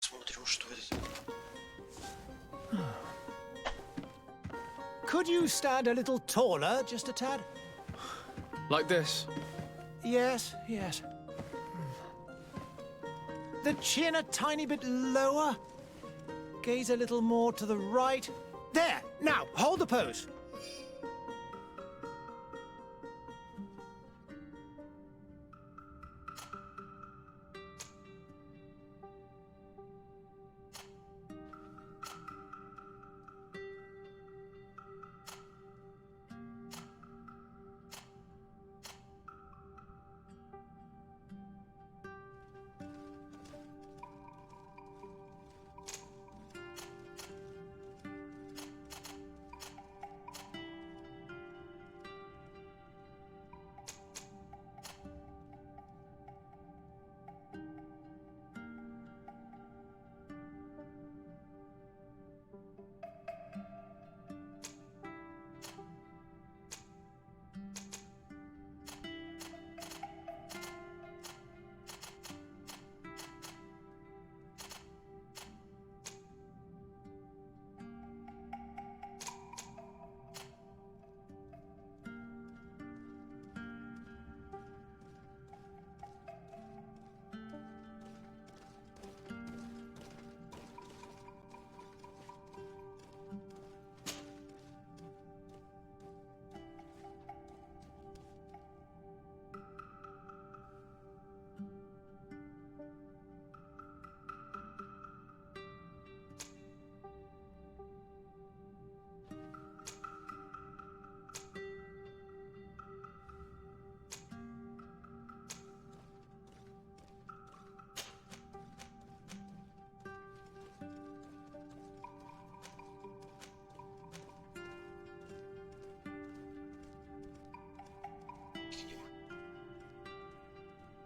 Смотрим, что это. Could you stand a little taller, just a tad? Like this? Yes, yes. The chin a tiny bit lower. Gaze a little more to the right. There! Now, hold the pose.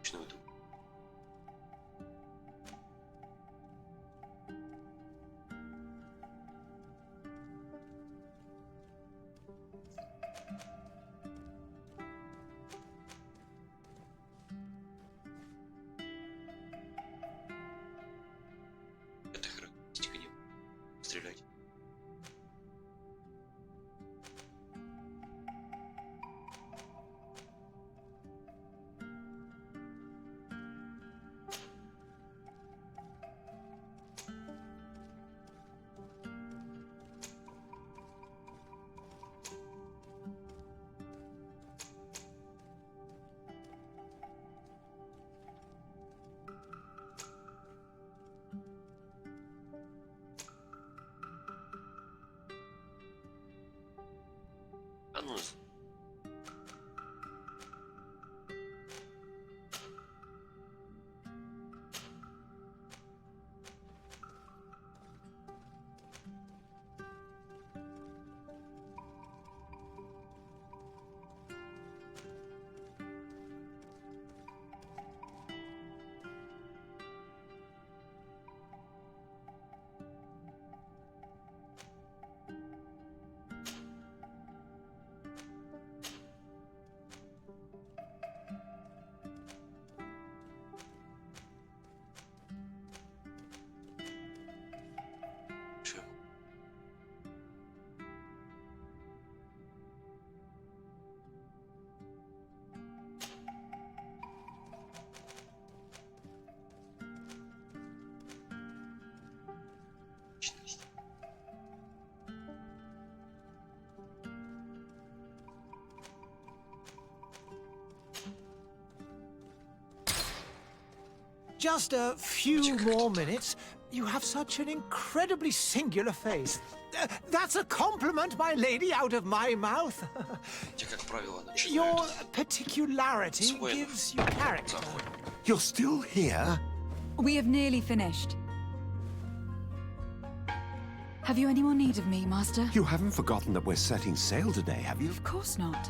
Что это? Это характеристика не стрелять. А ну, что? Личность. Just a few more minutes. You have such an incredibly singular face. That's a compliment, my lady, out of my mouth. Те, как правило, Your начинают particularity Swim. gives you character. заход. You're still here? We have nearly finished. Have you any more need of me, Master? You haven't forgotten that we're setting sail today, have you? Of course not.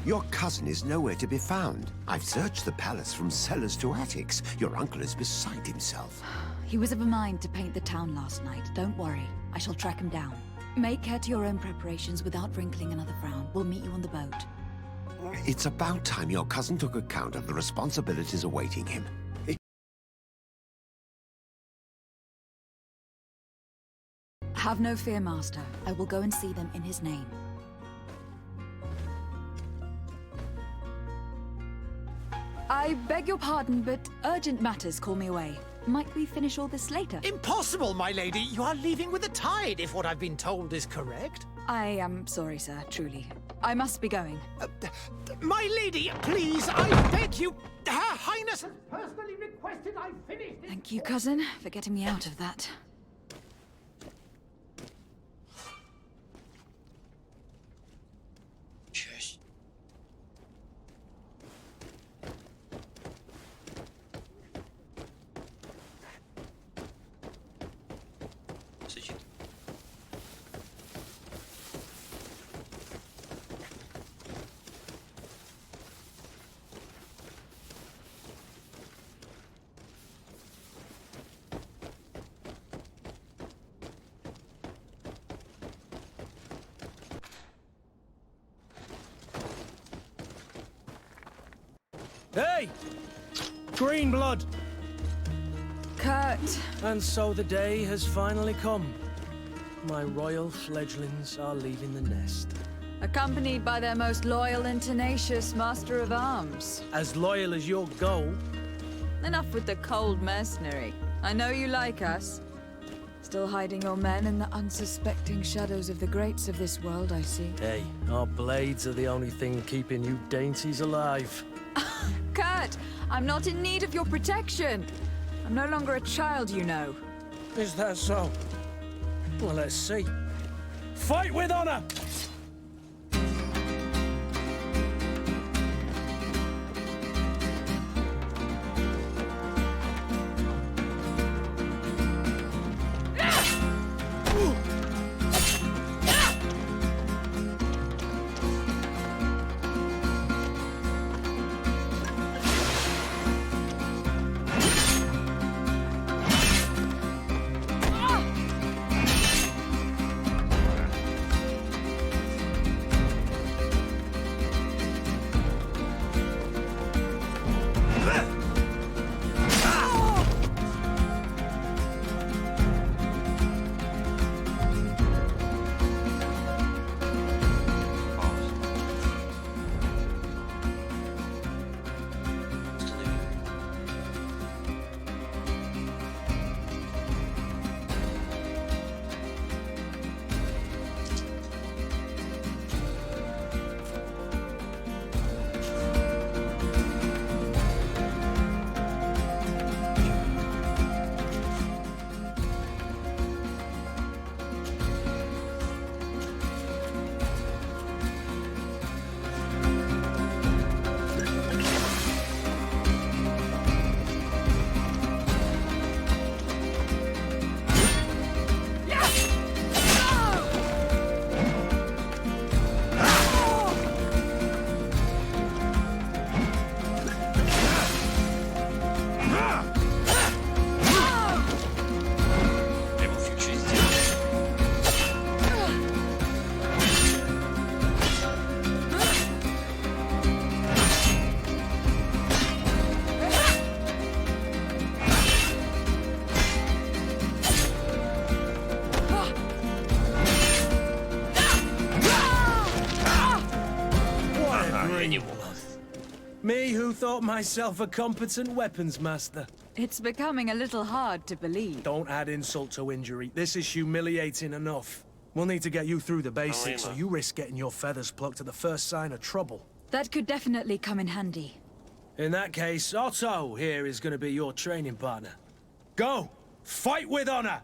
Your cousin is nowhere to be found. I've searched the palace from cellars to attics. Your uncle is beside himself. He was of a mind to paint the town last night. Don't worry. I shall track him down. Make care to your own preparations without wrinkling another frown. We'll meet you on the boat. It's about time your cousin took account of the responsibilities awaiting him. Have no fear, Master. I will go and see them in his name. I beg your pardon, but urgent matters call me away. Might we finish all this later? Impossible, my lady. You are leaving with the tide, if what I've been told is correct. I am sorry, sir, truly. I must be going. My lady, please, I beg you. Her Highness has personally requested I finish this. Thank you, cousin, for getting me out of that. Часть. Сочет. Hey! Green blood! Kurt, And so the day has finally come. My royal fledglings are leaving the nest. accompanied by their most loyal and tenacious Master of Arms. As loyal as your goal. Enough with the cold mercenary. I know you like us. Still hiding your men in the unsuspecting shadows of the greats of this world, I see. Hey, our blades are the only thing keeping you dainties alive. Kurt, I'm not in need of your protection. I'm no longer a child, you know. Is that so? Well, let's see. Fight with honor! Прямо в фьючере сделать. Я не мог. Me who thought myself a competent weapons master. It's becoming a little hard to believe. Don't add insult to injury. This is humiliating enough. We'll need to get you through the basics, or Elena. you risk getting your feathers plucked at the first sign of trouble. That could definitely come in handy. In that case, Otto here is going to be your training partner. Go! Fight with honor!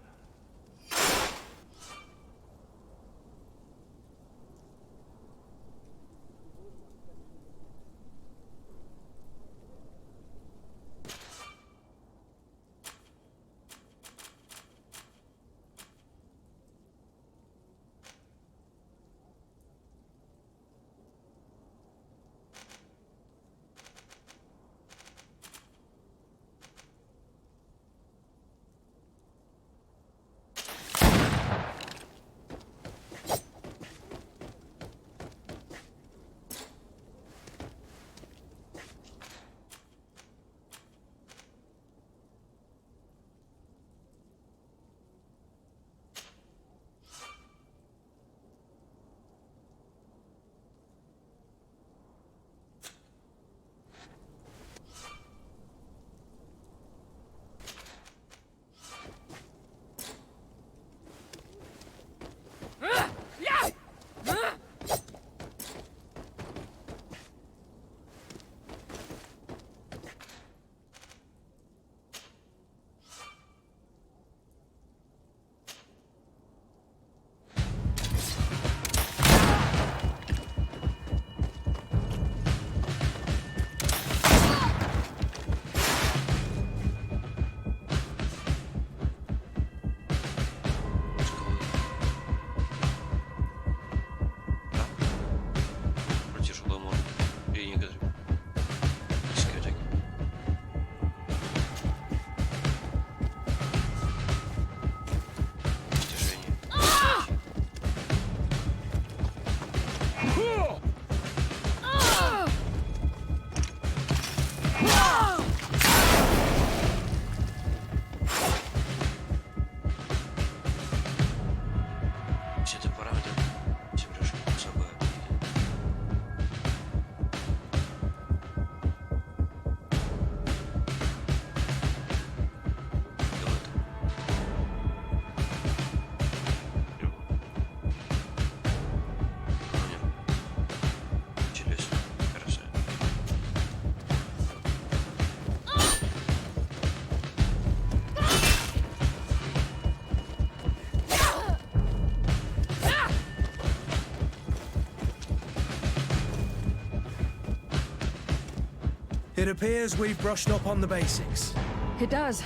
It appears we've brushed up on the basics. It does.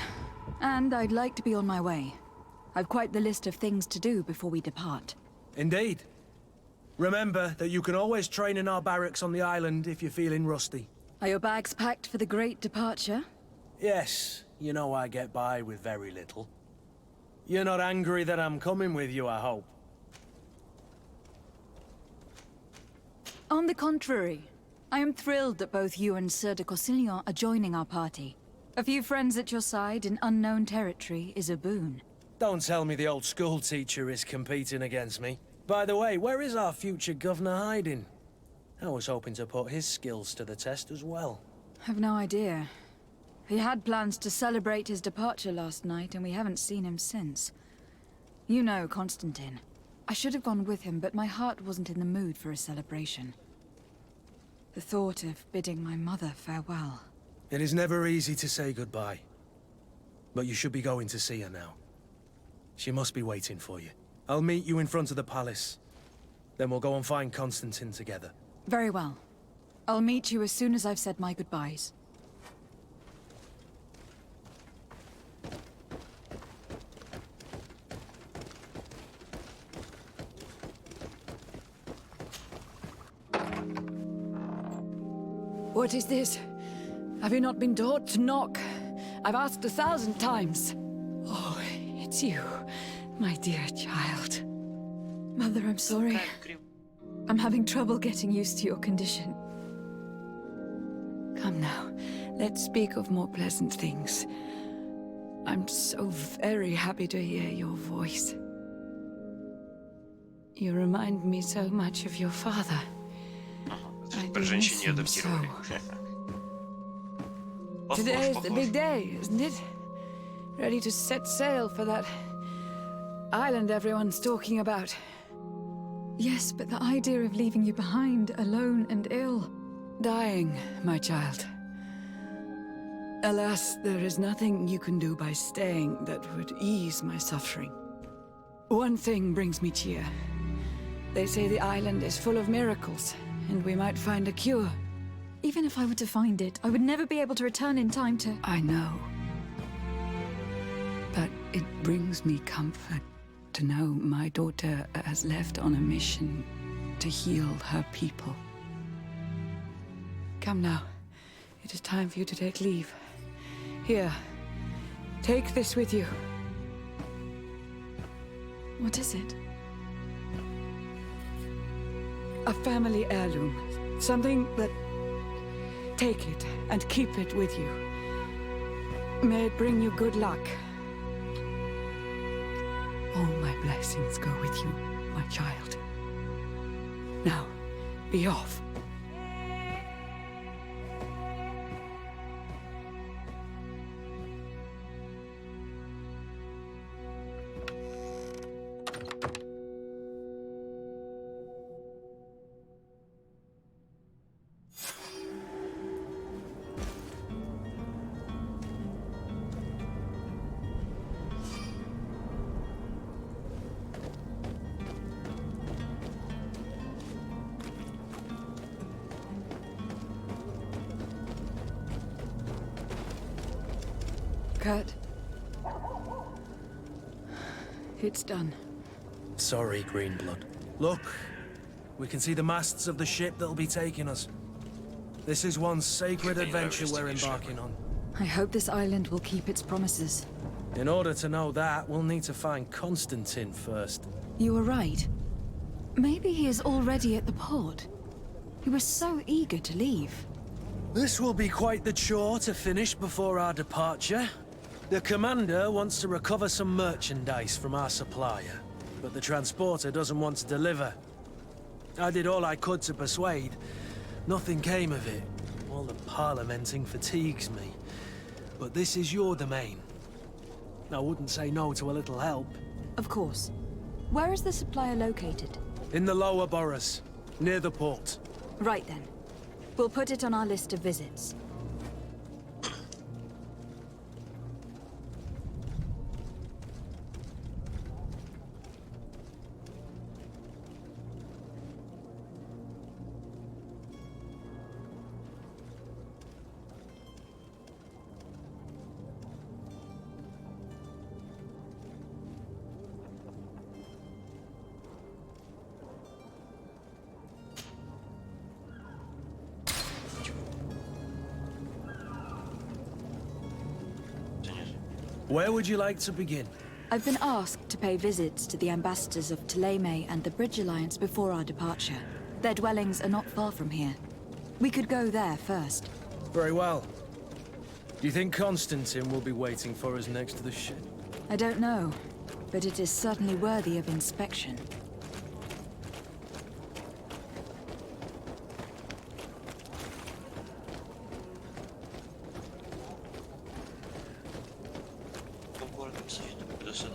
And I'd like to be on my way. I've quite the list of things to do before we depart. Indeed. Remember that you can always train in our barracks on the island if you're feeling rusty. Are your bags packed for the great departure? Yes, you know I get by with very little. You're not angry that I'm coming with you, I hope. On the contrary, I am thrilled that both you and Sir de Corsillon are joining our party. A few friends at your side in unknown territory is a boon. Don't tell me the old school teacher is competing against me. By the way, where is our future governor hiding? I was hoping to put his skills to the test as well. I've no idea. He had plans to celebrate his departure last night, and we haven't seen him since. You know Constantine. I should have gone with him, but my heart wasn't in the mood for a celebration. The thought of bidding my mother farewell. It is never easy to say goodbye. But you should be going to see her now. She must be waiting for you. I'll meet you in front of the palace. Then we'll go and find Constantine together. Very well. I'll meet you as soon as I've said my goodbyes. What is this? Have you not been taught to knock? I've asked 1,000 times. Oh, it's you, my dear child. Mother, I'm sorry. I'm having trouble getting used to your condition. Come now, let's speak of more pleasant things. I'm so very happy to hear your voice. You remind me so much of your father. Super, że się nie adaptuje. Today is the big day, isn't it? Ready to set sail for that island everyone's talking about. Yes, but the idea of leaving you behind, alone and ill. Dying, my child. Alas, there is nothing you can do by staying that would ease my suffering. One thing brings me cheer. They say the island is full of miracles, and we might find a cure. Even if I were to find it, I would never be able to return in time to... I know. But it brings me comfort to know my daughter has left on a mission to heal her people. Come now. It is time for you to take leave. Here, take this with you. What is it? A family heirloom. Something that... Take it and keep it with you. May it bring you good luck. All my blessings go with you, my child. Now, be off. Kurt. It's done. Sorry, Greenblood. Look, we can see the masts of the ship that'll be taking us. This is one sacred adventure we're embarking on. I hope this island will keep its promises. In order to know that, we'll need to find Constantine first. You were right. Maybe he is already at the port. He was so eager to leave. This will be quite the chore to finish before our departure. The commander wants to recover some merchandise from our supplier, but the transporter doesn't want to deliver. I did all I could to persuade. Nothing came of it. All the parliamenting fatigues me. But this is your domain. I wouldn't say no to a little help. Of course. Where is the supplier located? In the lower boroughs, near the port. Right then. We'll put it on our list of visits. Where would you like to begin? I've been asked to pay visits to the ambassadors of Ptolemy and the Bridge Alliance before our departure. Their dwellings are not far from here. We could go there first. Very well. Do you think Constantine will be waiting for us next to the ship? I don't know, but it is certainly worthy of inspection. Bu arada bir şey burası.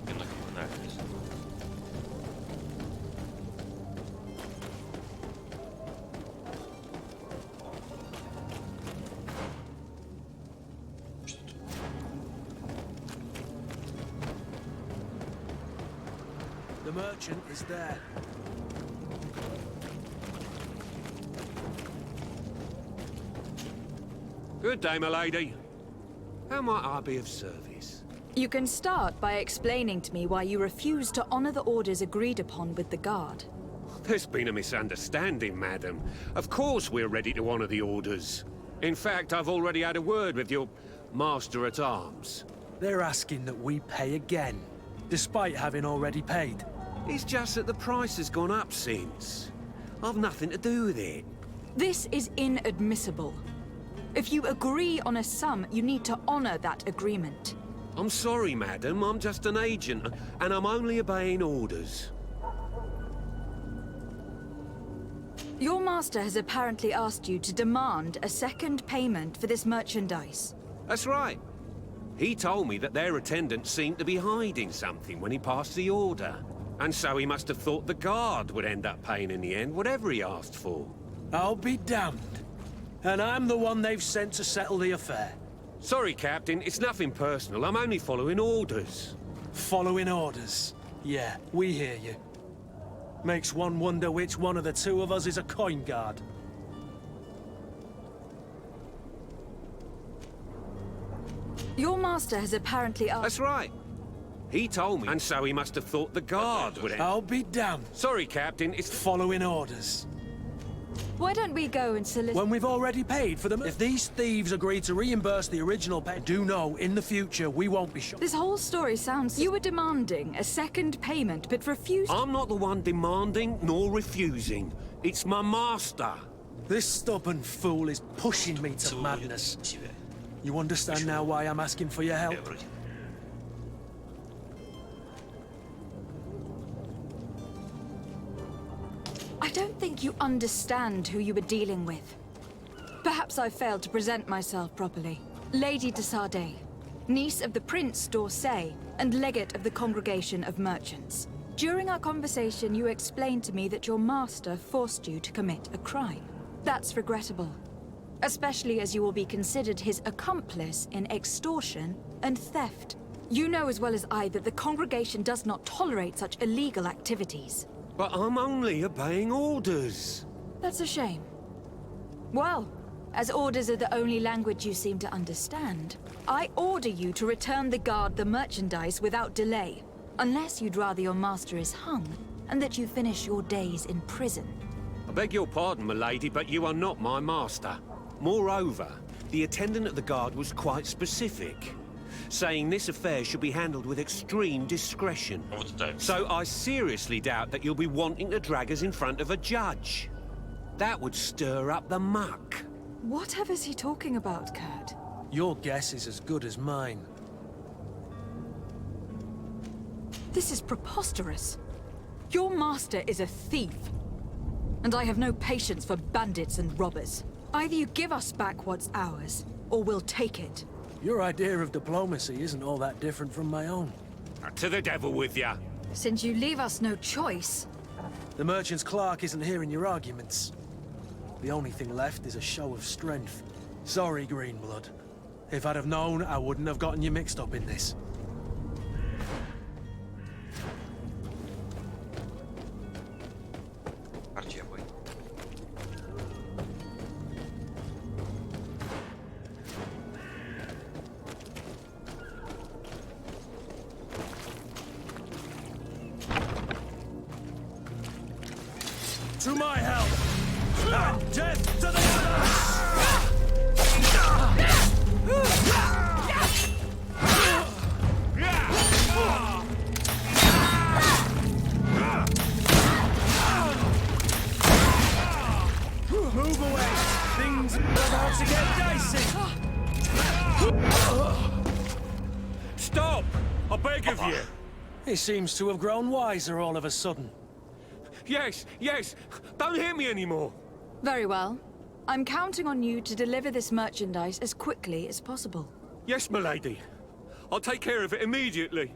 Yanına kapının neredeyiz? The merchant is there. Good day, my lady. How might I be of service? You can start by explaining to me why you refuse to honor the orders agreed upon with the guard. There's been a misunderstanding, madam. Of course we're ready to honor the orders. In fact, I've already had a word with your master-at-arms. They're asking that we pay again, despite having already paid. It's just that the price has gone up since. I've nothing to do with it. This is inadmissible. If you agree on a sum, you need to honor that agreement. I'm sorry, madam. I'm just an agent, and I'm only obeying orders. Your master has apparently asked you to demand a second payment for this merchandise. That's right. He told me that their attendant seemed to be hiding something when he passed the order. And so he must have thought the guard would end up paying in the end, whatever he asked for. I'll be damned. And I'm the one they've sent to settle the affair. Sorry, Captain. It's nothing personal. I'm only following orders. Following orders. Yeah, we hear you. Makes one wonder which one of the two of us is a coin guard. Your master has apparently asked... That's right. He told me, and so he must have thought the guard would end... I'll be damned. Sorry, Captain. It's... Following orders. Why don't we go and solicit... When we've already paid for them. If these thieves agree to reimburse the original pay, do know in the future we won't be shot. This whole story sounds... You were demanding a second payment, but refused... I'm not the one demanding nor refusing. It's my master. This stubborn fool is pushing me to madness. You understand now why I'm asking for your help? I don't think you understand who you were dealing with. Perhaps I failed to present myself properly. Lady de Sardet, niece of the Prince d'Orsay and legate of the Congregation of Merchants. During our conversation, you explained to me that your master forced you to commit a crime. That's regrettable, especially as you will be considered his accomplice in extortion and theft. You know as well as I that the Congregation does not tolerate such illegal activities. But I'm only obeying orders. That's a shame. Well, as orders are the only language you seem to understand, I order you to return the guard the merchandise without delay. Unless you'd rather your master is hung, and that you finish your days in prison. I beg your pardon, milady, but you are not my master. Moreover, the attendant at the guard was quite specific, saying this affair should be handled with extreme discretion. What the time? So I seriously doubt that you'll be wanting to drag us in front of a judge. That would stir up the muck. Whatever is he talking about, Kurt? Your guess is as good as mine. This is preposterous. Your master is a thief. And I have no patience for bandits and robbers. Either you give us back what's ours, or we'll take it. Your idea of diplomacy isn't all that different from my own. To the devil with ya. Since you leave us no choice... The merchant's clerk isn't hearing your arguments. The only thing left is a show of strength. Sorry, Greenblood. If I'd have known, I wouldn't have gotten you mixed up in this. Bardziej bój. To my help! And death to the others! Move away! Things are about to get dicey! Stop! I beg of you! He seems to have grown wiser all of a sudden. Yes, yes! Don't hit me anymore! Very well. I'm counting on you to deliver this merchandise as quickly as possible. Yes, milady. I'll take care of it immediately.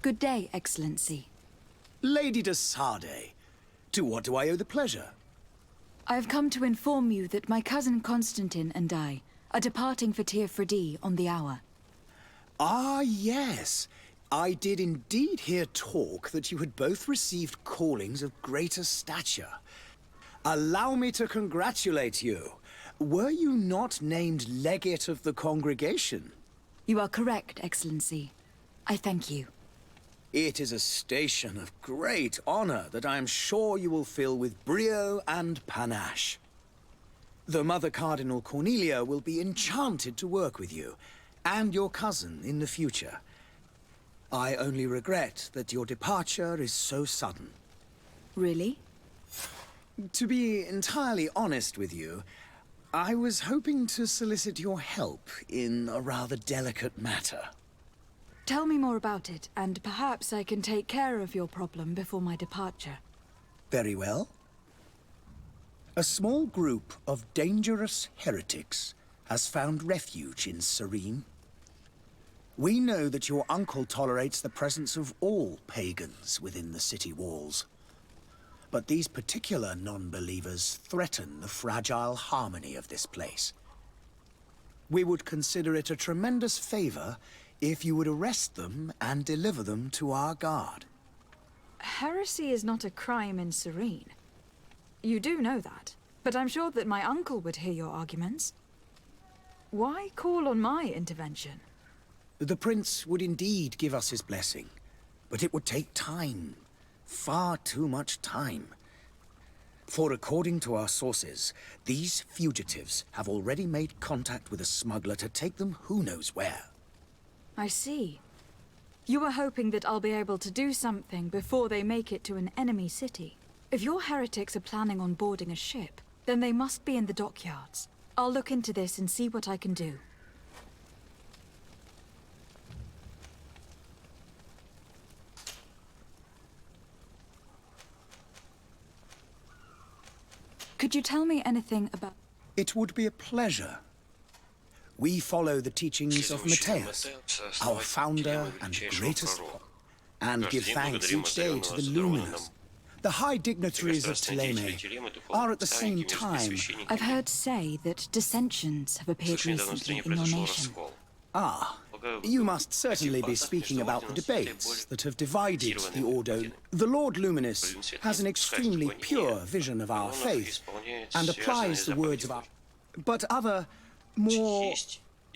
Good day, Excellency. Lady de Sardet, to what do I owe the pleasure? I have come to inform you that my cousin Constantine and I are departing for Tir Freddy on the hour. Ah, yes. I did indeed hear talk that you had both received callings of greater stature. Allow me to congratulate you. Were you not named legate of the congregation? You are correct, Excellency. I thank you. It is a station of great honor that I am sure you will fill with brio and panache. The Mother Cardinal Cornelia will be enchanted to work with you, and your cousin in the future. I only regret that your departure is so sudden. Really? To be entirely honest with you, I was hoping to solicit your help in a rather delicate matter. Tell me more about it, and perhaps I can take care of your problem before my departure. Very well. A small group of dangerous heretics has found refuge in Serene. We know that your uncle tolerates the presence of all pagans within the city walls. But these particular non-believers threaten the fragile harmony of this place. We would consider it a tremendous favor if you would arrest them and deliver them to our guard. Heresy is not a crime in Serene. You do know that, but I'm sure that my uncle would hear your arguments. Why call on my intervention? The prince would indeed give us his blessing, but it would take time. Far too much time. For according to our sources, these fugitives have already made contact with a smuggler to take them who knows where. I see. You were hoping that I'll be able to do something before they make it to an enemy city. If your heretics are planning on boarding a ship, then they must be in the dockyards. I'll look into this and see what I can do. Could you tell me anything about... It would be a pleasure. We follow the teachings of Matthias, our founder and greatest prophet, and give thanks each day to the luminous. The high dignitaries of Teleme are at the same time... I've heard say that dissensions have appeared recently in your nation. Ah, you must certainly be speaking about the debates that have divided the Ordo. The Lord Luminous has an extremely pure vision of our faith and applies the words of our... But other, more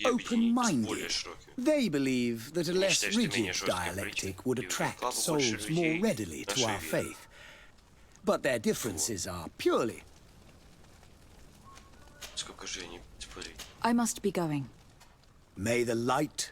open-minded. They believe that a less rigid dialectic would attract souls more readily to our faith. But their differences are purely... I must be going. May the light...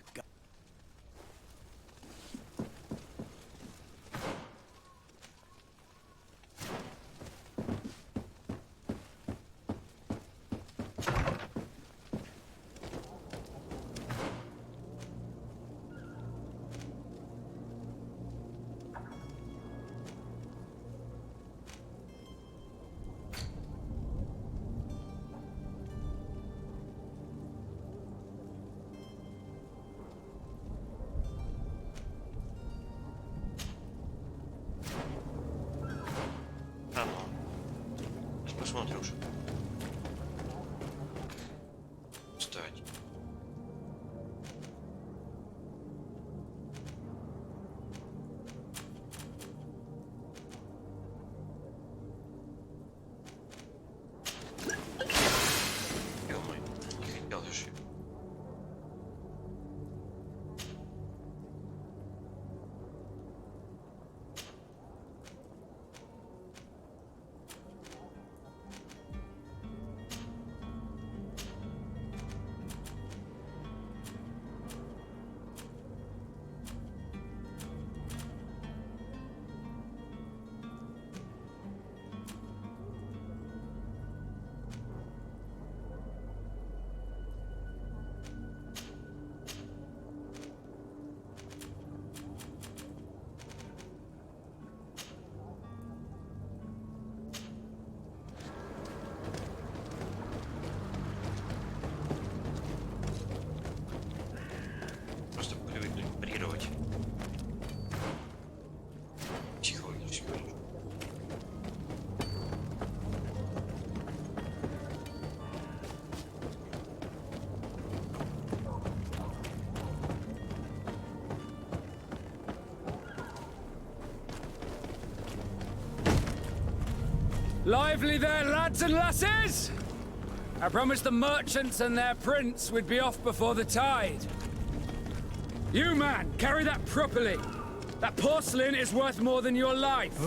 Посмотрим уже. Кстати. Ё-моё, не хотел же. Просто привыкнуть парировать. Психологически. Lively there, lads and lasses! I promised the merchants and their prince we'd be off before the tide. You, man, carry that properly. That porcelain is worth more than your life.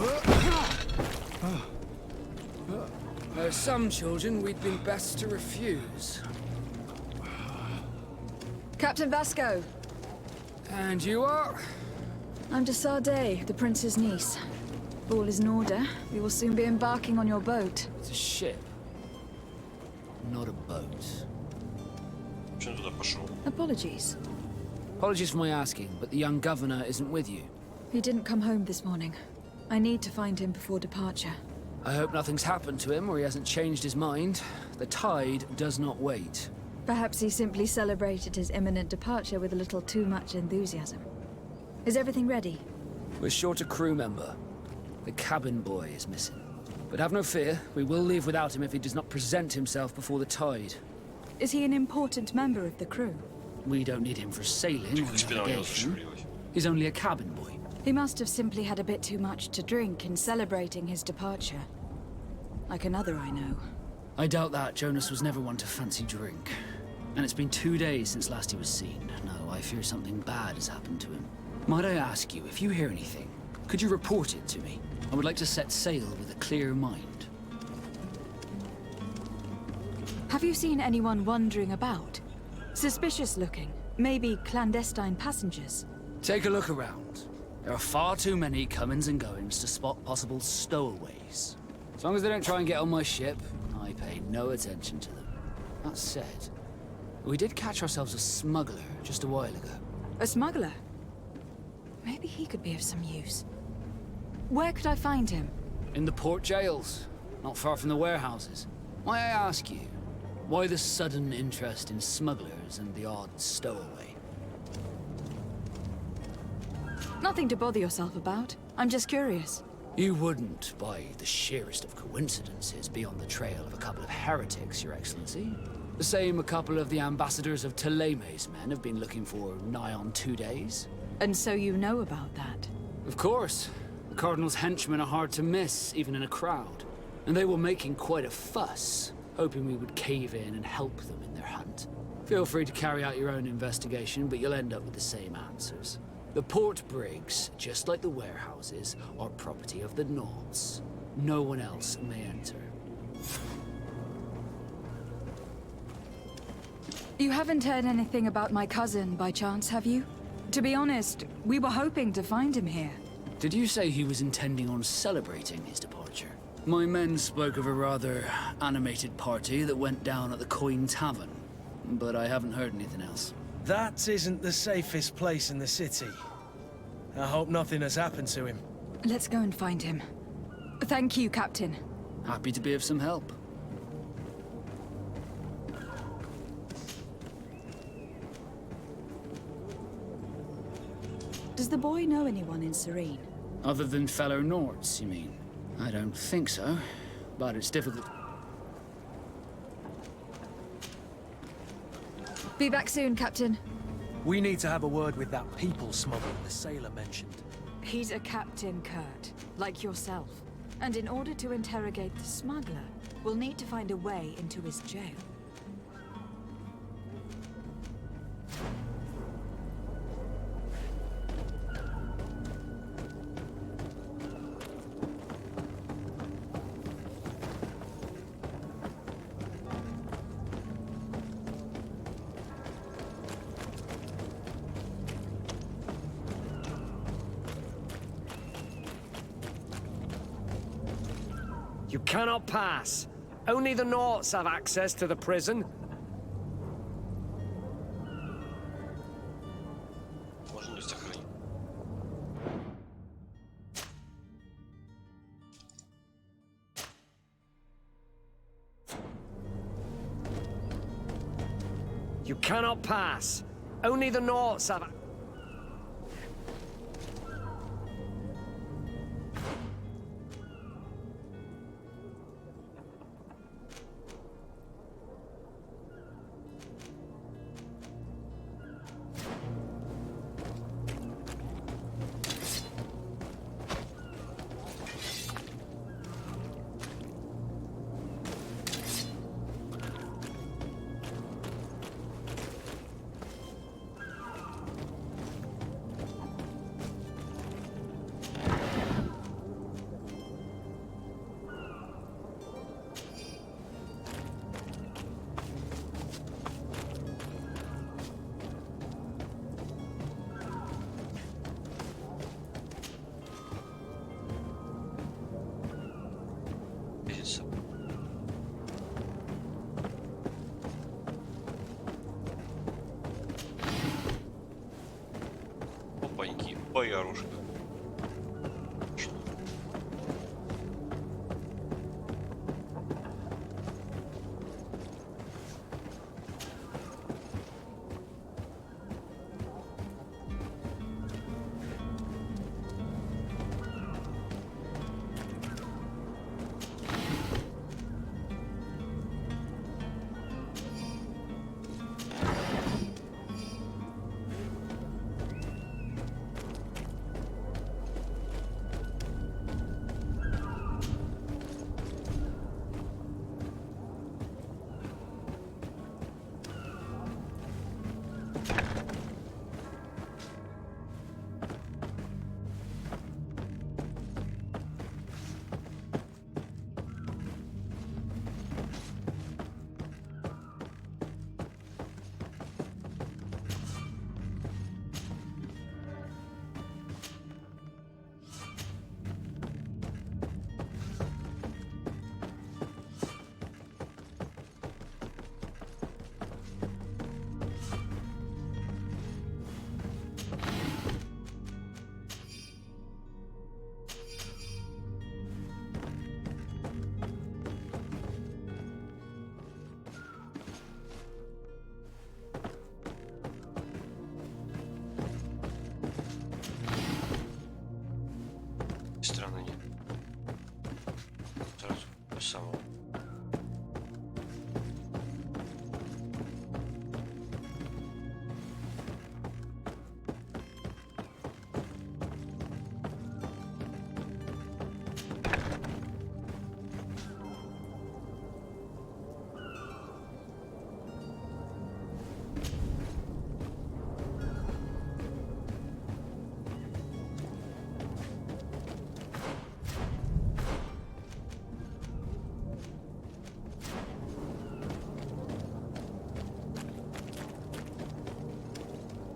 There are some children we'd been best to refuse. Captain Vasco. And you are? I'm de Sade, the prince's niece. If all is in order, we will soon be embarking on your boat. It's a ship. Not a boat. Почему туда пошел? Apologies. Apologies for my asking, but the young governor isn't with you. He didn't come home this morning. I need to find him before departure. I hope nothing's happened to him or he hasn't changed his mind. The tide does not wait. Perhaps he simply celebrated his imminent departure with a little too much enthusiasm. Is everything ready? We're short a crew member. The cabin boy is missing. But have no fear, we will leave without him if he does not present himself before the tide. Is he an important member of the crew? We don't need him for sailing or Спина у него navigation. зашевелилась. He's only a cabin boy. He must have simply had a bit too much to drink in celebrating his departure. Like another I know. I doubt that. Jonas was never one to fancy drink. And it's been 2 days since last he was seen. No, I fear something bad has happened to him. Might I ask you, if you hear anything, could you report it to me? I would like to set sail with a clear mind. Have you seen anyone wandering about? Suspicious looking. Maybe clandestine passengers. Take a look around. There are far too many comings and goings to spot possible stowaways. As long as they don't try and get on my ship, I pay no attention to them. That said, we did catch ourselves a smuggler just a while ago. A smuggler? Maybe he could be of some use. Where could I find him? In the port jails, not far from the warehouses. May I ask you, why the sudden interest in smugglers and the odd stowaway? Nothing to bother yourself about. I'm just curious. You wouldn't, by the sheerest of coincidences, be on the trail of a couple of heretics, Your Excellency. The same a couple of the ambassadors of Teleme's men have been looking for nigh on 2 days. And so you know about that? Of course. The Cardinal's henchmen are hard to miss, even in a crowd. And they were making quite a fuss, hoping we would cave in and help them in their hunt. Feel free to carry out your own investigation, but you'll end up with the same answers. The port brigs, just like the warehouses, are property of the Nauts. No one else may enter. You haven't heard anything about my cousin, by chance, have you? To be honest, we were hoping to find him here. Did you say he was intending on celebrating his departure? My men spoke of a rather animated party that went down at the Coin Tavern, but I haven't heard anything else. That isn't the safest place in the city. I hope nothing has happened to him. Let's go and find him. Thank you, Captain. Happy to be of some help. Does the boy know anyone in Serene? Other than fellow Nords, you mean? I don't think so, but it's difficult. Be back soon, Captain. We need to have a word with that people smuggler the sailor mentioned. He's a captain, Kurt, like yourself. And in order to interrogate the smuggler, we'll need to find a way into his jail. You cannot pass. Only the Nauts have access to the prison. Можно ли сохранить? You cannot pass. Only the Nauts have... Видится. Опаньки, боярушка. Что?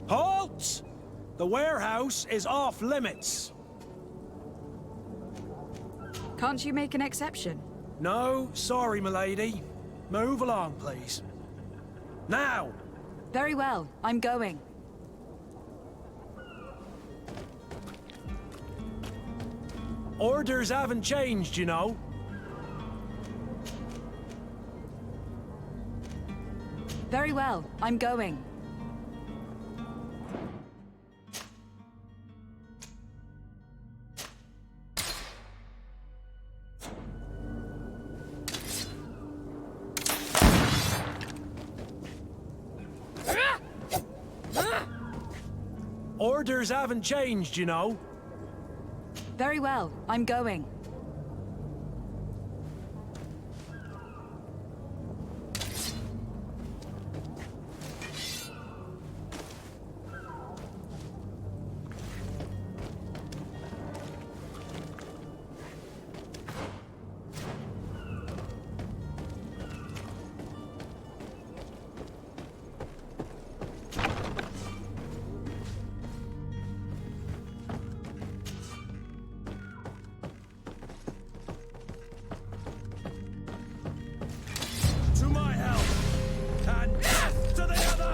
Halt! The warehouse is off limits. Can't you make an exception? No, sorry, milady. Move along, please. Now! Very well, I'm going. Orders haven't changed, you know. Very well, I'm going. Orders haven't changed, you know. Very well, I'm going. To my help! And death to the other!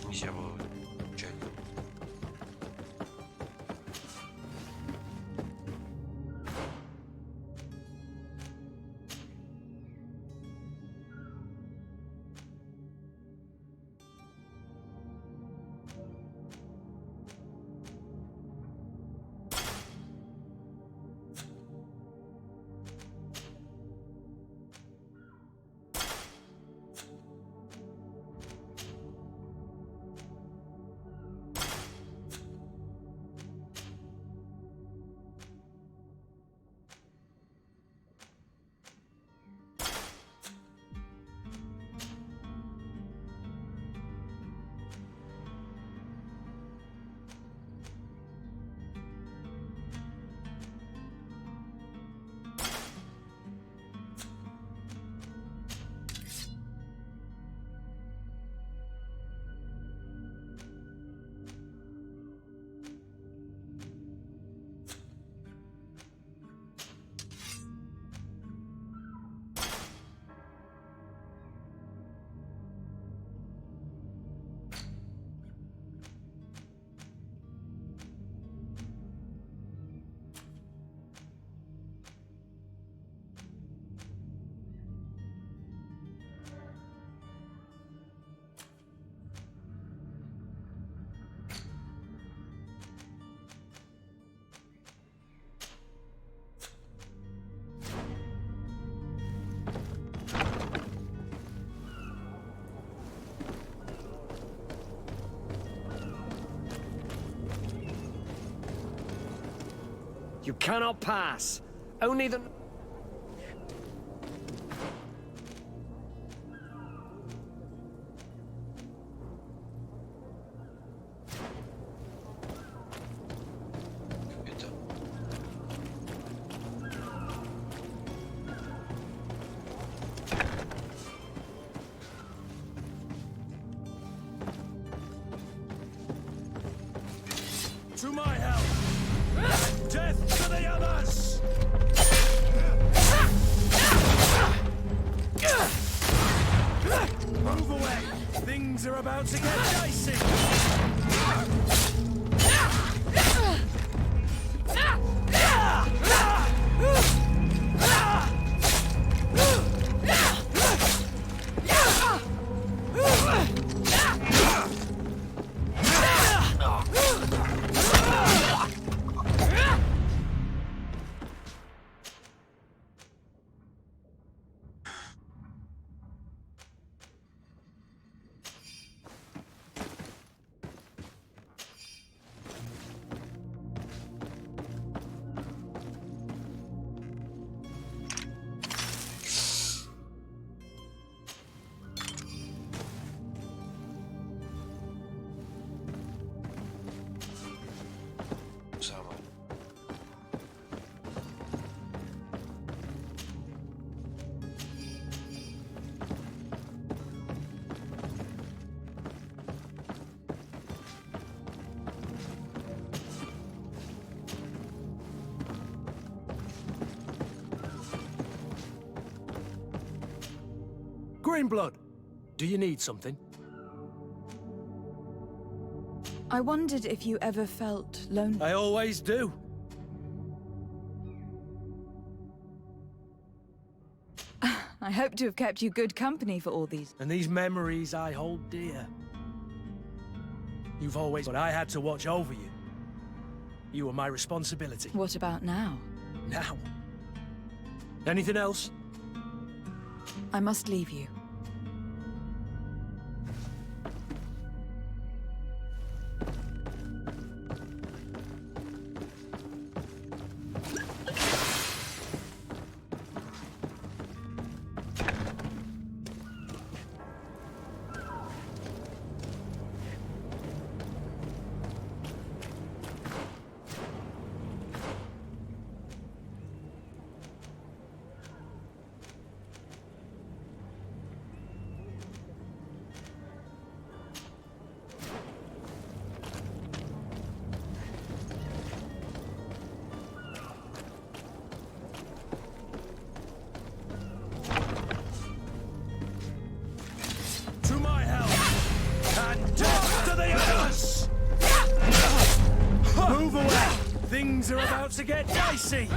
Misja była dzielna. You cannot pass. Only the... Kobieta. Things are about to get dicey! Sama. Greenblood, do you need something? I wondered if you ever felt lonely. I always do. I hope to have kept you good company for all these. And these memories I hold dear. You've always... But I had to watch over you. You were my responsibility. What about now? Now? Anything else? I must leave you. To my help! And death to the others! Move away! Things are about to get dicey!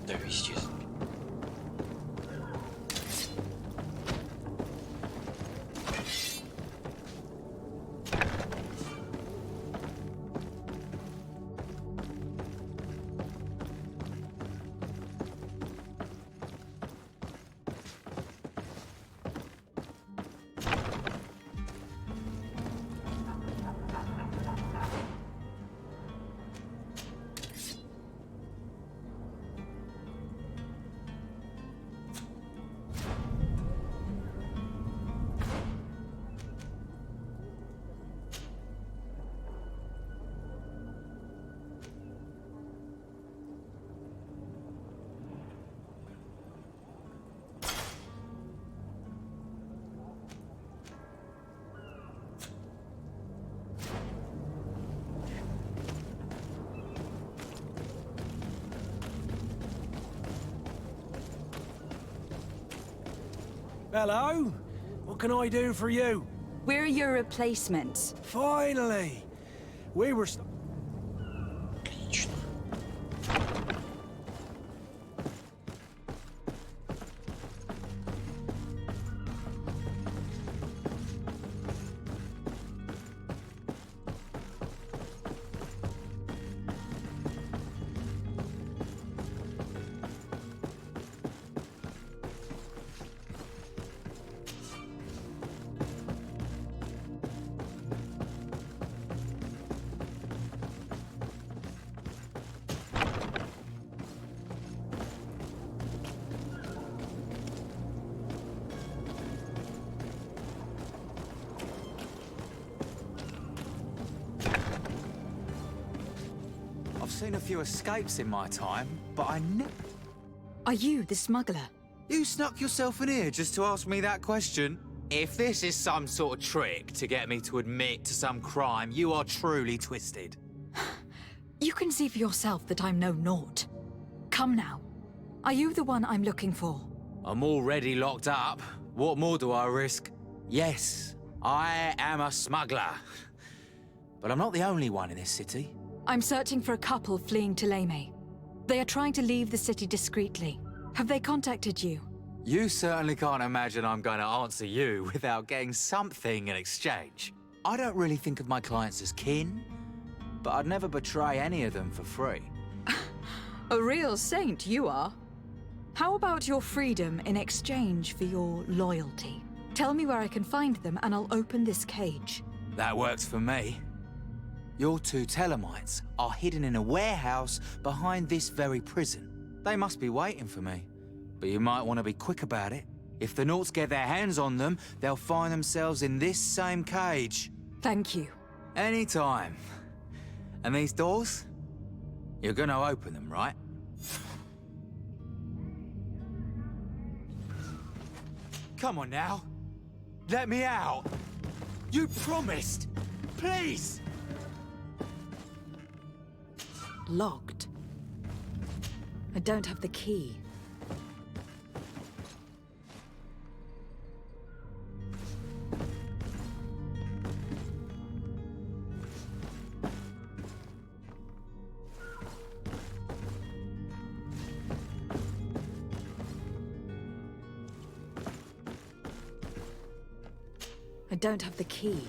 There исчез. Hello? What can I do for you? We're your replacements. Finally! We were... Отлично. seen a few escapes in my time, but I never... Are you the smuggler? You snuck yourself in here just to ask me that question? If this is some sort of trick to get me to admit to some crime, you are truly twisted. You can see for yourself that I'm no naught. Come now. Are you the one I'm looking for? I'm already locked up. What more do I risk? Yes, I am a smuggler. But I'm not the only one in this city. I'm searching for a couple fleeing to Leme. They are trying to leave the city discreetly. Have they contacted you? You certainly can't imagine I'm going to answer you without getting something in exchange. I don't really think of my clients as kin, but I'd never betray any of them for free. A real saint you are. How about your freedom in exchange for your loyalty? Tell me where I can find them and I'll open this cage. That works for me. Your two Telemites are hidden in a warehouse behind this very prison. They must be waiting for me. But you might want to be quick about it. If the Nauts get their hands on them, they'll find themselves in this same cage. Thank you. Anytime. And these doors? You're gonna open them, right? Come on now. Let me out. You promised. Please. Locked. I don't have the key. I don't have the key.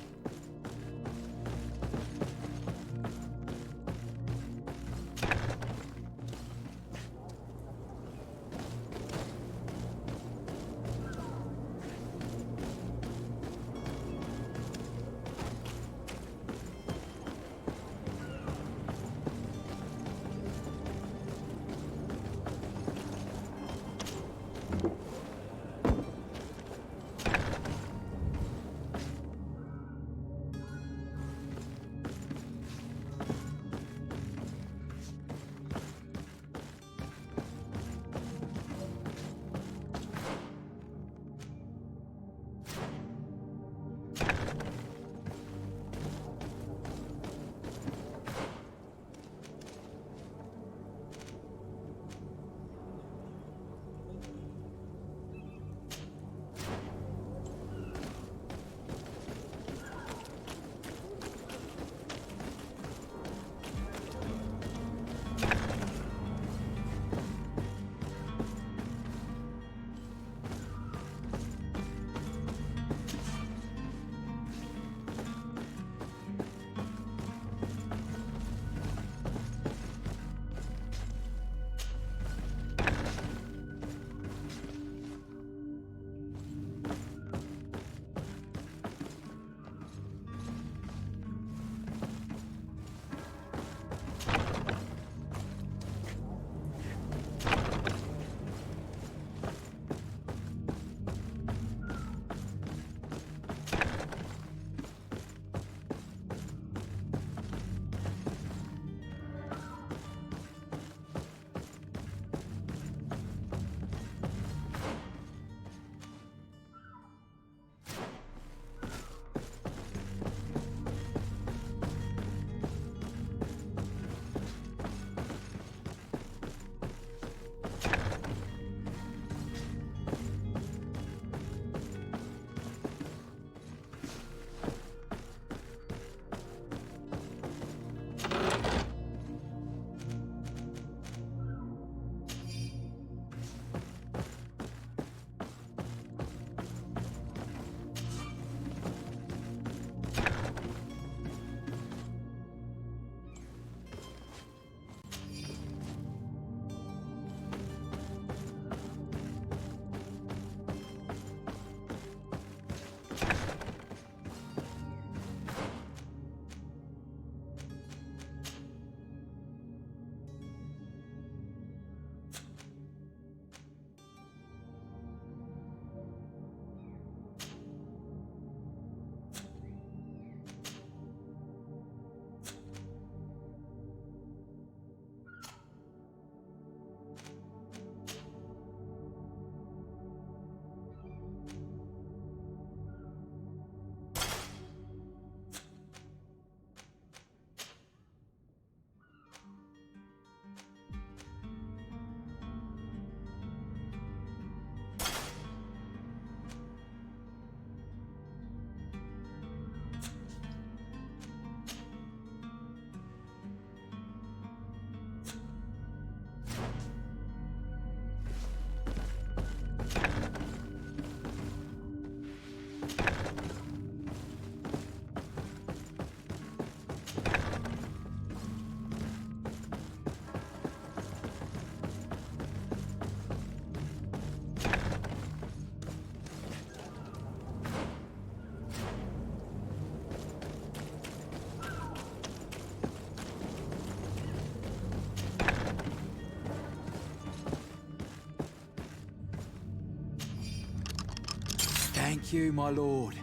Thank you, my lord.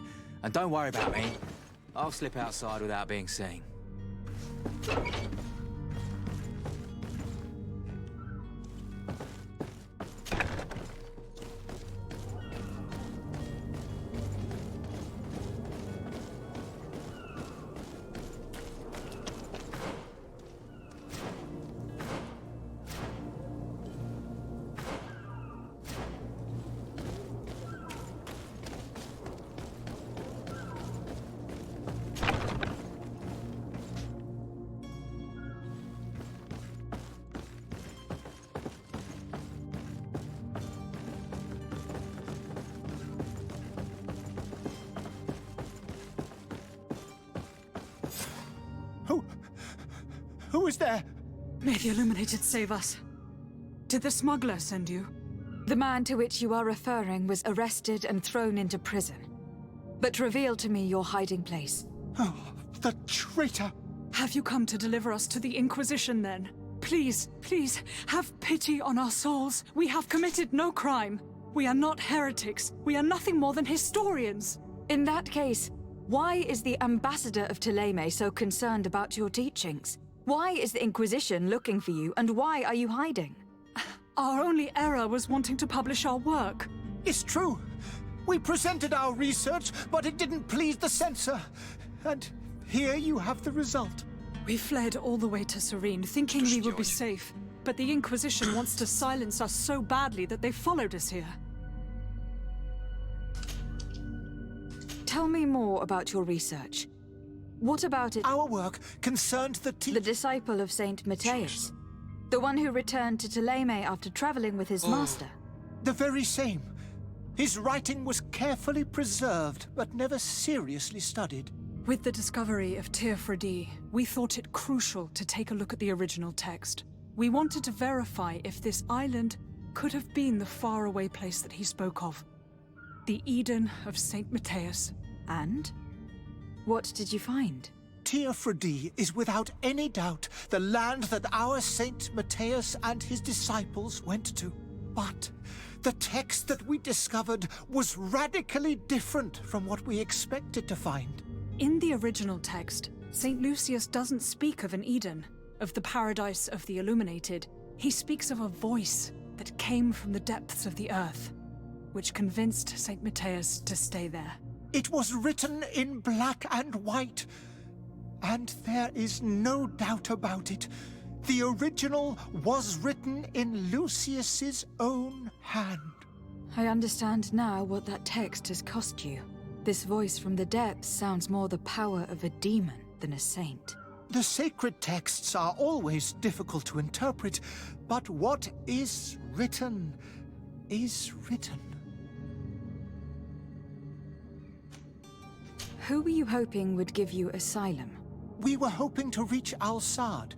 And don't worry about me. I'll slip outside without being seen. Who is there? May the Illuminated save us. Did the smuggler send you? The man to which you are referring was arrested and thrown into prison. But reveal to me your hiding place. Oh, the traitor! Have you come to deliver us to the Inquisition, then? Please, please, have pity on our souls. We have committed no crime. We are not heretics. We are nothing more than historians. In that case, why is the ambassador of Thélème so concerned about your teachings? Why is the Inquisition looking for you, and why are you hiding? Our only error was wanting to publish our work. It's true. We presented our research, but it didn't please the censor. And here you have the result. We fled all the way to Serene, thinking we would be safe. But the Inquisition wants to silence us so badly that they followed us here. Tell me more about your research. What about it? Our work concerned the disciple of Saint Matthias. The one who returned to Thélème after traveling with his master. The very same. His writing was carefully preserved, but never seriously studied. With the discovery of Teofredi, we thought it crucial to take a look at the original text. We wanted to verify if this island could have been the faraway place that he spoke of. The Eden of Saint Matthias. And? What did you find? Teofredi is without any doubt the land that our Saint Matthias and his disciples went to. But the text that we discovered was radically different from what we expected to find. In the original text, St. Lucius doesn't speak of an Eden, of the paradise of the Illuminated. He speaks of a voice that came from the depths of the earth, which convinced St. Matthias to stay there. It was written in black and white, and there is no doubt about it. The original was written in Lucius's own hand. I understand now what that text has cost you. This voice from the depths sounds more the power of a demon than a saint. The sacred texts are always difficult to interpret, but what is written is written. Who were you hoping would give you asylum? We were hoping to reach Al-Sad.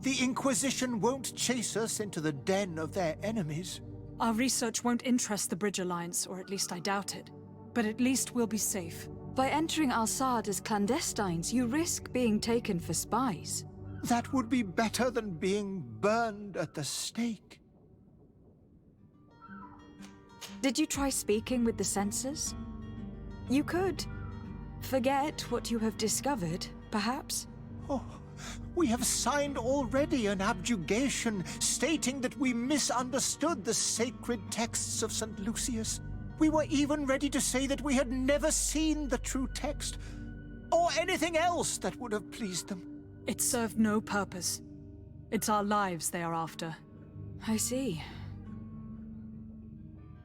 The Inquisition won't chase us into the den of their enemies. Our research won't interest the Bridge Alliance, or at least I doubt it. But at least we'll be safe. By entering Al-Sad as clandestines, you risk being taken for spies. That would be better than being burned at the stake. Did you try speaking with the censors? You could. Forget what you have discovered, perhaps? Oh, we have signed already an abjugation stating that we misunderstood the sacred texts of St. Lucius. We were even ready to say that we had never seen the true text, or anything else that would have pleased them. It served no purpose. It's our lives they are after. I see.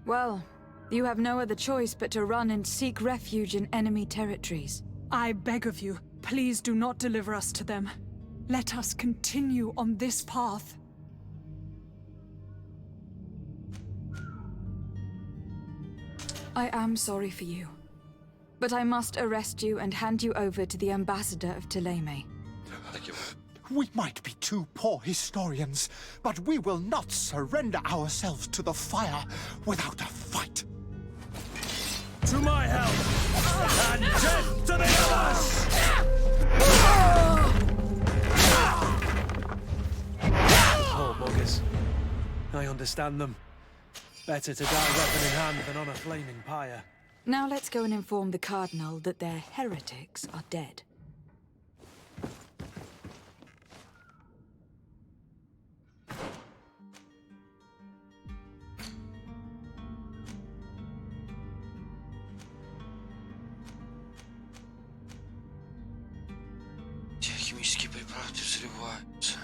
Well, you have no other choice but to run and seek refuge in enemy territories. I beg of you, please do not deliver us to them. Let us continue on this path. I am sorry for you. But I must arrest you and hand you over to the ambassador of Thélème. We might be two poor historians, but we will not surrender ourselves to the fire without a fight. To my help! And death to the others! Poor buggers. I understand them. Better to die weapon in hand than on a flaming pyre. Now let's go and inform the Cardinal that their heretics are dead. Те химические препараты взрываются.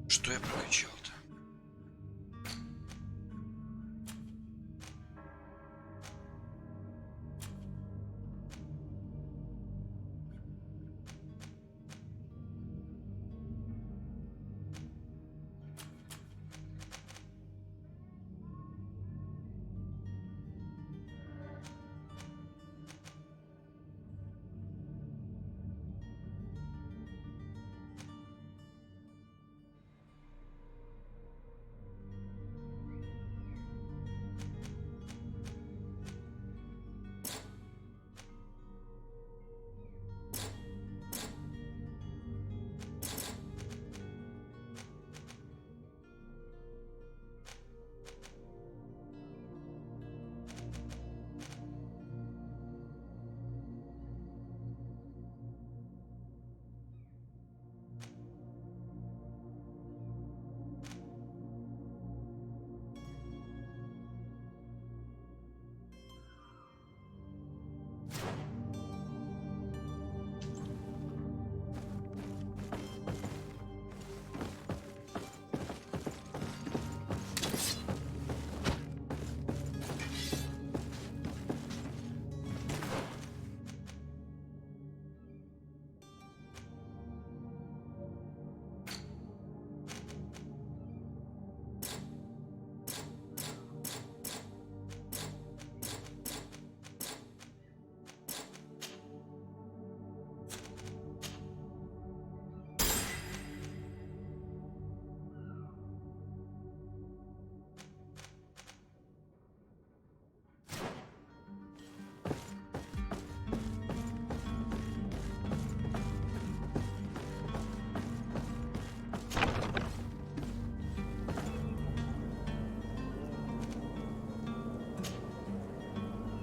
Что я прокачал-то?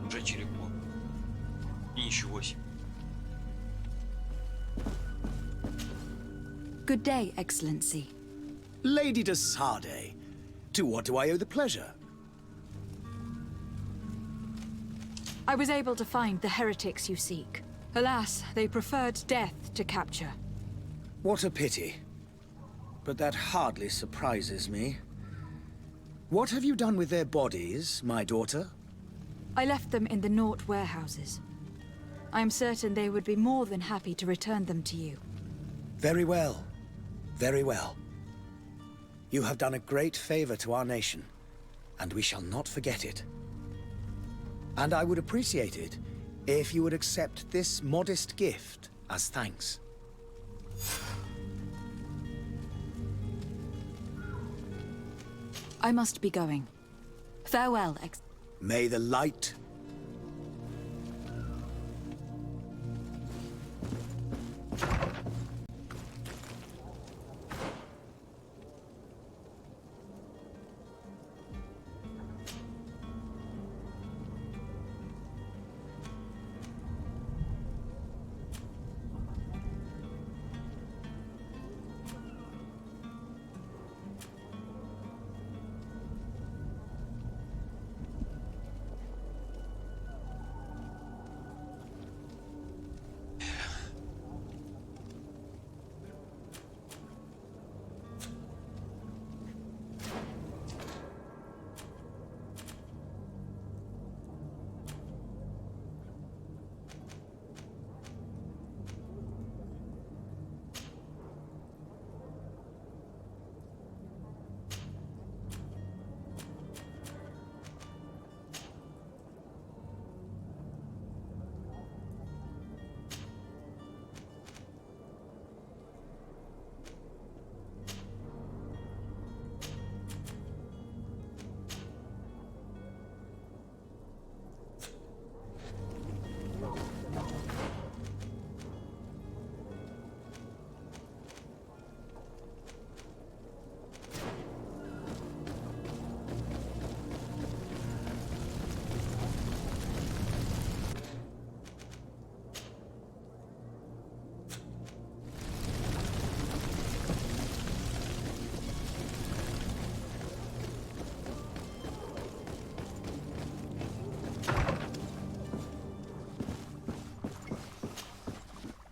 Уже черепо. И ничего себе. Good day, Excellency. Lady de Sardet, to what do I owe the pleasure? I was able to find the heretics you seek. Alas, they preferred death to capture. What a pity. But that hardly surprises me. What have you done with their bodies, my daughter? I left them in the Nort warehouses. I am certain they would be more than happy to return them to you. Very well. Very well. You have done a great favor to our nation, and we shall not forget it. And I would appreciate it if you would accept this modest gift as thanks. I must be going. Farewell, May the light...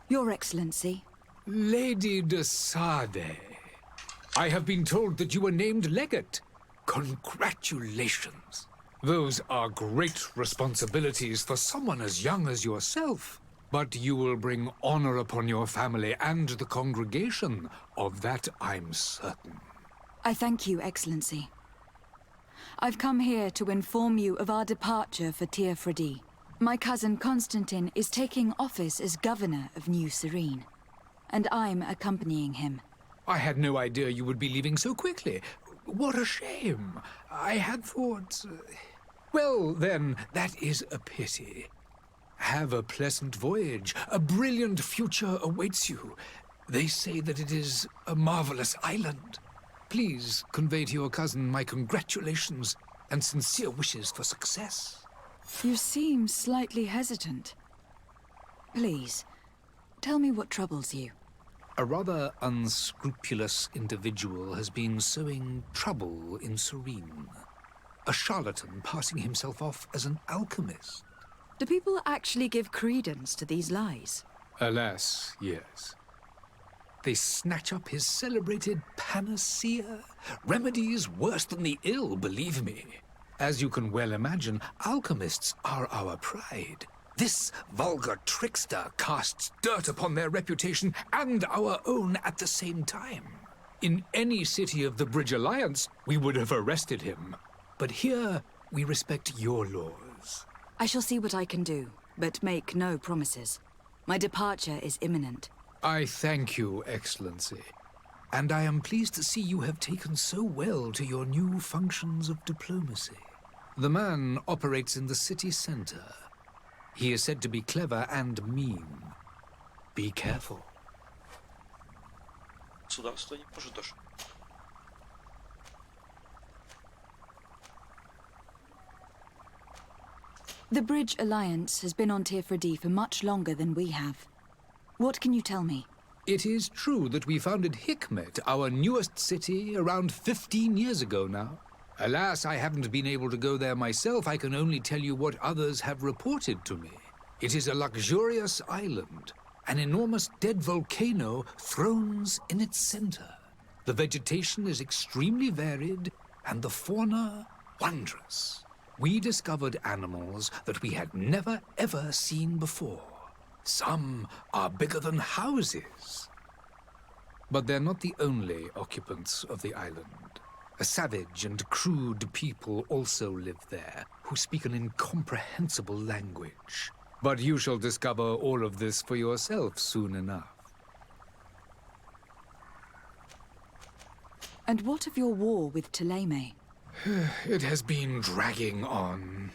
Your Excellency. Lady de Sade, I have been told that you were named legate. Congratulations. Those are great responsibilities for someone as young as yourself. But you will bring honor upon your family and the congregation. Of that I'm certain. I thank you, Excellency. I've come here to inform you of our departure for Teofredi. My cousin Constantine is taking office as governor of New Serene, and I'm accompanying him. I had no idea you would be leaving so quickly. What a shame. I had thought... Well, then, that is a pity. Have a pleasant voyage. A brilliant future awaits you. They say that it is a marvelous island. Please convey to your cousin my congratulations and sincere wishes for success. You seem slightly hesitant. Please, tell me what troubles you. A rather unscrupulous individual has been sowing trouble in Serene. A charlatan passing himself off as an alchemist. Do people actually give credence to these lies? Alas, yes. They snatch up his celebrated panacea. Remedies worse than the ill, believe me. As you can well imagine, alchemists are our pride. This vulgar trickster casts dirt upon their reputation and our own at the same time. In any city of the Bridge Alliance, we would have arrested him. But here, we respect your laws. I shall see what I can do, but make no promises. My departure is imminent. I thank you, Excellency. And I am pleased to see you have taken so well to your new functions of diplomacy. The man operates in the city center. He is said to be clever and mean. Be careful. Сюда не пожитаешь. The Bridge Alliance has been on Teofredi for much longer than we have. What can you tell me? It is true that we founded Hikmet, our newest city, around 15 years ago now. Alas, I haven't been able to go there myself. I can only tell you what others have reported to me. It is a luxurious island. An enormous dead volcano thrones in its center. The vegetation is extremely varied, and the fauna wondrous. We discovered animals that we had never ever seen before. Some are bigger than houses. But they're not the only occupants of the island. A savage and crude people also live there, who speak an incomprehensible language. But you shall discover all of this for yourself soon enough. And what of your war with Ptolemy? It has been dragging on.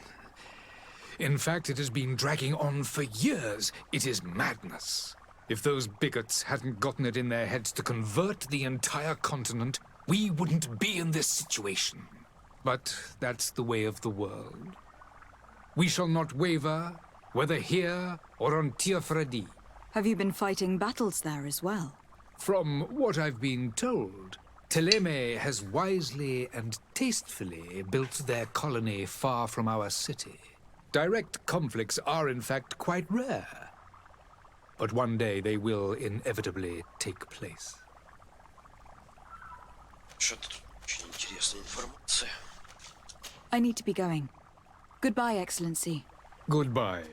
In fact, it has been dragging on for years. It is madness. If those bigots hadn't gotten it in their heads to convert the entire continent, we wouldn't be in this situation. But that's the way of the world. We shall not waver, whether here or on Teofredi. Have you been fighting battles there as well? From what I've been told, Ptolemy has wisely and tastefully built their colony far from our city. Direct conflicts are, in fact, quite rare. But one day they will inevitably take place. Что-то тут очень интересная информация. I need to be going. Goodbye, Excellency. Goodbye.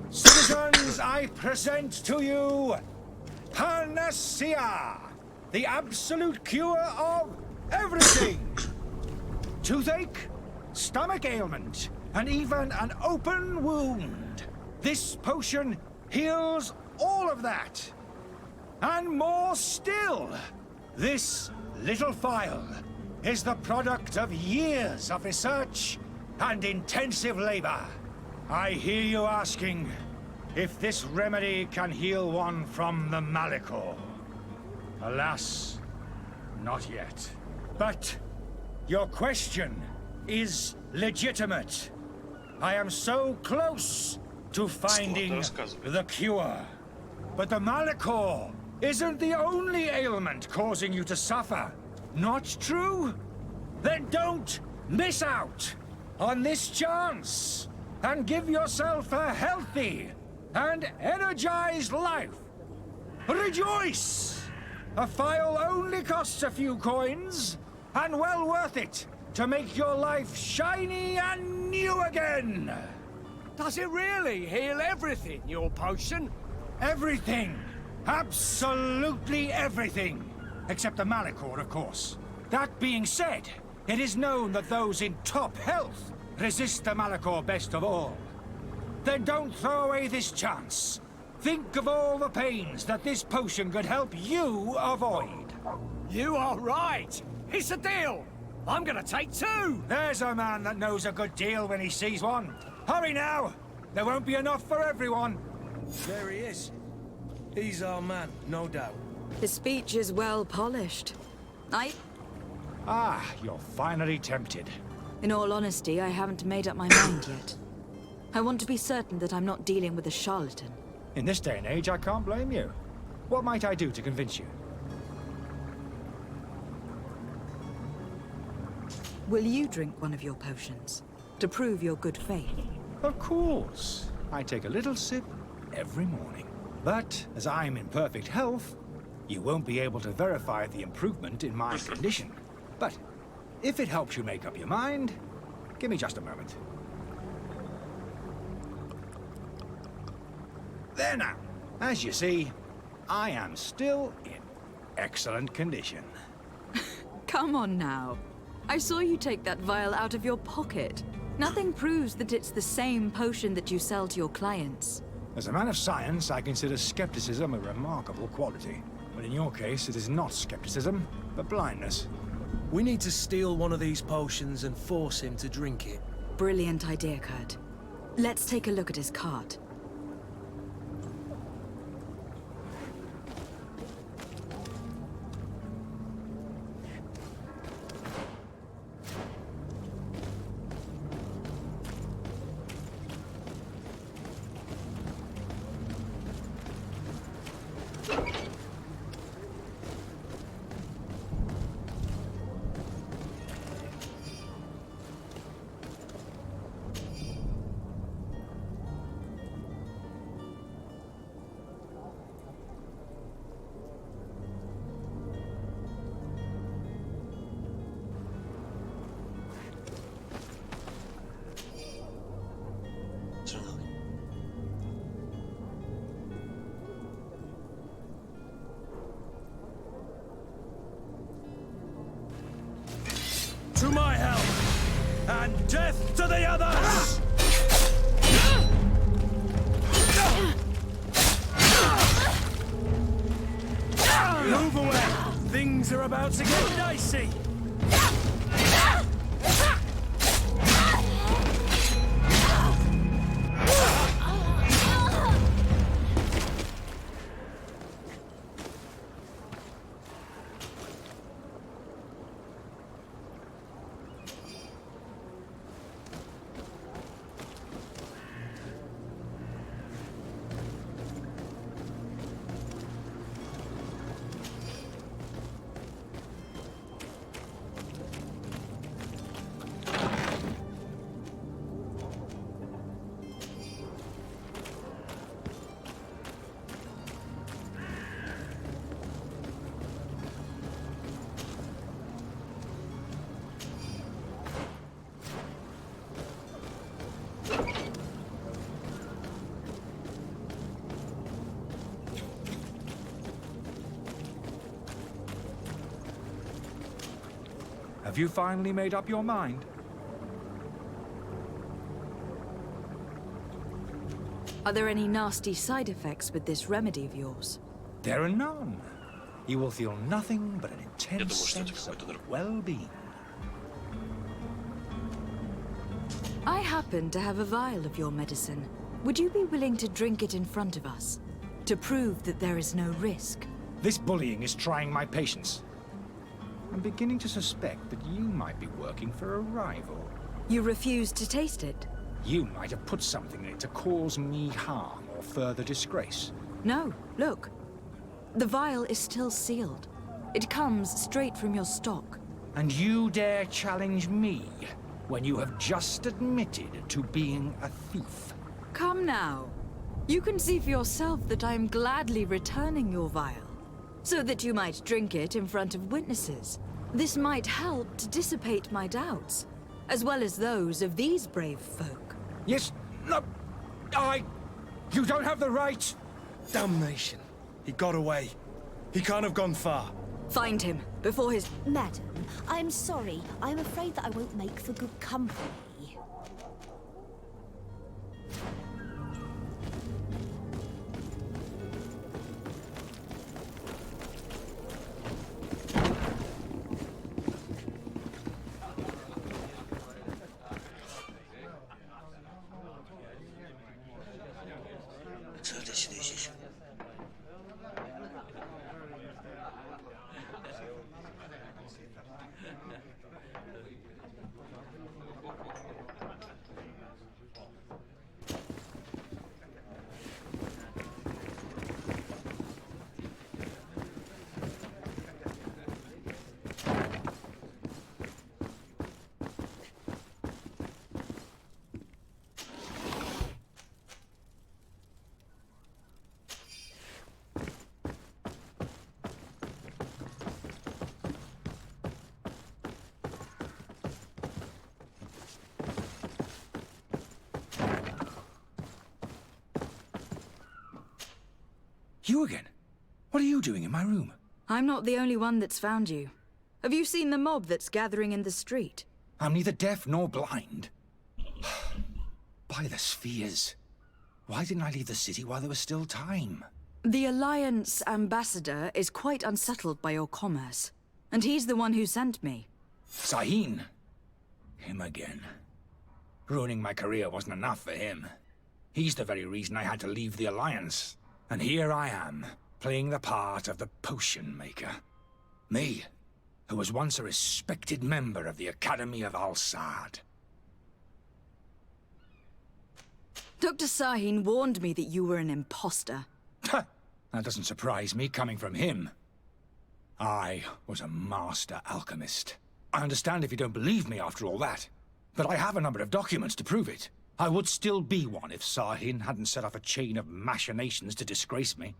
Citizens, I present to you Panacea, the absolute cure of everything. Toothache, stomach ailment, and even an open wound. This potion heals all of that. And more still. This little phial is the product of years of research and intensive labor. I hear you asking if this remedy can heal one from the Malachor. Alas, not yet. But your question is legitimate. I am so close to finding the cure. But the Malachor isn't the only ailment causing you to suffer. Not true? Then don't miss out on this chance and give yourself a healthy and energized life. Rejoice! A phial only costs a few coins, and well worth it to make your life shiny and new again. Does it really heal everything, your potion? Everything. Absolutely everything. Except the Malachor, of course. That being said, it is known that those in top health resist the Malachor best of all. Then don't throw away this chance. Think of all the pains that this potion could help you avoid. You are right. It's a deal. I'm gonna take 2. There's a man that knows a good deal when he sees one. Hurry now. There won't be enough for everyone. There he is. He's our man, no doubt. His speech is well polished. Ah, you're finally tempted. In all honesty, I haven't made up my mind yet. I want to be certain that I'm not dealing with a charlatan. In this day and age, I can't blame you. What might I do to convince you? Will you drink one of your potions? To prove your good faith? Of course. I take a little sip every morning. But, as I'm in perfect health, you won't be able to verify the improvement in my condition. But, if it helps you make up your mind, give me just a moment. There now. As you see, I am still in excellent condition. Come on now. I saw you take that vial out of your pocket. Nothing proves that it's the same potion that you sell to your clients. As a man of science, I consider skepticism a remarkable quality. But in your case, it is not skepticism, but blindness. We need to steal one of these potions and force him to drink it. Brilliant idea, Kurt. Let's take a look at his cart. To my help, and death to the others! Move away! Things are about to get dicey! Have you finally made up your mind? Are there any nasty side effects with this remedy of yours? There are none. You will feel nothing but an intense sense of well-being. I happen to have a vial of your medicine. Would you be willing to drink it in front of us? To prove that there is no risk? This bullying is trying my patience. I'm beginning to suspect that you might be working for a rival. You refuse to taste it? You might have put something in it to cause me harm or further disgrace. No, look. The vial is still sealed. It comes straight from your stock. And you dare challenge me when you have just admitted to being a thief? Come now. You can see for yourself that I am gladly returning your vial, so that you might drink it in front of witnesses. This might help to dissipate my doubts, as well as those of these brave folk. Yes, no, You don't have the right! Damnation. He got away. He can't have gone far. Find him, before his... Madam, I'm sorry. I'm afraid that I won't make for good company. You again? What are you doing in my room? I'm not the only one that's found you. Have you seen the mob that's gathering in the street? I'm neither deaf nor blind. By the spheres. Why didn't I leave the city while there was still time? The Alliance ambassador is quite unsettled by your commerce, and he's the one who sent me. Sahin. Him again. Ruining my career wasn't enough for him. He's the very reason I had to leave the Alliance. And here I am, playing the part of the potion maker. Me, who was once a respected member of the Academy of Al-Sad. Dr. Sahin warned me that you were an imposter. That doesn't surprise me, coming from him. I was a master alchemist. I understand if you don't believe me after all that, but I have a number of documents to prove it. I would still be one if Sahin hadn't set off a chain of machinations to disgrace me.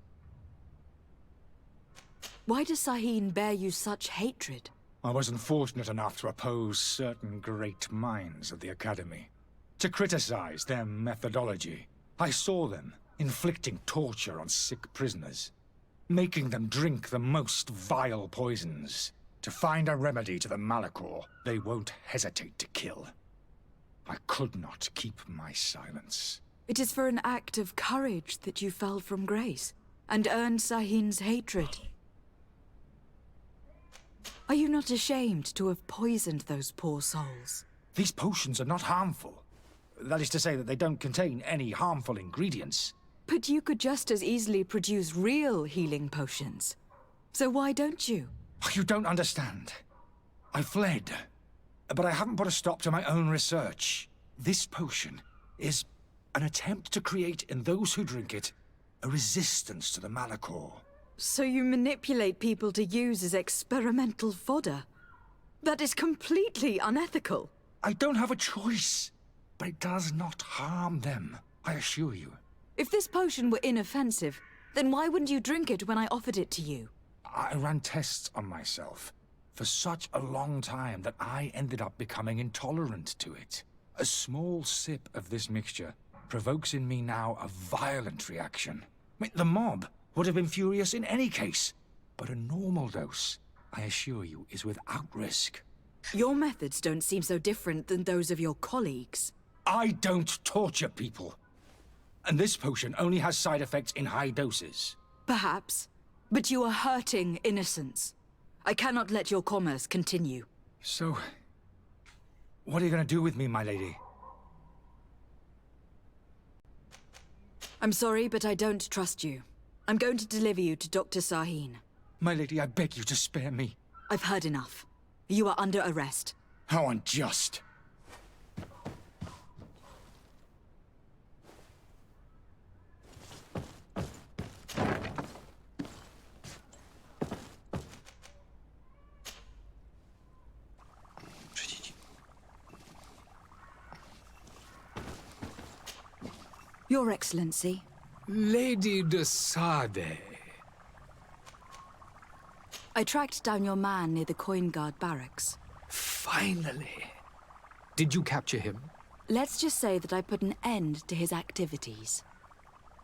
Why does Sahin bear you such hatred? I wasn't fortunate enough to oppose certain great minds of the Academy, to criticize their methodology. I saw them inflicting torture on sick prisoners, making them drink the most vile poisons. To find a remedy to the Malachor, they won't hesitate to kill. I could not keep my silence. It is for an act of courage that you fell from grace, and earned Sahin's hatred. Are you not ashamed to have poisoned those poor souls? These potions are not harmful. That is to say that they don't contain any harmful ingredients. But you could just as easily produce real healing potions. So why don't you? You don't understand. I fled. But I haven't put a stop to my own research. This potion is an attempt to create in those who drink it a resistance to the Malachor. So you manipulate people to use as experimental fodder? That is completely unethical. I don't have a choice, but it does not harm them, I assure you. If this potion were inoffensive, then why wouldn't you drink it when I offered it to you? I ran tests on myself for such a long time that I ended up becoming intolerant to it. A small sip of this mixture provokes in me now a violent reaction. I mean, the mob would have been furious in any case, but a normal dose, I assure you, is without risk. Your methods don't seem so different than those of your colleagues. I don't torture people. And this potion only has side effects in high doses. Perhaps. But you are hurting innocents. I cannot let your commerce continue. So, what are you going to do with me, my lady? I'm sorry, but I don't trust you. I'm going to deliver you to Dr. Sahin. My lady, I beg you to spare me. I've heard enough. You are under arrest. How unjust. Your Excellency. Lady de Sade. I tracked down your man near the Coin Guard barracks. Finally. Did you capture him? Let's just say that I put an end to his activities.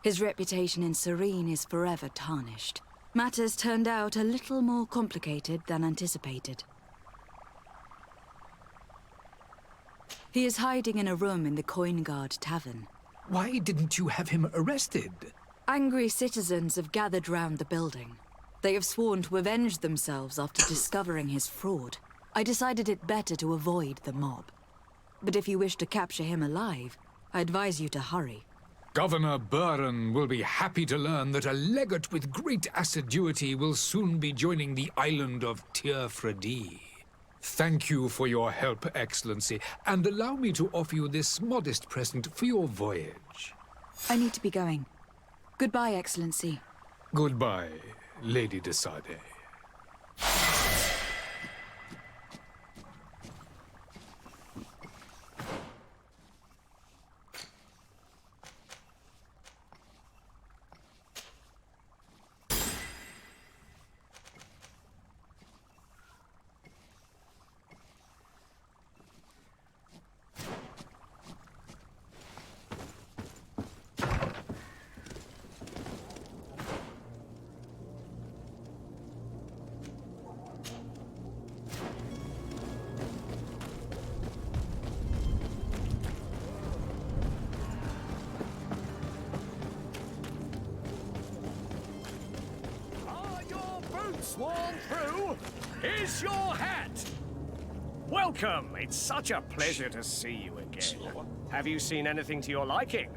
His reputation in Serene is forever tarnished. Matters turned out a little more complicated than anticipated. He is hiding in a room in the Coin Guard Tavern. Why didn't you have him arrested? Angry citizens have gathered round the building. They have sworn to avenge themselves after discovering his fraud. I decided it better to avoid the mob. But if you wish to capture him alive, I advise you to hurry. Governor Buren will be happy to learn that a legate with great assiduity will soon be joining the island of Tir-Fredi. Thank you for your help, Excellency, and allow me to offer you this modest present for your voyage. I need to be going. Goodbye, Excellency. Goodbye, Lady de Sade. Sworn through? Here's your hat! Welcome! It's such a pleasure to see you again. Have you seen anything to your liking?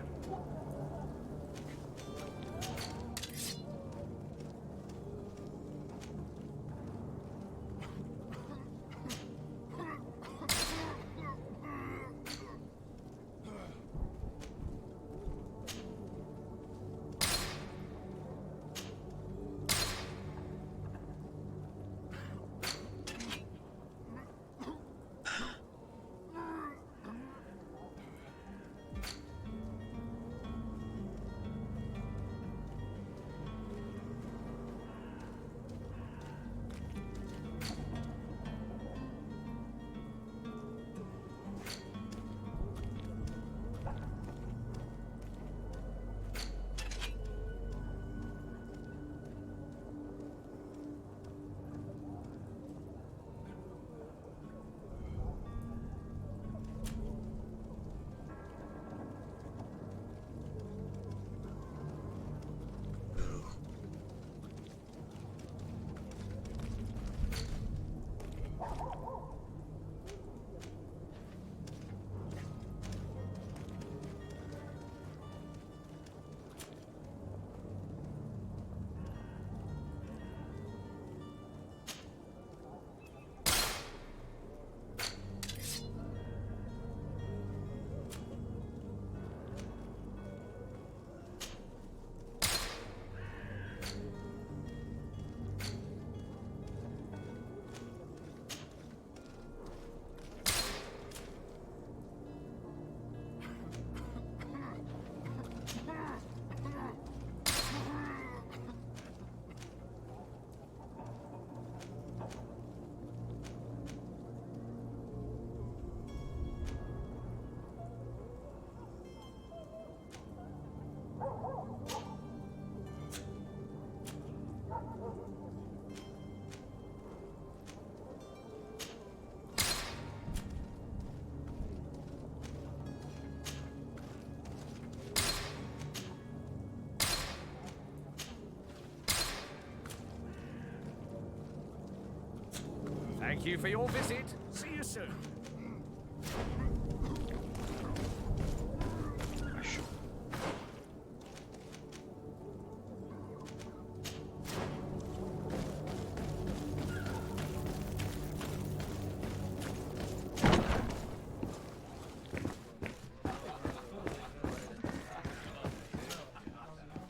Thank you for your visit. See you soon.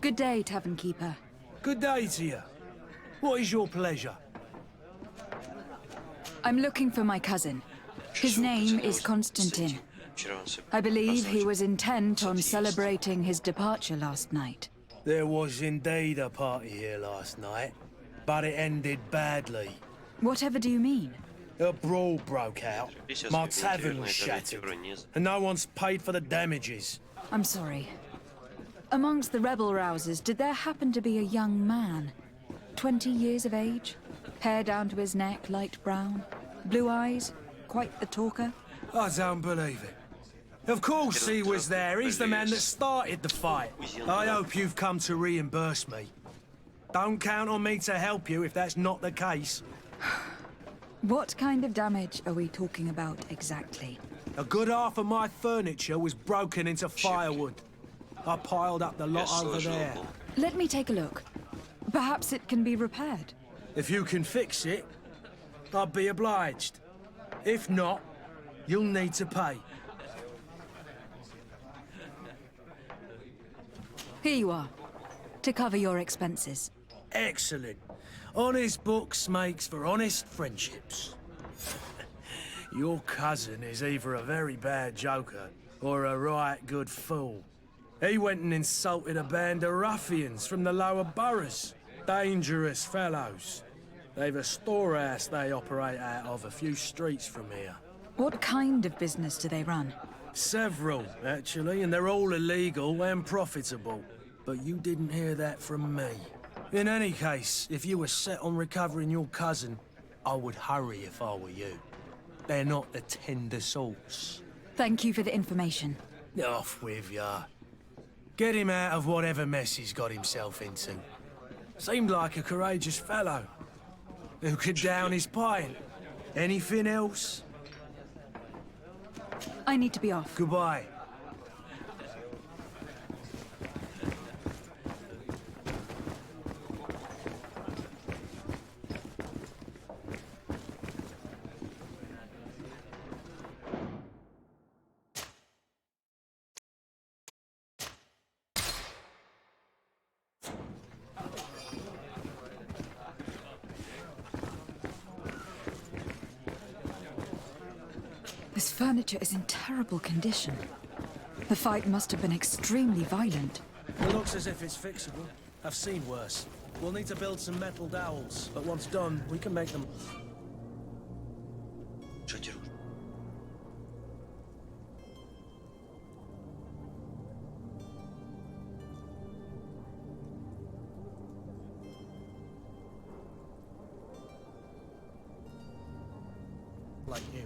Good day, Tavern Keeper. Good day to you. What is your pleasure? I'm looking for my cousin. His name is Constantine. I believe he was intent on celebrating his departure last night. There was indeed a party here last night, but it ended badly. Whatever do you mean? A brawl broke out. My tavern was shattered, and no one's paid for the damages. I'm sorry. Amongst the rebel rousers, did there happen to be a young man? 20 years of age? Hair down to his neck, light brown? Blue eyes? Quite the talker? I don't believe it. Of course he was there. He's the man that started the fight. I hope you've come to reimburse me. Don't count on me to help you if that's not the case. What kind of damage are we talking about exactly? A good half of my furniture was broken into firewood. I piled up the lot over there. Let me take a look. Perhaps it can be repaired. If you can fix it, I'd be obliged. If not, you'll need to pay. Here you are, to cover your expenses. Excellent. Honest books makes for honest friendships. Your cousin is either a very bad joker or a right good fool. He went and insulted a band of ruffians from the lower boroughs. Dangerous fellows. They've a storehouse they operate out of a few streets from here. What kind of business do they run? Several, actually, and they're all illegal and profitable. But you didn't hear that from me. In any case, if you were set on recovering your cousin, I would hurry if I were you. They're not the tender sorts. Thank you for the information. Off with ya. Get him out of whatever mess he's got himself into. Seemed like a courageous fellow. Who could down his pint. Anything else? I need to be off. Goodbye. This furniture is in terrible condition. The fight must have been extremely violent. It looks as if it's fixable. I've seen worse. We'll need to build some metal dowels, but once done, we can make them... like you.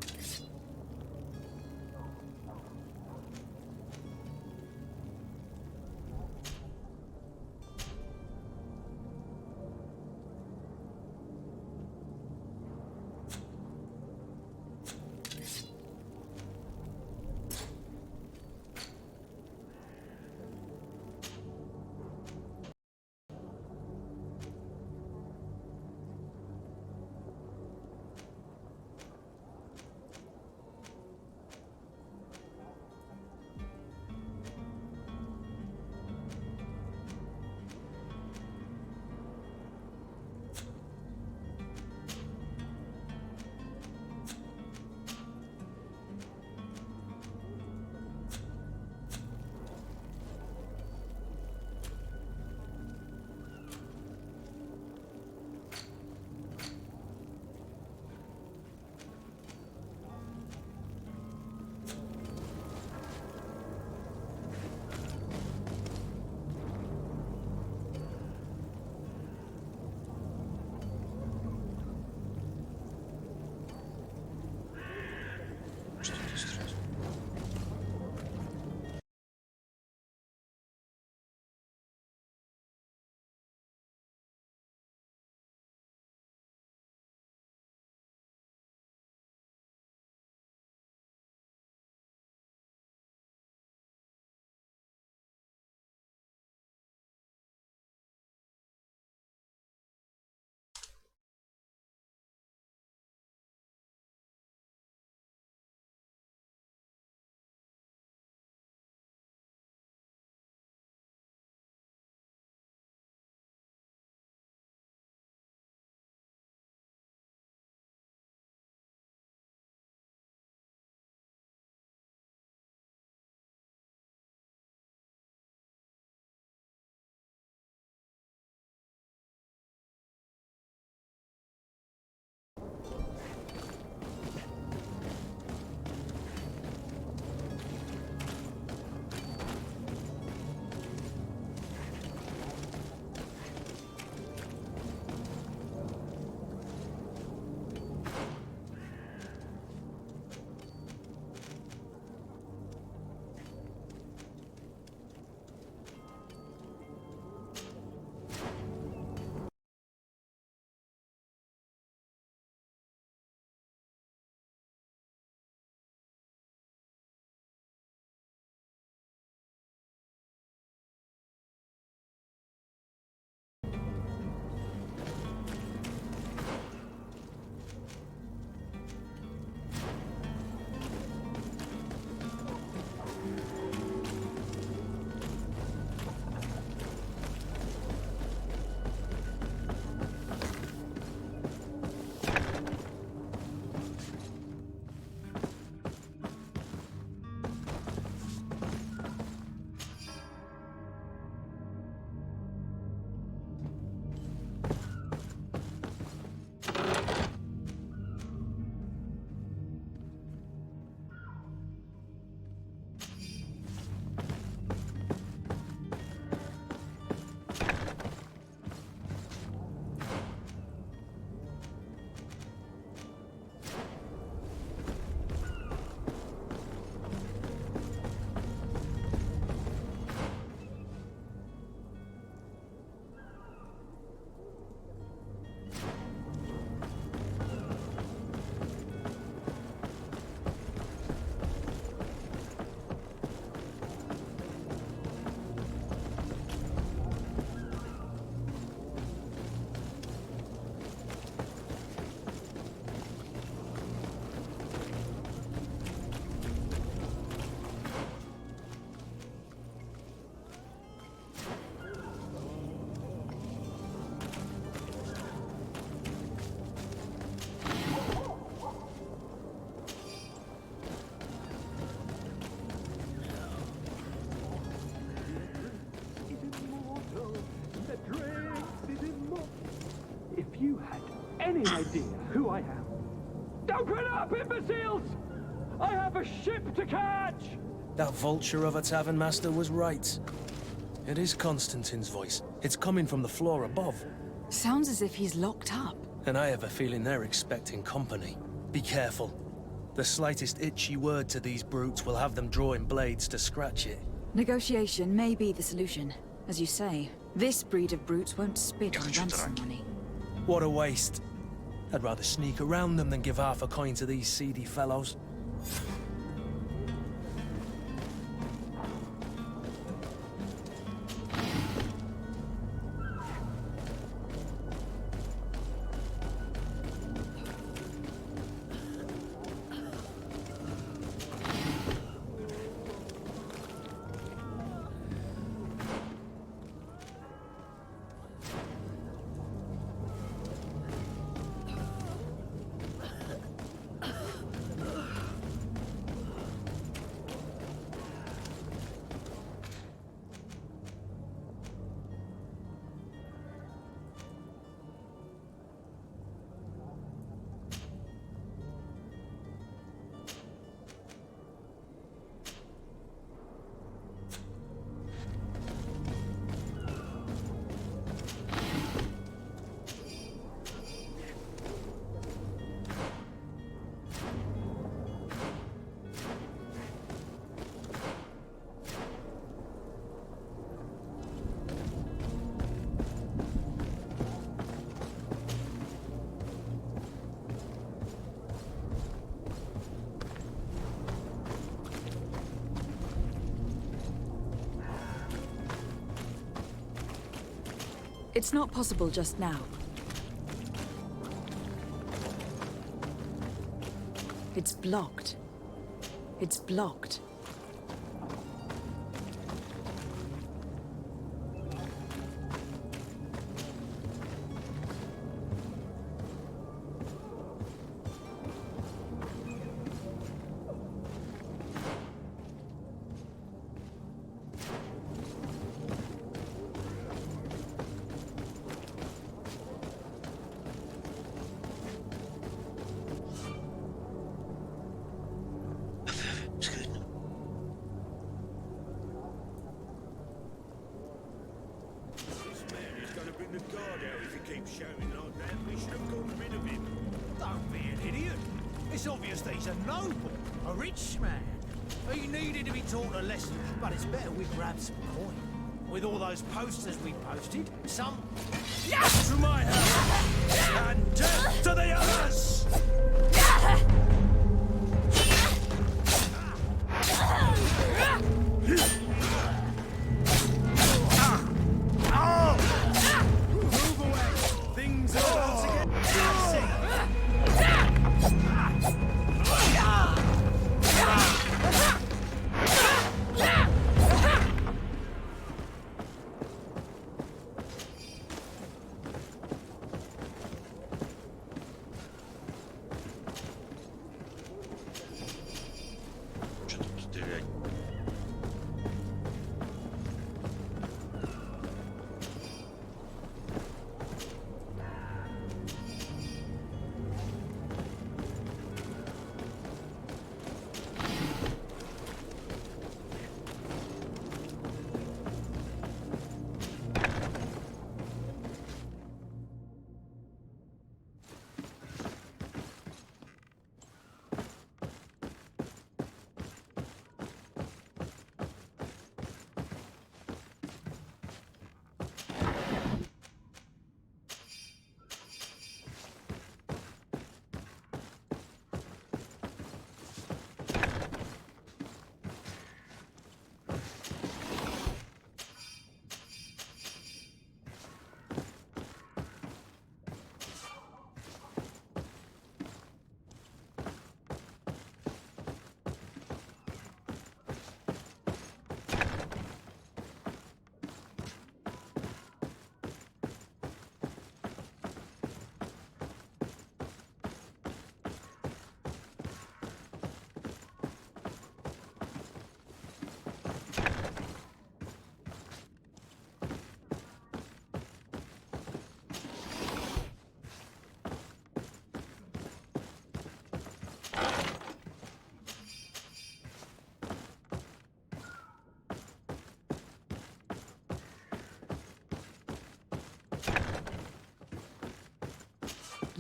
Open up, imbeciles! I have a ship to catch! That vulture of a tavern master was right. It is Constantine's voice. It's coming from the floor above. Sounds as if he's locked up. And I have a feeling they're expecting company. Be careful. The slightest itchy word to these brutes will have them drawing blades to scratch it. Negotiation may be the solution. As you say, this breed of brutes won't spit on ransom money. What a waste. I'd rather sneak around them than give half a coin to these seedy fellows. It's not possible just now. It's blocked. It's blocked. Don't be an idiot. It's obvious that he's a noble, a rich man. He needed to be taught a lesson, but it's better we grab some coin. With all those posters we posted, some... To my house! And death to the others! Move away! Things are about to get messy!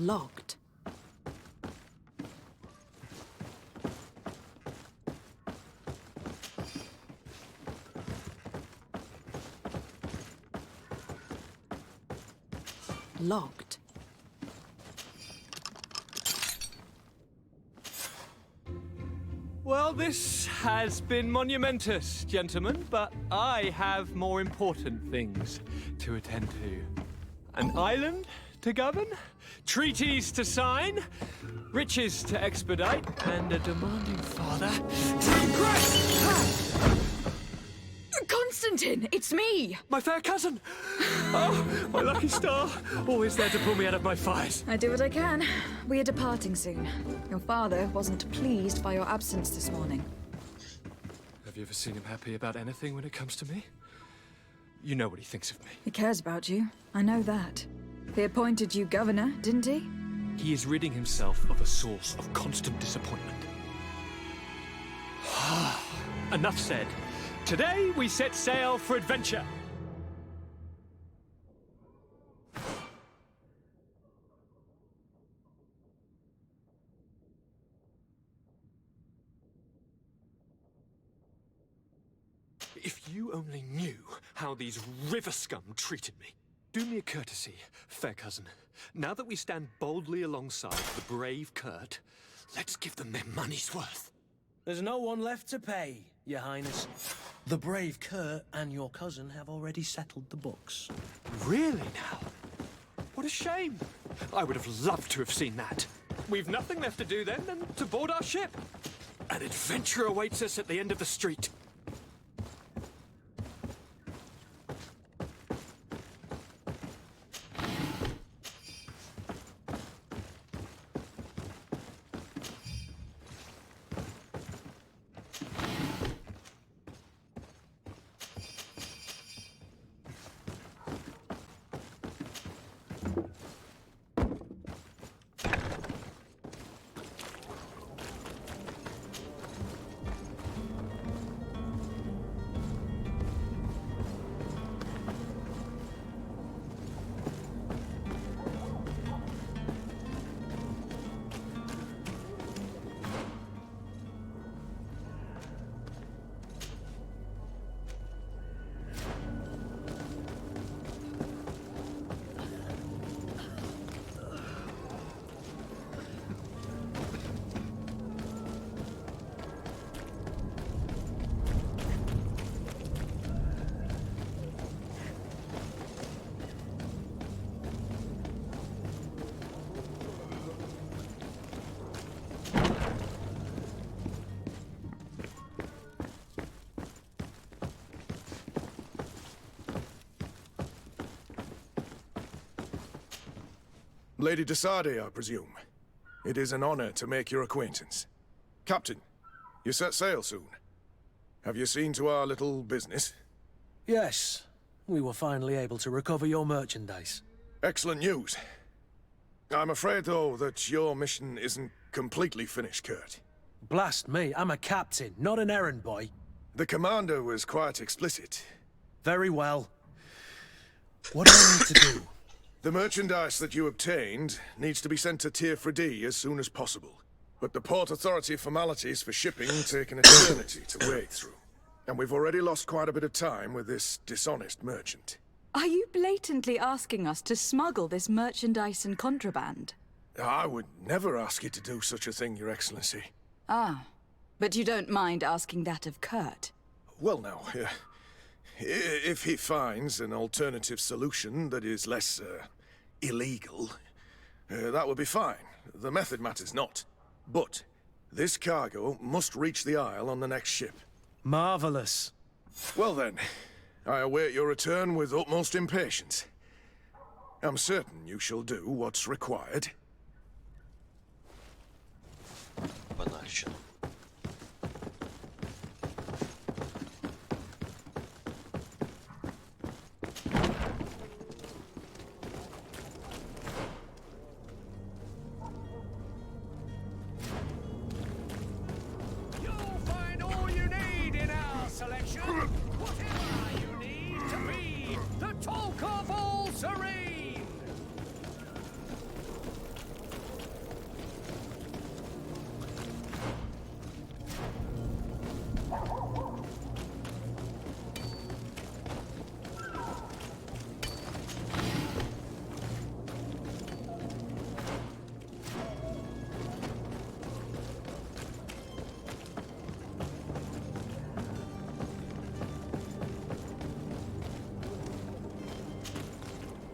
Locked. Locked. Well, this has been monumentous, gentlemen, but I have more important things to attend to. An island to govern, treaties to sign, riches to expedite, and a demanding father to impress! Constantine, it's me! My fair cousin! Oh, my lucky star! Always there to pull me out of my fires. I do what I can. We are departing soon. Your father wasn't pleased by your absence this morning. Have you ever seen him happy about anything when it comes to me? You know what he thinks of me. He cares about you. I know that. He appointed you governor, didn't he? He is ridding himself of a source of constant disappointment. Enough said. Today we set sail for adventure. If you only knew how these river scum treated me. Do me a courtesy, fair cousin. Now that we stand boldly alongside the brave Kurt, let's give them their money's worth. There's no one left to pay, Your Highness. The brave Kurt and your cousin have already settled the books. Really now? What a shame. I would have loved to have seen that. We've nothing left to do then than to board our ship. An adventure awaits us at the end of the street. Lady de Sardet, I presume. It is an honor to make your acquaintance. Captain, you set sail soon. Have you seen to our little business? Yes. We were finally able to recover your merchandise. Excellent news. I'm afraid, though, that your mission isn't completely finished, Kurt. Blast me, I'm a captain, not an errand boy. The commander was quite explicit. Very well. What do I need to do? The merchandise that you obtained needs to be sent to Tier 3D as soon as possible. But the Port Authority formalities for shipping take an eternity to wade through. And we've already lost quite a bit of time with this dishonest merchant. Are you blatantly asking us to smuggle this merchandise and contraband? I would never ask you to do such a thing, Your Excellency. Ah, but you don't mind asking that of Kurt? Well, now, if he finds an alternative solution that is less, illegal, that would be fine. The method matters not. But this cargo must reach the Isle on the next ship. Marvelous. Well then, I await your return with utmost impatience. I'm certain you shall do what's required. Банальщина.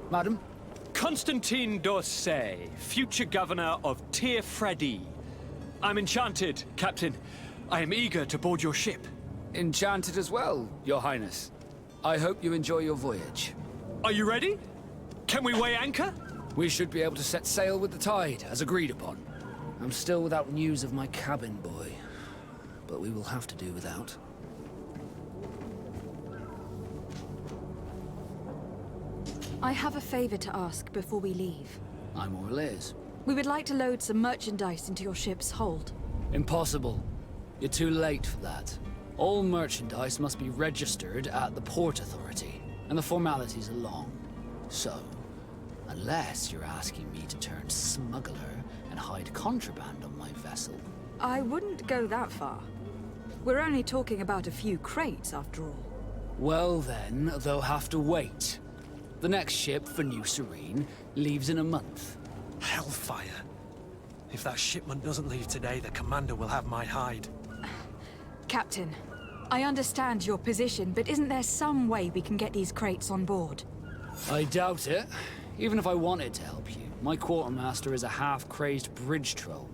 Madam? Constantine d'Orsay, future governor of Tir Freddy. I'm enchanted, Captain. I am eager to board your ship. Enchanted as well, Your Highness. I hope you enjoy your voyage. Are you ready? Can we weigh anchor? We should be able to set sail with the tide, as agreed upon. I'm still without news of my cabin boy, but we will have to do without. I have a favor to ask before we leave. I'm all ears. We would like to load some merchandise into your ship's hold. Impossible. You're too late for that. All merchandise must be registered at the Port Authority, and the formalities are long. So, unless you're asking me to turn smuggler and hide contraband on my vessel. I wouldn't go that far. We're only talking about a few crates, after all. Well then, they'll have to wait. The next ship for New Serene leaves in a month. Hellfire. If that shipment doesn't leave today, the commander will have my hide. Captain, I understand your position, but isn't there some way we can get these crates on board? I doubt it. Even if I wanted to help you, my quartermaster is a half-crazed bridge troll.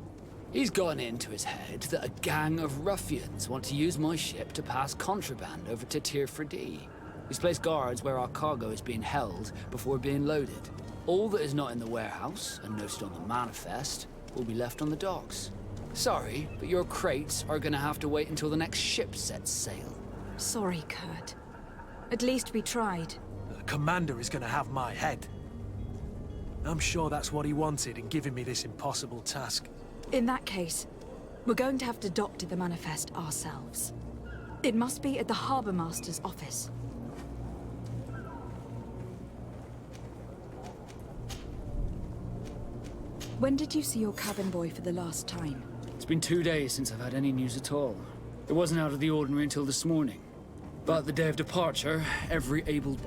He's gotten it into his head that a gang of ruffians want to use my ship to pass contraband over to Tir Freddy. He's placed guards where our cargo is being held before being loaded. All that is not in the warehouse, and noted on the manifest, will be left on the docks. Sorry, but your crates are gonna have to wait until the next ship sets sail. Sorry, Kurt. At least we tried. The commander is gonna have my head. I'm sure that's what he wanted in giving me this impossible task. In that case, we're going to have to doctor the manifest ourselves. It must be at the Harbour Master's office. When did you see your cabin boy for the last time? It's been 2 days since I've had any news at all. It wasn't out of the ordinary until this morning. But the day of departure, every able...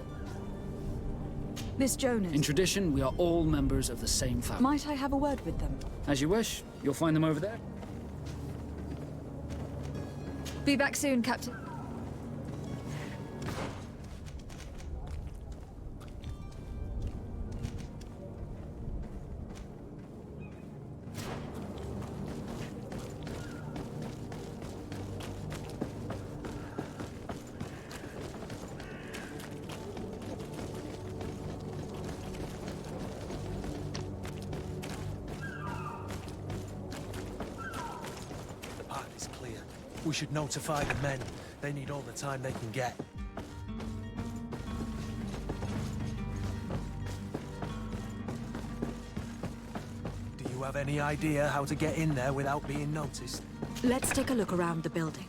Miss Jonas. In tradition, we are all members of the same family. Might I have a word with them? As you wish. You'll find them over there. Be back soon, Captain. We should notify the men. They need all the time they can get. Do you have any idea how to get in there without being noticed? Let's take a look around the building.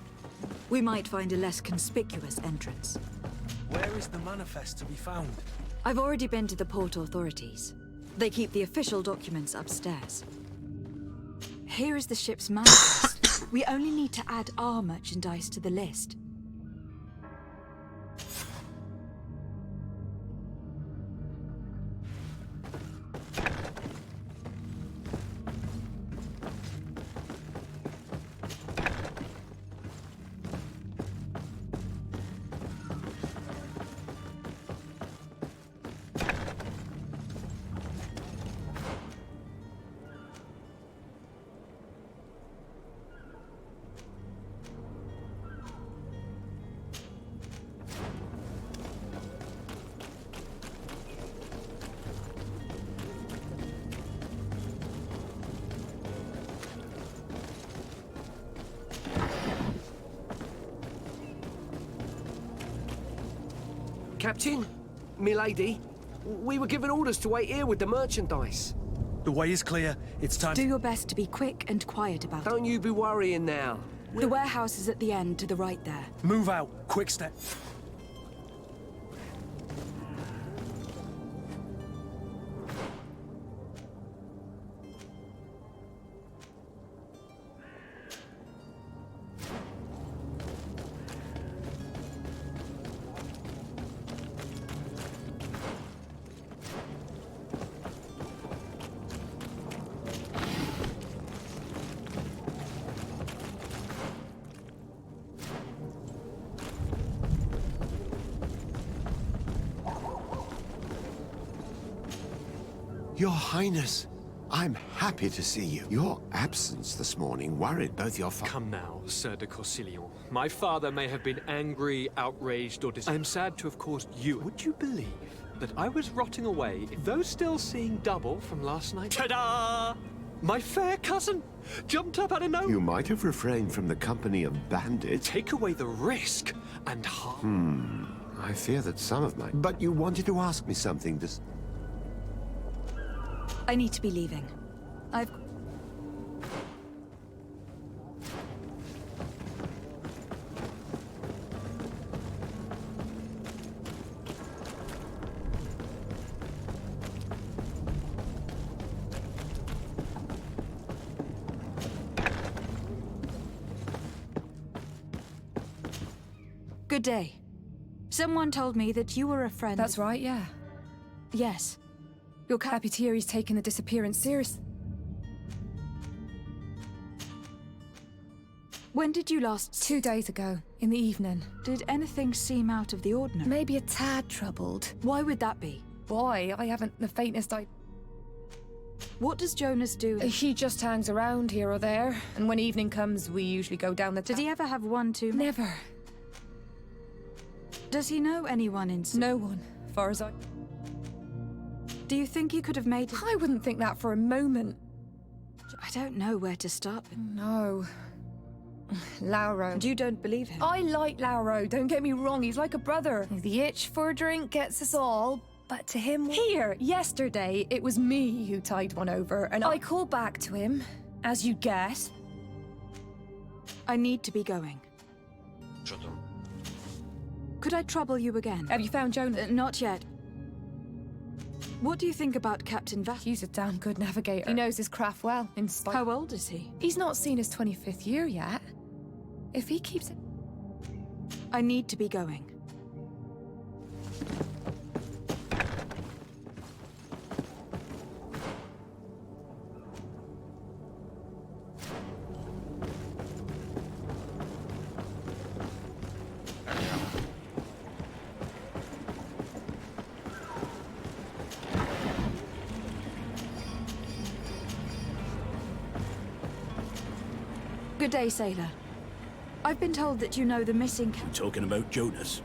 We might find a less conspicuous entrance. Where is the manifest to be found? I've already been to the port authorities. They keep the official documents upstairs. Here is the ship's manifest. We only need to add our merchandise to the list. Captain, milady, we were given orders to wait here with the merchandise. The way is clear. It's time. Do your best to be quick and quiet about it. Don't you be worrying now. The warehouse is at the end to the right there. Move out. Quick step. Your Highness, I'm happy to see you. Your absence this morning worried both your Come now, Sir de Corsilion. My father may have been angry, outraged, or I am sad to have caused you. Would you believe that I was rotting away, though still seeing double from last night? Ta-da! My fair cousin jumped up out of nowhere. You might have refrained from the company of bandits. Take away the risk and harm. I fear that some of my... But you wanted to ask me something, I need to be leaving. I've... Good day. Someone told me that you were a friend. That's right, yeah. Yes. Your Capitiri's taken the disappearance seriously. When did you last... 2 days ago, in the evening. Did anything seem out of the ordinary? Maybe a tad troubled. Why would that be? Why? I haven't the faintest idea. What does Jonas do? He just hangs around here or there, and when evening comes, we usually go down the... Did he ever have one too... Never. Does he know anyone in... No one, far as I... Do you think you could have made... I wouldn't think that for a moment. I don't know where to start. No. Lauro. And you don't believe him? I like Lauro, don't get me wrong, he's like a brother. The itch for a drink gets us all, but to him... Here, yesterday, it was me who tied one over, and I called back to him, as you guess. I need to be going. Could I trouble you again? Have you found Jonas? Not yet. What do you think about Captain Vass? He's a damn good navigator. He knows his craft well, in spite... How old is he? He's not seen his 25th year yet. If he keeps it... I need to be going. Good day, sailor. I've been told that you know the missing... Talking about Jonas?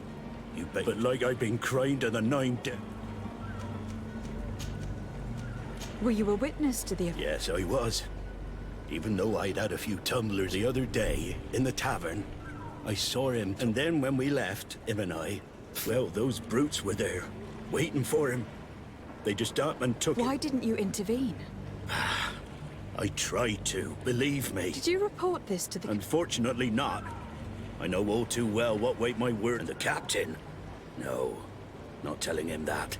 You bet. But like I've been crying to the 9 dead. Were you a witness to the... Yes, I was. Even though I'd had a few tumblers the other day in the tavern, I saw him. And then when we left, him and I, well, those brutes were there, waiting for him. They just up and took him. Why didn't you intervene? I tried to, believe me. Did you report this to the... Unfortunately not. I know all too well what weight my word and the captain. No, not telling him that.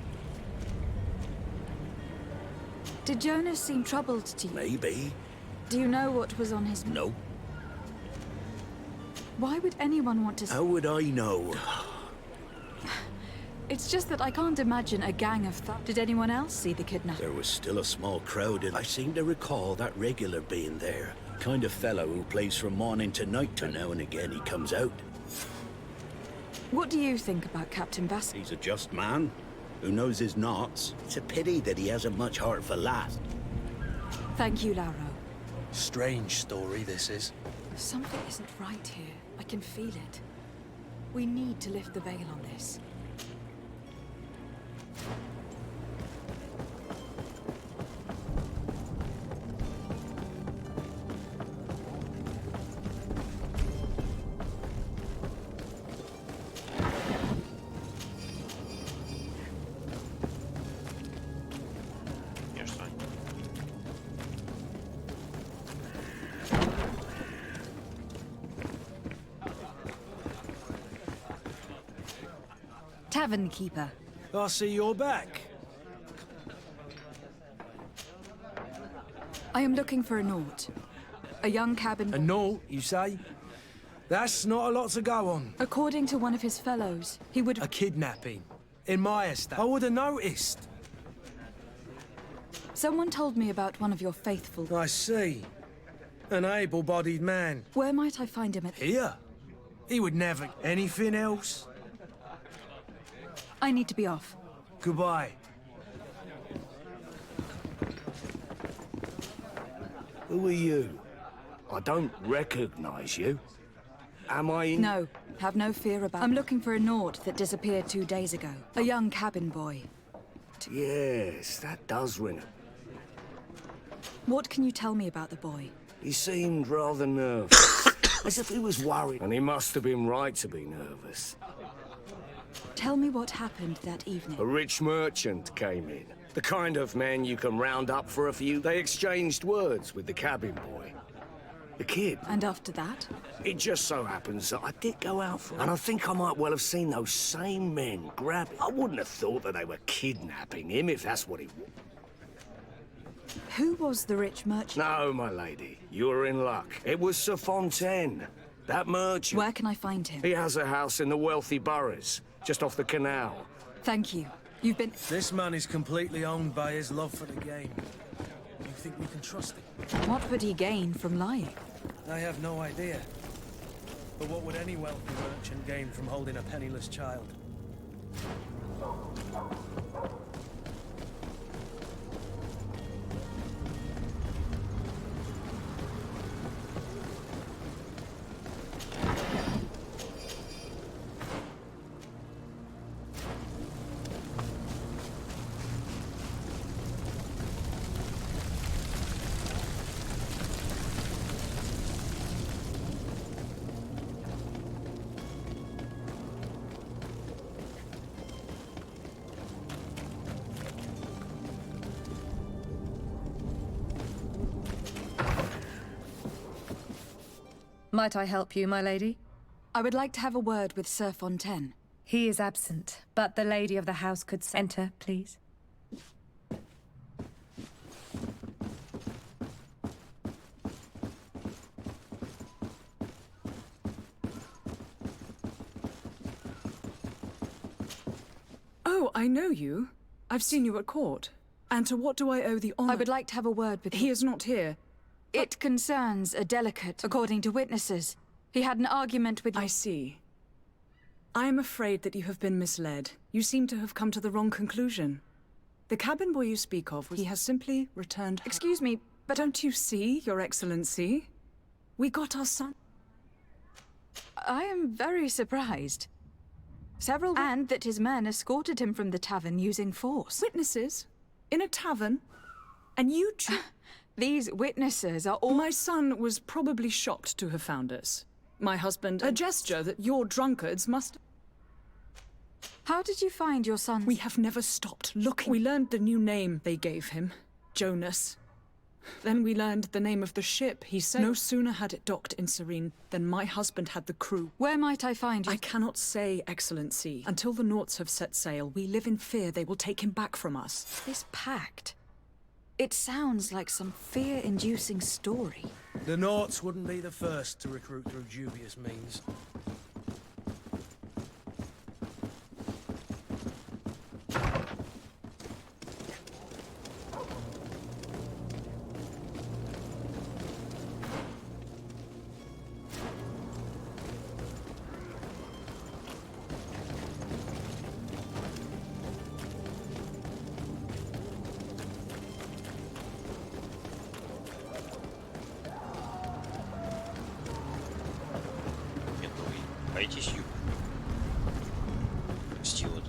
Did Jonas seem troubled to you? Maybe. Do you know what was on his... No. Why would anyone want to... How would I know? It's just that I can't imagine a gang of thugs. Did anyone else see the kidnapping? There was still a small crowd, and I seem to recall that regular being there. Kind of fellow who plays from morning to night, and now and again he comes out. What do you think about Captain Vass? He's a just man, who knows his knots. It's a pity that he hasn't much heart for last. Thank you, Lauro. Strange story, this is. Something isn't right here. I can feel it. We need to lift the veil on this. Tavern keeper. I see you're back. I am looking for a Naut. A young cabin... A Naut, you say? That's not a lot to go on. According to one of his fellows, he would... A kidnapping. In my estate. I would have noticed. Someone told me about one of your faithful... I see. An able-bodied man. Where might I find him at... Here? He would never... Anything else? I need to be off. Goodbye. Who are you? I don't recognize you. Am I... No, have no fear about... I'm looking for a Naut that disappeared 2 days ago. A young cabin boy. Yes, that does ring a... What can you tell me about the boy? He seemed rather nervous. As if he was worried. And he must have been right to be nervous. Tell me what happened that evening. A rich merchant came in. The kind of man you can round up for a few. They exchanged words with the cabin boy. The kid. And after that? It just so happens that I did go out for it. And I think I might well have seen those same men grab him. I wouldn't have thought that they were kidnapping him if that's what he was. Who was the rich merchant? No, my lady. You were in luck. It was Sir Fontaine. That merchant. Where can I find him? He has a house in the wealthy boroughs, just off the canal. Thank you. You've been... This man is completely owned by his love for the game. You think we can trust him? What would he gain from lying? I have no idea. But what would any wealthy merchant gain from holding a penniless child? Might I help you, my lady? I would like to have a word with Sir Fontaine. He is absent, but the lady of the house could enter, please. Oh, I know you. I've seen you at court. And to what do I owe the honor? I would like to have a word with He is not here. It concerns a delicate, according to witnesses. He had an argument with... I see. I am afraid that you have been misled. You seem to have come to the wrong conclusion. The cabin boy you speak of, he has simply returned... Excuse me, but... Don't you see, Your Excellency? We got our son... I am very surprised. Several... And that his men escorted him from the tavern using force. Witnesses? In a tavern? And you... These witnesses are all... My son was probably shocked to have found us. My husband... A gesture that your drunkards must... How did you find your son? We have never stopped looking. We learned the new name they gave him. Jonas. Then we learned the name of the ship he said. No sooner had it docked in Serene than my husband had the crew. Where might I find you? I cannot say, Excellency. Until the Nauts have set sail, we live in fear they will take him back from us. This pact... It sounds like some fear-inducing story. The Nauts wouldn't be the first to recruit through dubious means. Боитесь юг. Стилот.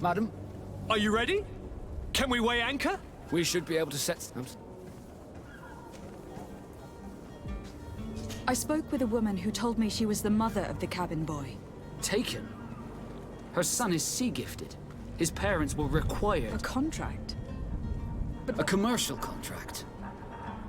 Madam? Are you ready? Can we weigh anchor? We should be able to set... I spoke with a woman who told me she was the mother of the cabin boy. Taken? Her son is sea-gifted. His parents were required... A contract? A commercial contract.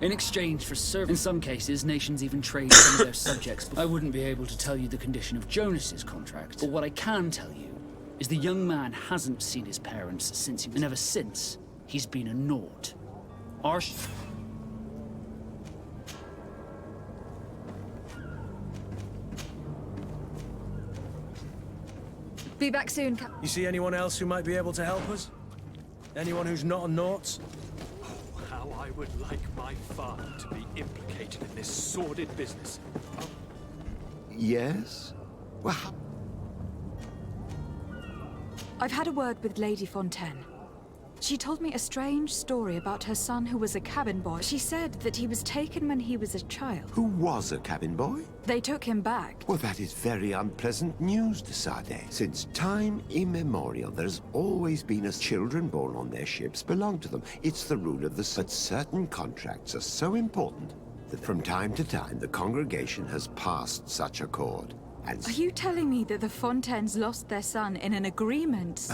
In exchange for service. In some cases, nations even trade some of their subjects. I wouldn't be able to tell you the condition of Jonas's contract, but what I can tell you is the young man hasn't seen his parents since he was... And ever since, he's been a Naut. Our... Be back soon, You see anyone else who might be able to help us? Anyone who's not a Nauts? Oh, how I would like my father to be implicated in this sordid business. Yes? Well, I've had a word with Lady Fontaine. She told me a strange story about her son who was a cabin boy. She said that he was taken when he was a child. who was a cabin boy? They took him back. Well, that is very unpleasant news, de Sade. Since time immemorial, there's always been as children born on their ships belong to them. It's the rule of the... But certain contracts are so important that from time to time, the congregation has passed such accord. And... Are you telling me that the Fontaines lost their son in an agreement?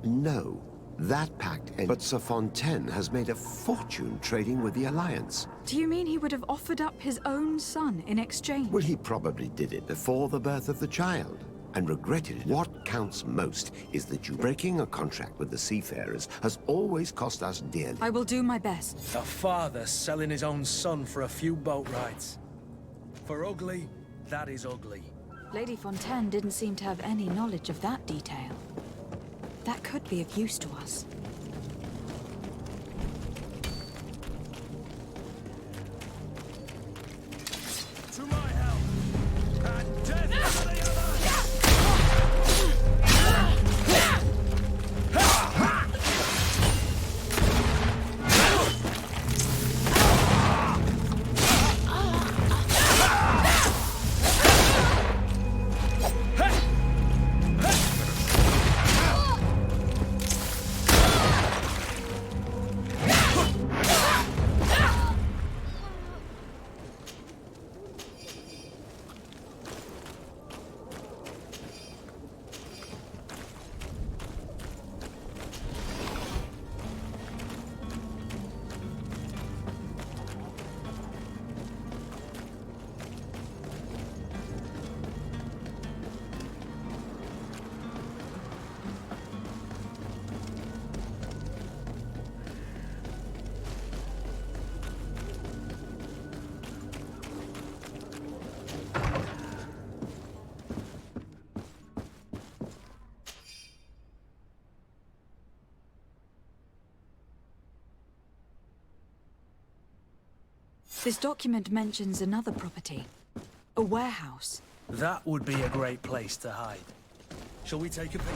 No. That pact, but Sir Fontaine has made a fortune trading with the Alliance. Do you mean he would have offered up his own son in exchange? Well, he probably did it before the birth of the child, and regretted it. What counts most is that you breaking a contract with the seafarers has always cost us dearly. I will do my best. A father selling his own son for a few boat rides. For ugly, that is ugly. Lady Fontaine didn't seem to have any knowledge of that detail. That could be of use to us. To my help! And death to the other! This document mentions another property. A warehouse. That would be a great place to hide. Shall we take a peek?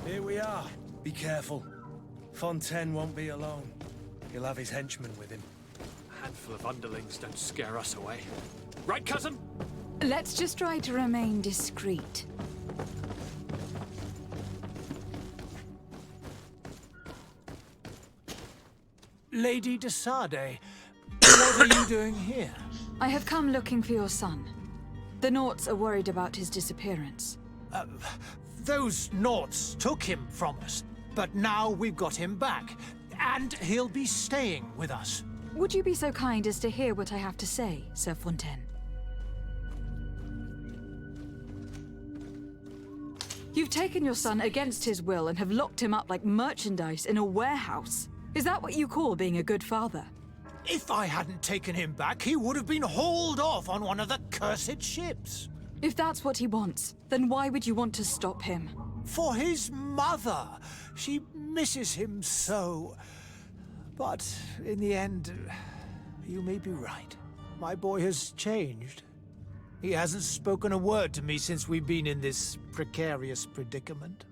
Here we are. Be careful. Fontaine won't be alone. He'll have his henchmen with him. A handful of underlings don't scare us away. Right, cousin? Let's just try to remain discreet. Lady de Sade, what are you doing here? I have come looking for your son. The Nauts are worried about his disappearance. Those Nauts took him from us, but now we've got him back, and he'll be staying with us. Would you be so kind as to hear what I have to say, Sir Fontaine? You've taken your son against his will and have locked him up like merchandise in a warehouse. Is that what you call being a good father? If I hadn't taken him back, he would have been hauled off on one of the cursed ships. If that's what he wants, then why would you want to stop him? For his mother. She misses him so. But in the end, you may be right. My boy has changed. He hasn't spoken a word to me since we've been in this precarious predicament.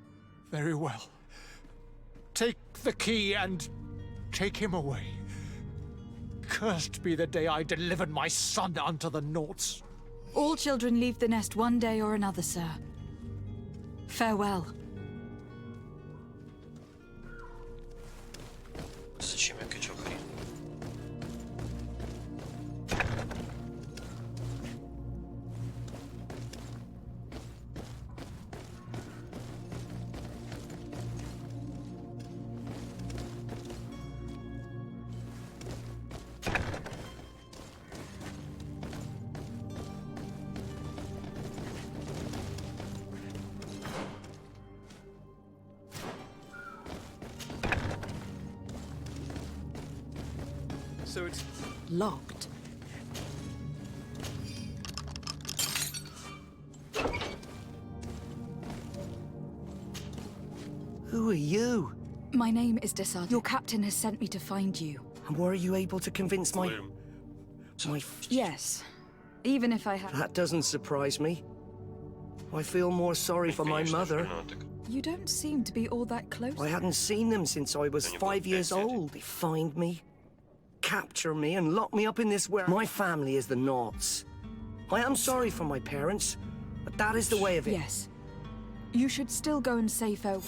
Very well. Take the key and take him away. Cursed be the day I delivered my son unto the Nauts. All children leave the nest one day or another, sir. Farewell. Зачем я качал хрень? so it's... Locked. Who are you? My name is Desade. Your captain has sent me to find you. And were you able to convince my... Yes. Even if I had... That doesn't surprise me. I feel more sorry for my mother. You don't seem to be all that close. I hadn't seen them since I was 5 years old. They find me, capture me, and lock me up in this warehouse. My family is the Naughts. I am sorry for my parents, but that is the way of it. Yes. You should still go and say farewell.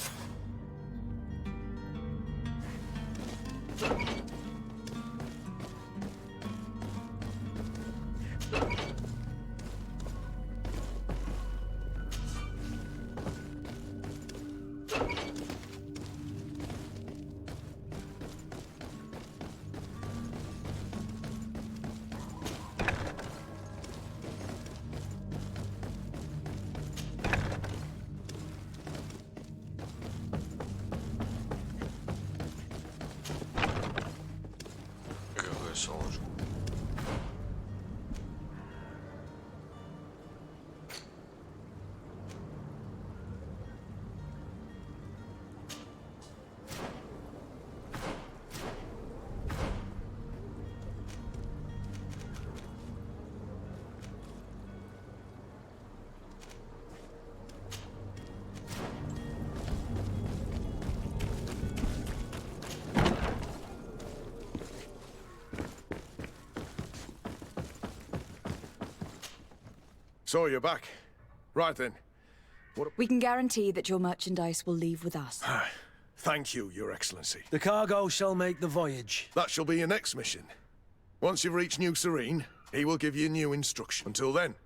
So you're back. Right then. We can guarantee that your merchandise will leave with us. Thank you, Your Excellency. The cargo shall make the voyage. That shall be your next mission. Once you've reached New Serene, he will give you new instruction. Until then,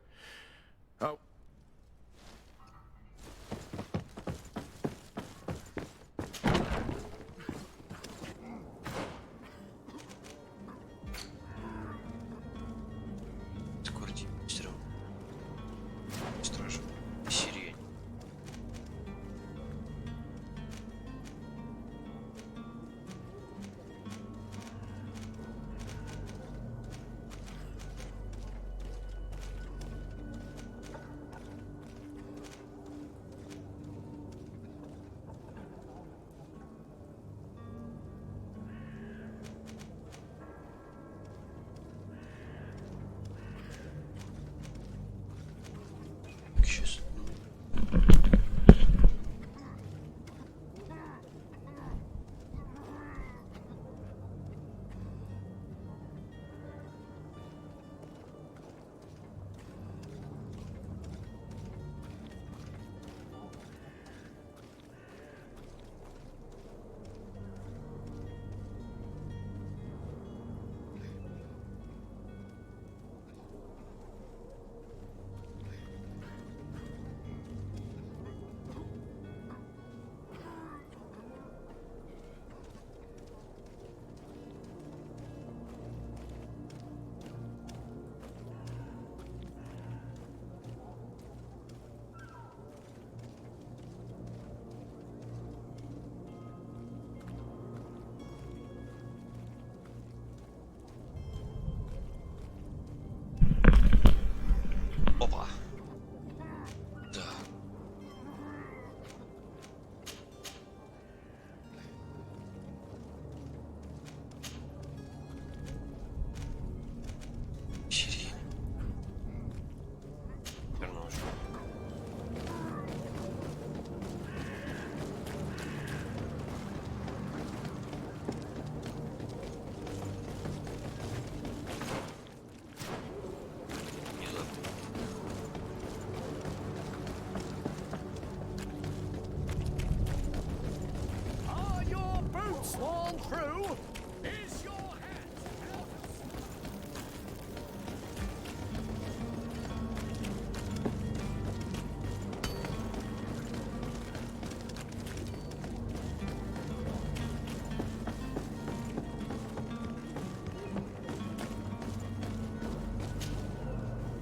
Sworn through is your hat.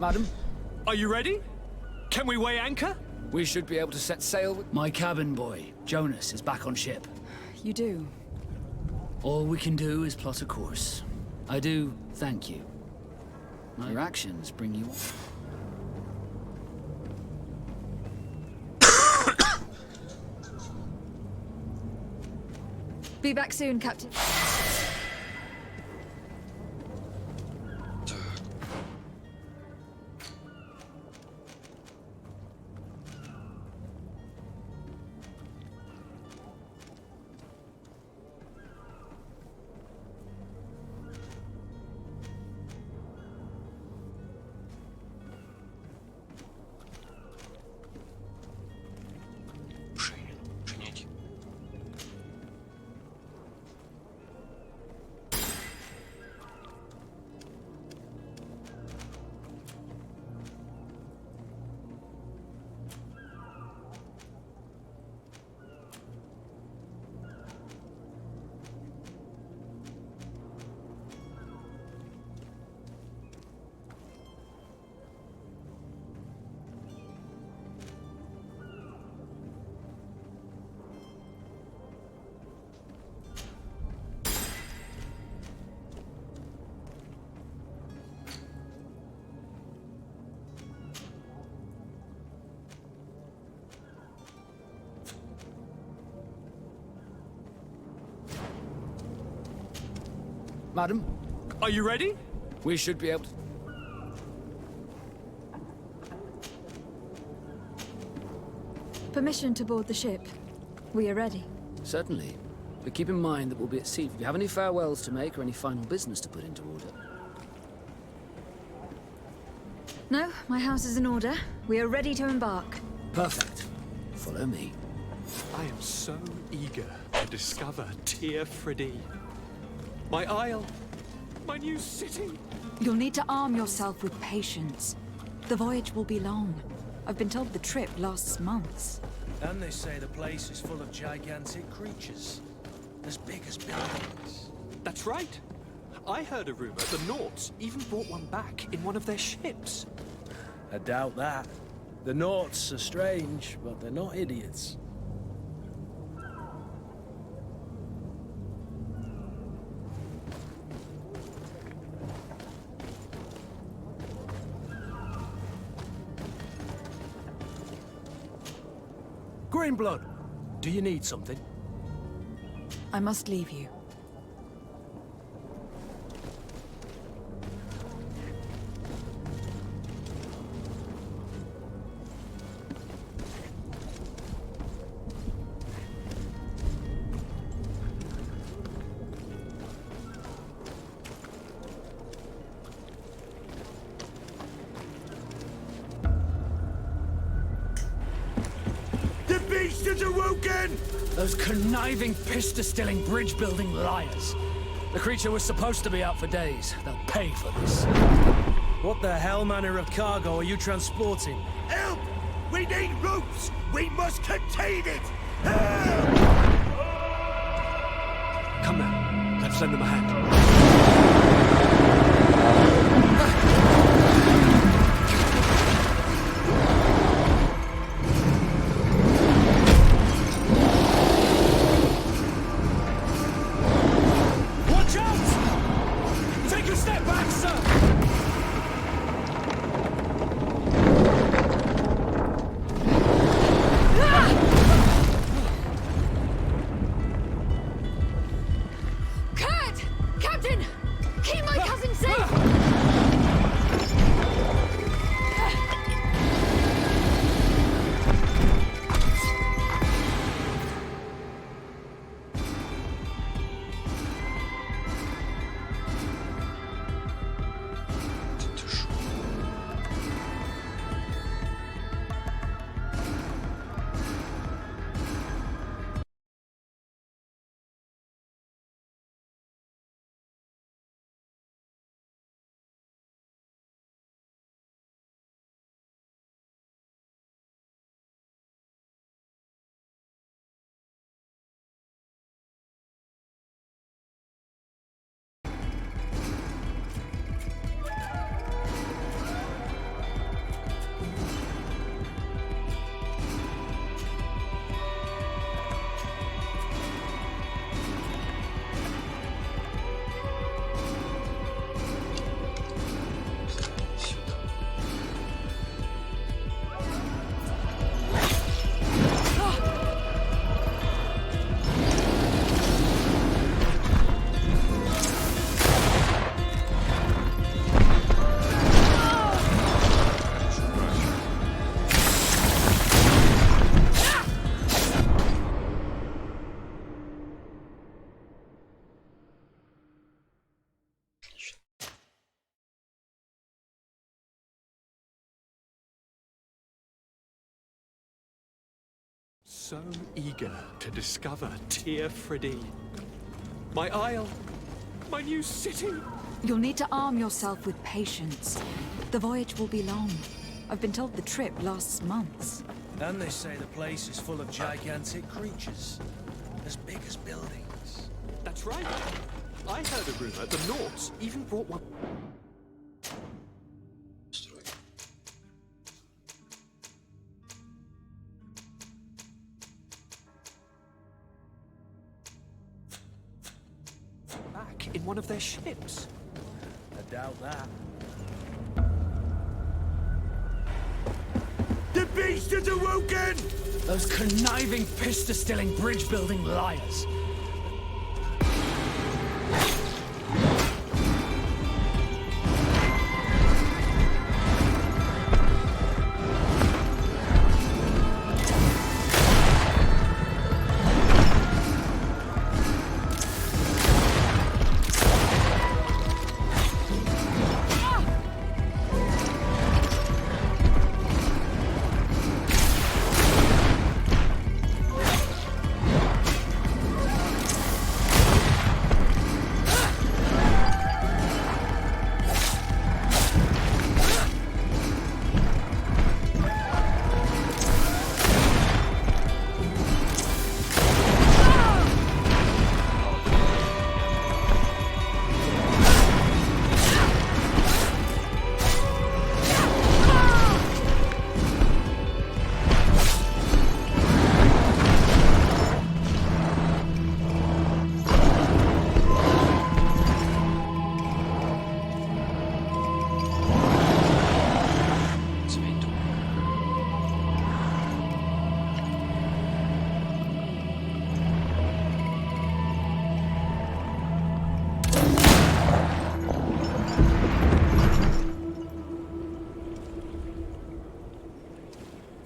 Madam? Are you ready? Can we weigh anchor? We should be able to set sail with... My cabin boy, Jonas, is back on ship. You do? All we can do is plot a course. I do thank you. Your actions bring you... Be back soon, Captain. Принять. Madam? Are you ready? We should be able to... Permission to board the ship. We are ready. Certainly. But keep in mind that we'll be at sea. If you have any farewells to make or any final business to put into order. No, my house is in order. We are ready to embark. Perfect. Follow me. I am so eager to discover Tir Friddy. My isle. My new city. You'll need to arm yourself with patience. The voyage will be long. I've been told the trip lasts months. And they say the place is full of gigantic creatures. As big as buildings. That's right. I heard a rumor the Nauts even brought one back in one of their ships. I doubt that. The Nauts are strange, but they're not idiots. Greenblood, do you need something? I must leave you. The beast is awoken! Those conniving, pista-stilling, bridge-building liars. The creature was supposed to be out for days. They'll pay for this. What the hell manner of cargo are you transporting? Help! We need ropes! We must contain it! Come now, let's lend them a hand. Watch out! Take a step back, sir! Kurt! Captain so eager to discover Tyr Friddy. My isle, my new city. You'll need to arm yourself with patience. The voyage will be long. I've been told the trip lasts months. And they say the place is full of gigantic creatures, as big as buildings. That's right. I heard a rumor the Nords even brought one. Back in one of their ships. I doubt that. The beast is awoken! Those conniving, pista-stilling, bridge-building liars.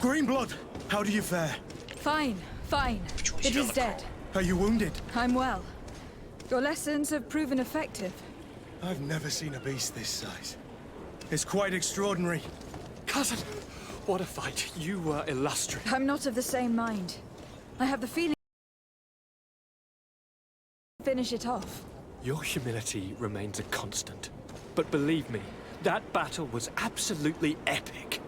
Greenblood, how do you fare? Fine, fine. It is dead. Are you wounded? I'm well. Your lessons have proven effective. I've never seen a beast this size. It's quite extraordinary. Cousin, what a fight. You were illustrious. I'm not of the same mind. I have the feeling... finish it off. Your humility remains a constant. But believe me, that battle was absolutely epic.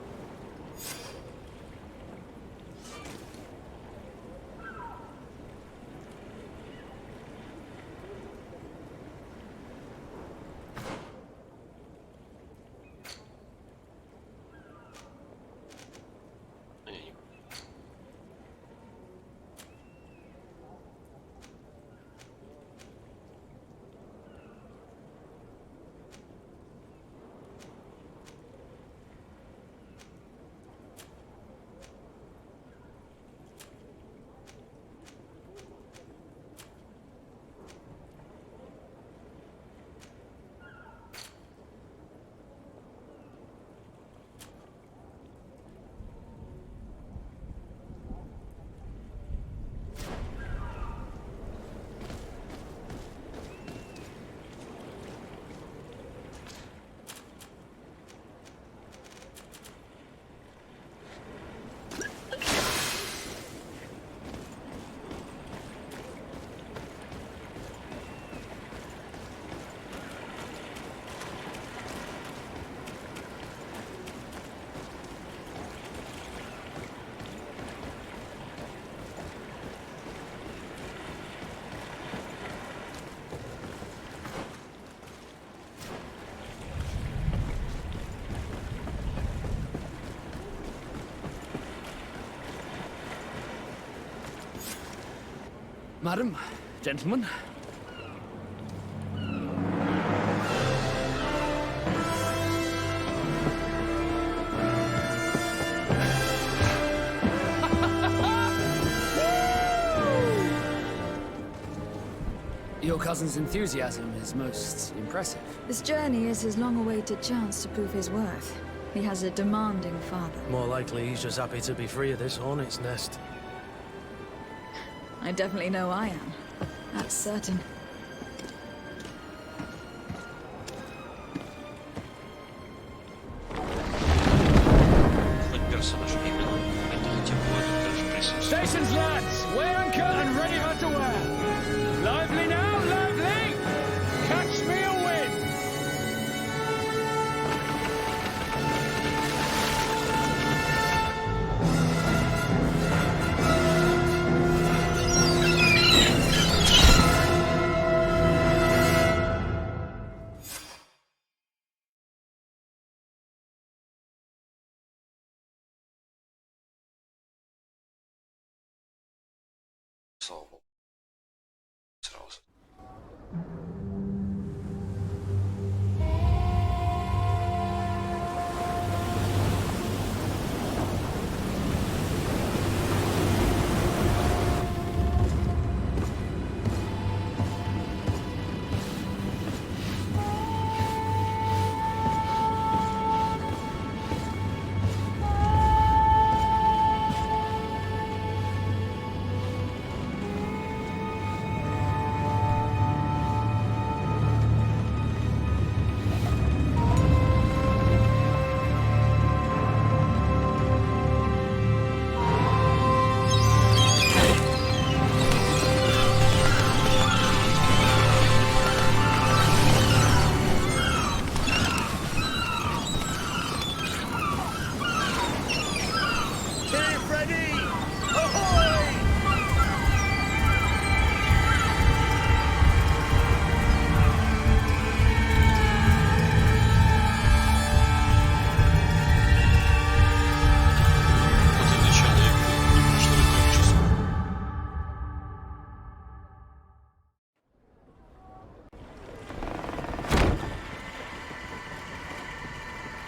Madam, gentlemen. Your cousin's enthusiasm is most impressive. This journey is his long-awaited chance to prove his worth. He has a demanding father. More likely he's just happy to be free of this hornet's nest. I definitely know I am. That's certain. Хоть персонаж именно. Это хотя бы в этом даже присутствует. Station's lads! Weigh anchor and ready her to wear. Lively now, lively! Catch me a wind! Słowo. Sroz.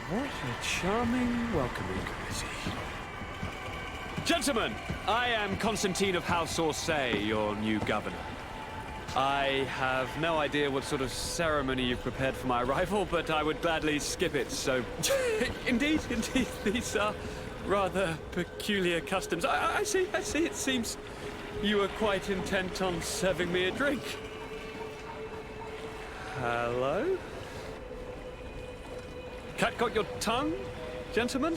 What a charming welcoming committee. Gentlemen, I am Constantine of House Orsay, your new governor. I have no idea what sort of ceremony you've prepared for my arrival, but I would gladly skip it, so... indeed, these are rather peculiar customs. I see, it seems you were quite intent on serving me a drink. Hello? Cat got your tongue, gentlemen?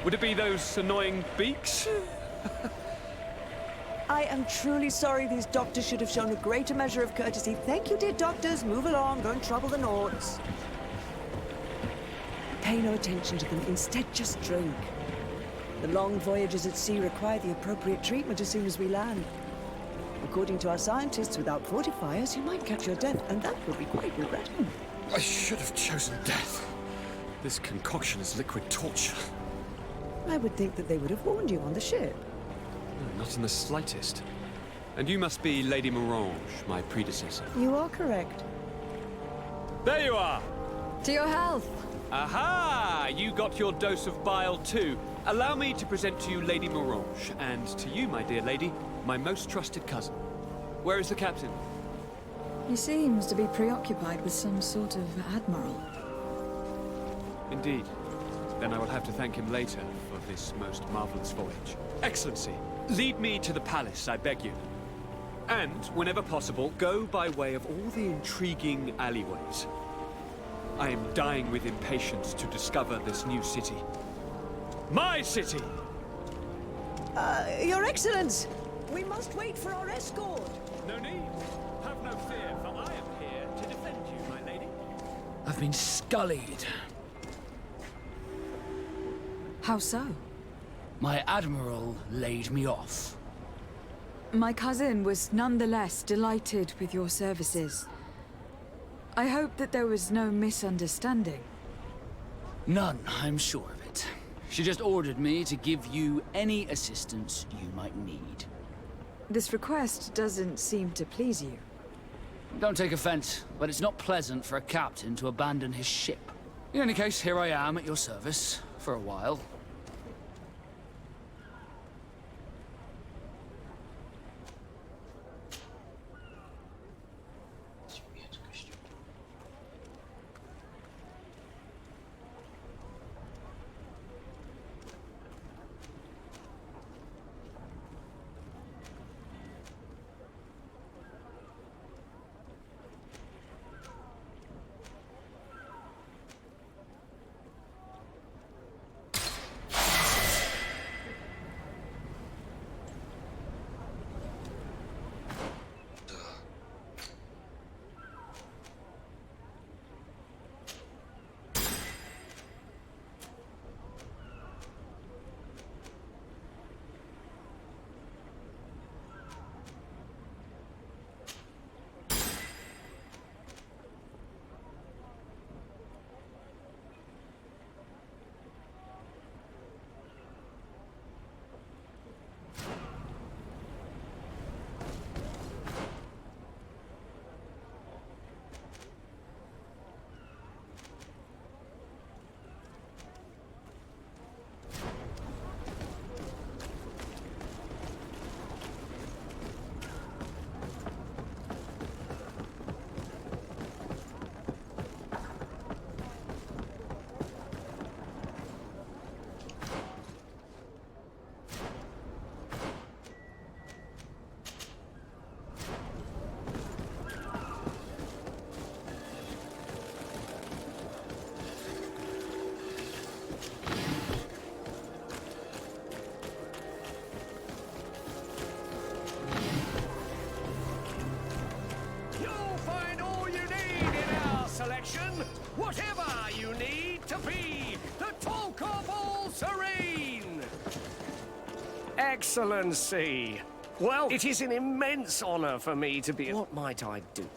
Would it be those annoying beaks? I am truly sorry. These doctors should have shown a greater measure of courtesy. Thank you, dear doctors. Move along. Don't trouble the Nords. Pay no attention to them. Instead, just drink. The long voyages at sea require the appropriate treatment as soon as we land. According to our scientists, without fortifiers, you might catch your death, and that would be quite regrettable. I should have chosen death. This concoction is liquid torture. I would think that they would have warned you on the ship. Not in the slightest. And you must be Lady Morange, my predecessor. You are correct. There you are! To your health! Aha! You got your dose of bile too. Allow me to present to you Lady Morange, and to you, my dear lady, my most trusted cousin. Where is the captain? He seems to be preoccupied with some sort of admiral. Indeed. Then I will have to thank him later for this most marvelous voyage. Excellency, lead me to the palace, I beg you. And, whenever possible, go by way of all the intriguing alleyways. I am dying with impatience to discover this new city. My city! Your Excellence! We must wait for our escort! No need. Have no fear, for I am here to defend you, my lady. I've been scullied. How so? My admiral laid me off. My cousin was nonetheless delighted with your services. I hope that there was no misunderstanding. None, I'm sure of it. She just ordered me to give you any assistance you might need. This request doesn't seem to please you. Don't take offense, but it's not pleasant for a captain to abandon his ship. In any case, here I am at your service, for a while. Excellency! Well, it is an immense honor for me to be... What might I do?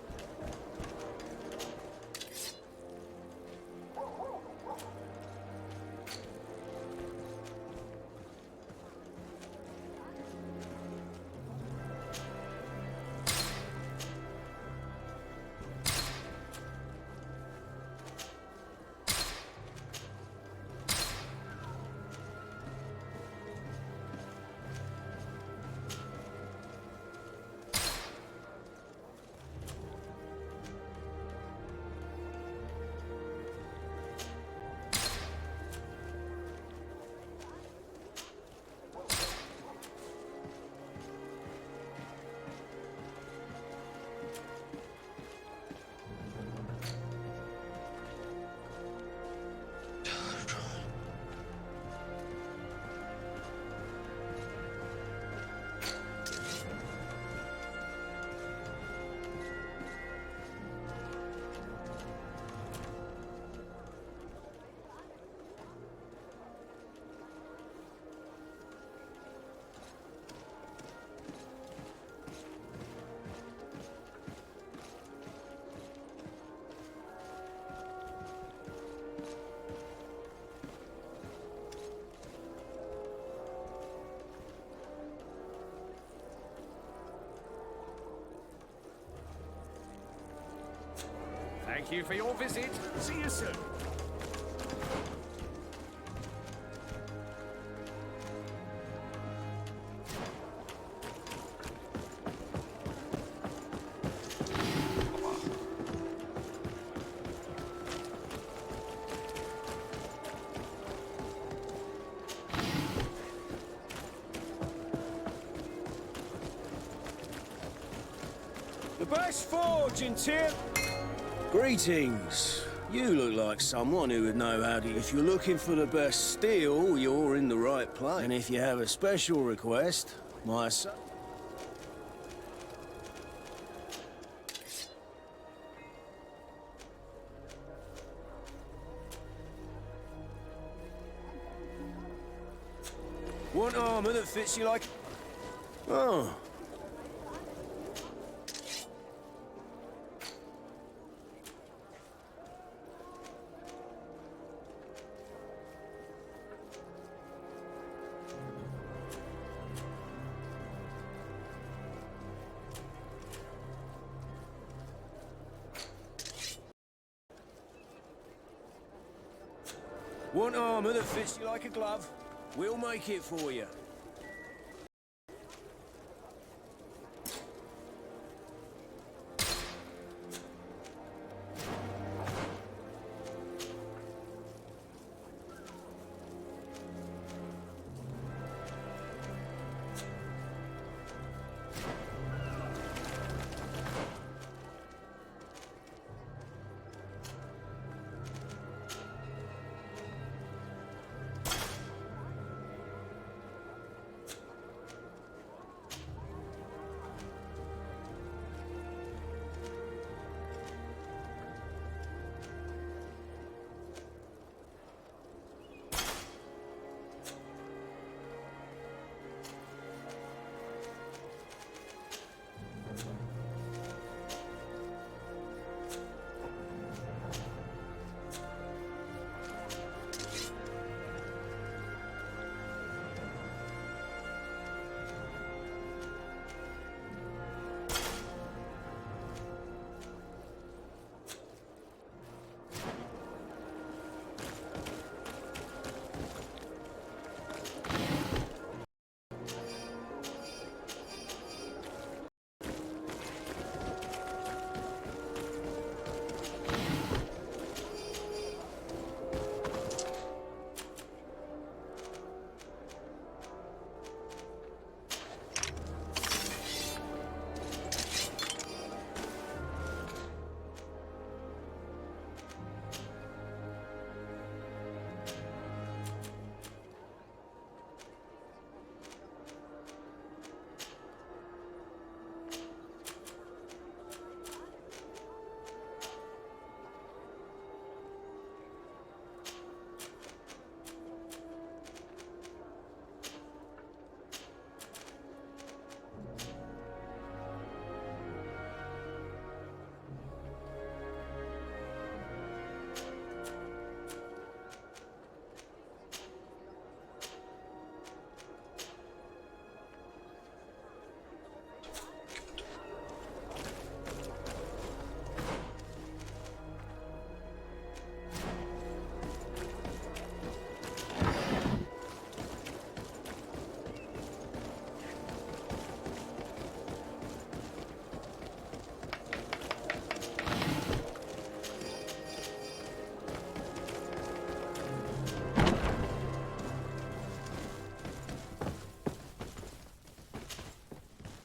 Thank you for your visit. See you soon. The best forge in Tyr... Greetings. You look like someone who would know how to... If you're looking for the best steel, you're in the right place. And if you have a special request, my son... Want armor that fits you like... Oh. Want armor that fits you like a glove? We'll make it for you.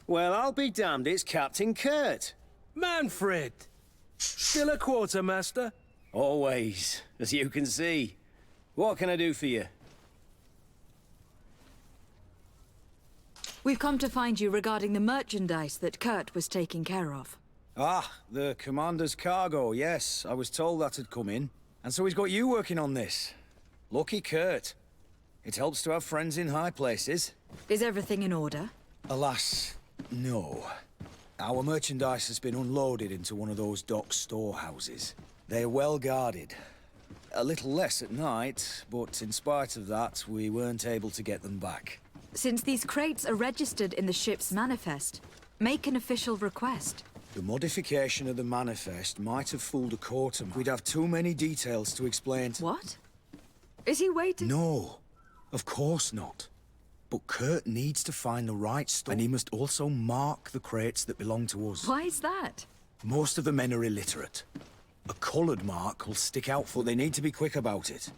Well, I'll be damned, it's Captain Kurt. Manfred! Still a quartermaster? Always, as you can see. What can I do for you? We've come to find you regarding the merchandise that Kurt was taking care of. Ah, the commander's cargo, yes. I was told that had come in. And so he's got you working on this. Lucky Kurt. It helps to have friends in high places. Is everything in order? Alas, no. Our merchandise has been unloaded into one of those dock storehouses. They're well guarded. A little less at night, but in spite of that, we weren't able to get them back. Since these crates are registered in the ship's manifest, make an official request. The modification of the manifest might have fooled a quartermaster. We'd have too many details to explain. What? Is he waiting? No, of course not. But Kurt needs to find the right stuff, and he must also mark the crates that belong to us. Why is that? Most of the men are illiterate. A coloured mark will stick out, for they need to be quick about it.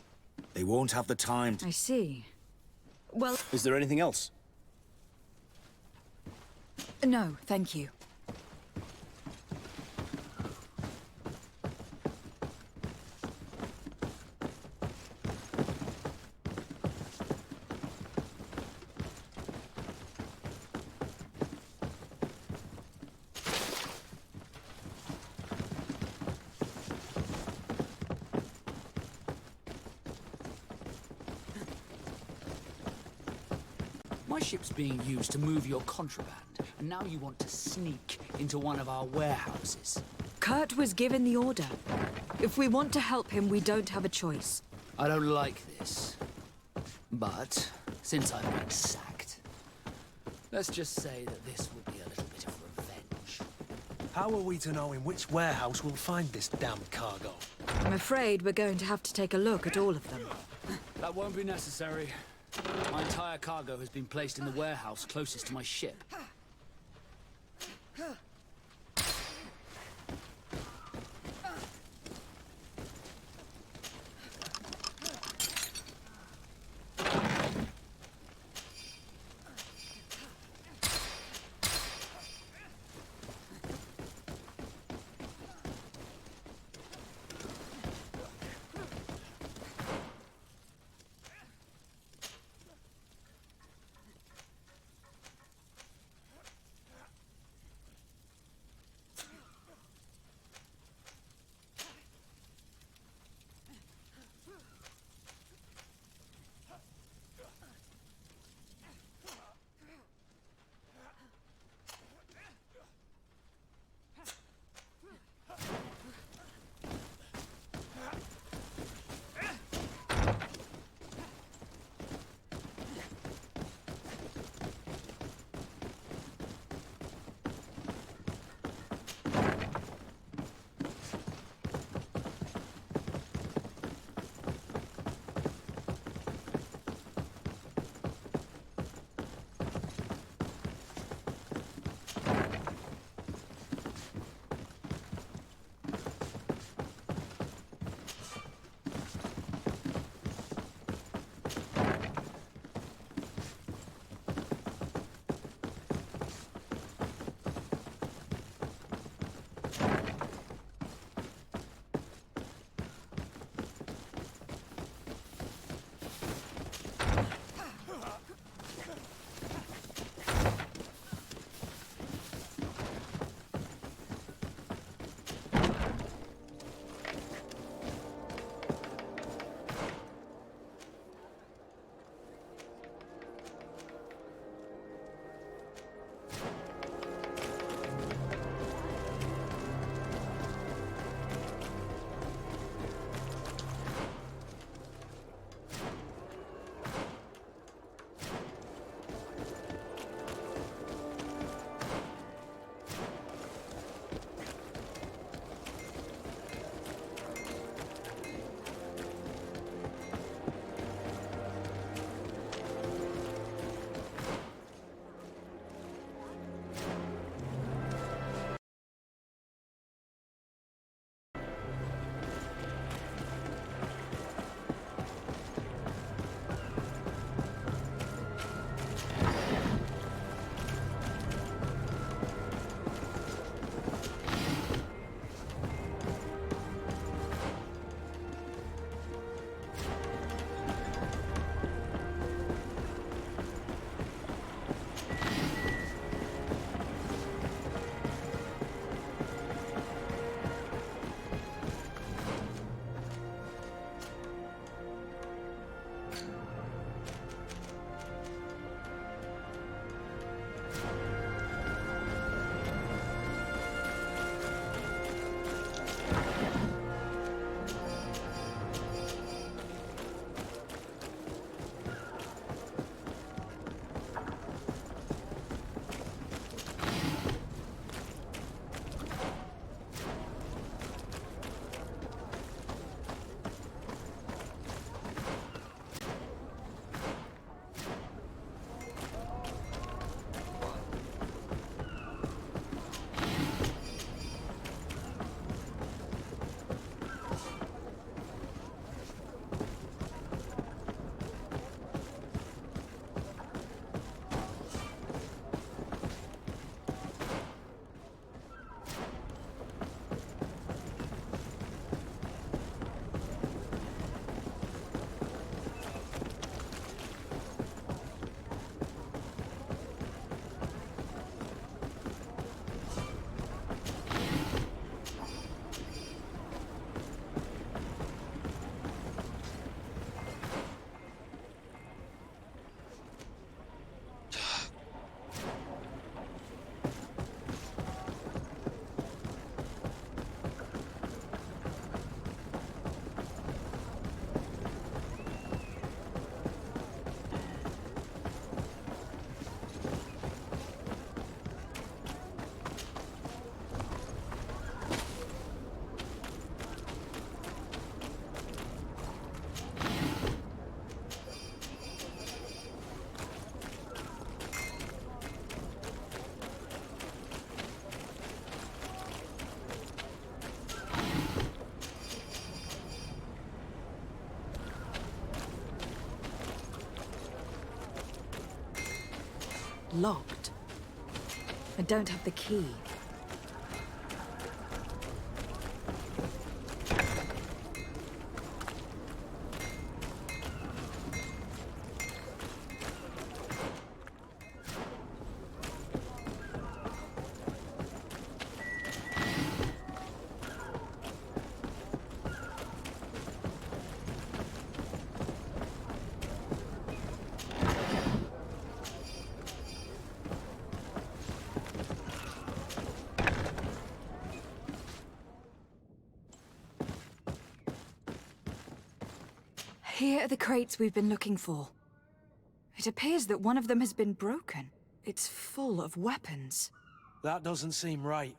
They won't have the time to... I see. Well... Is there anything else? No, thank you. My ship's being used to move your contraband, and now you want to sneak into one of our warehouses. Kurt was given the order. If we want to help him, we don't have a choice. I don't like this. But, since I've been sacked, let's just say that this will be a little bit of revenge. How are we to know in which warehouse we'll find this damned cargo? I'm afraid we're going to have to take a look at all of them. That won't be necessary. My entire cargo has been placed in the warehouse closest to my ship. locked. I don't have the key. Here are the crates we've been looking for. It appears that one of them has been broken. It's full of weapons. That doesn't seem right.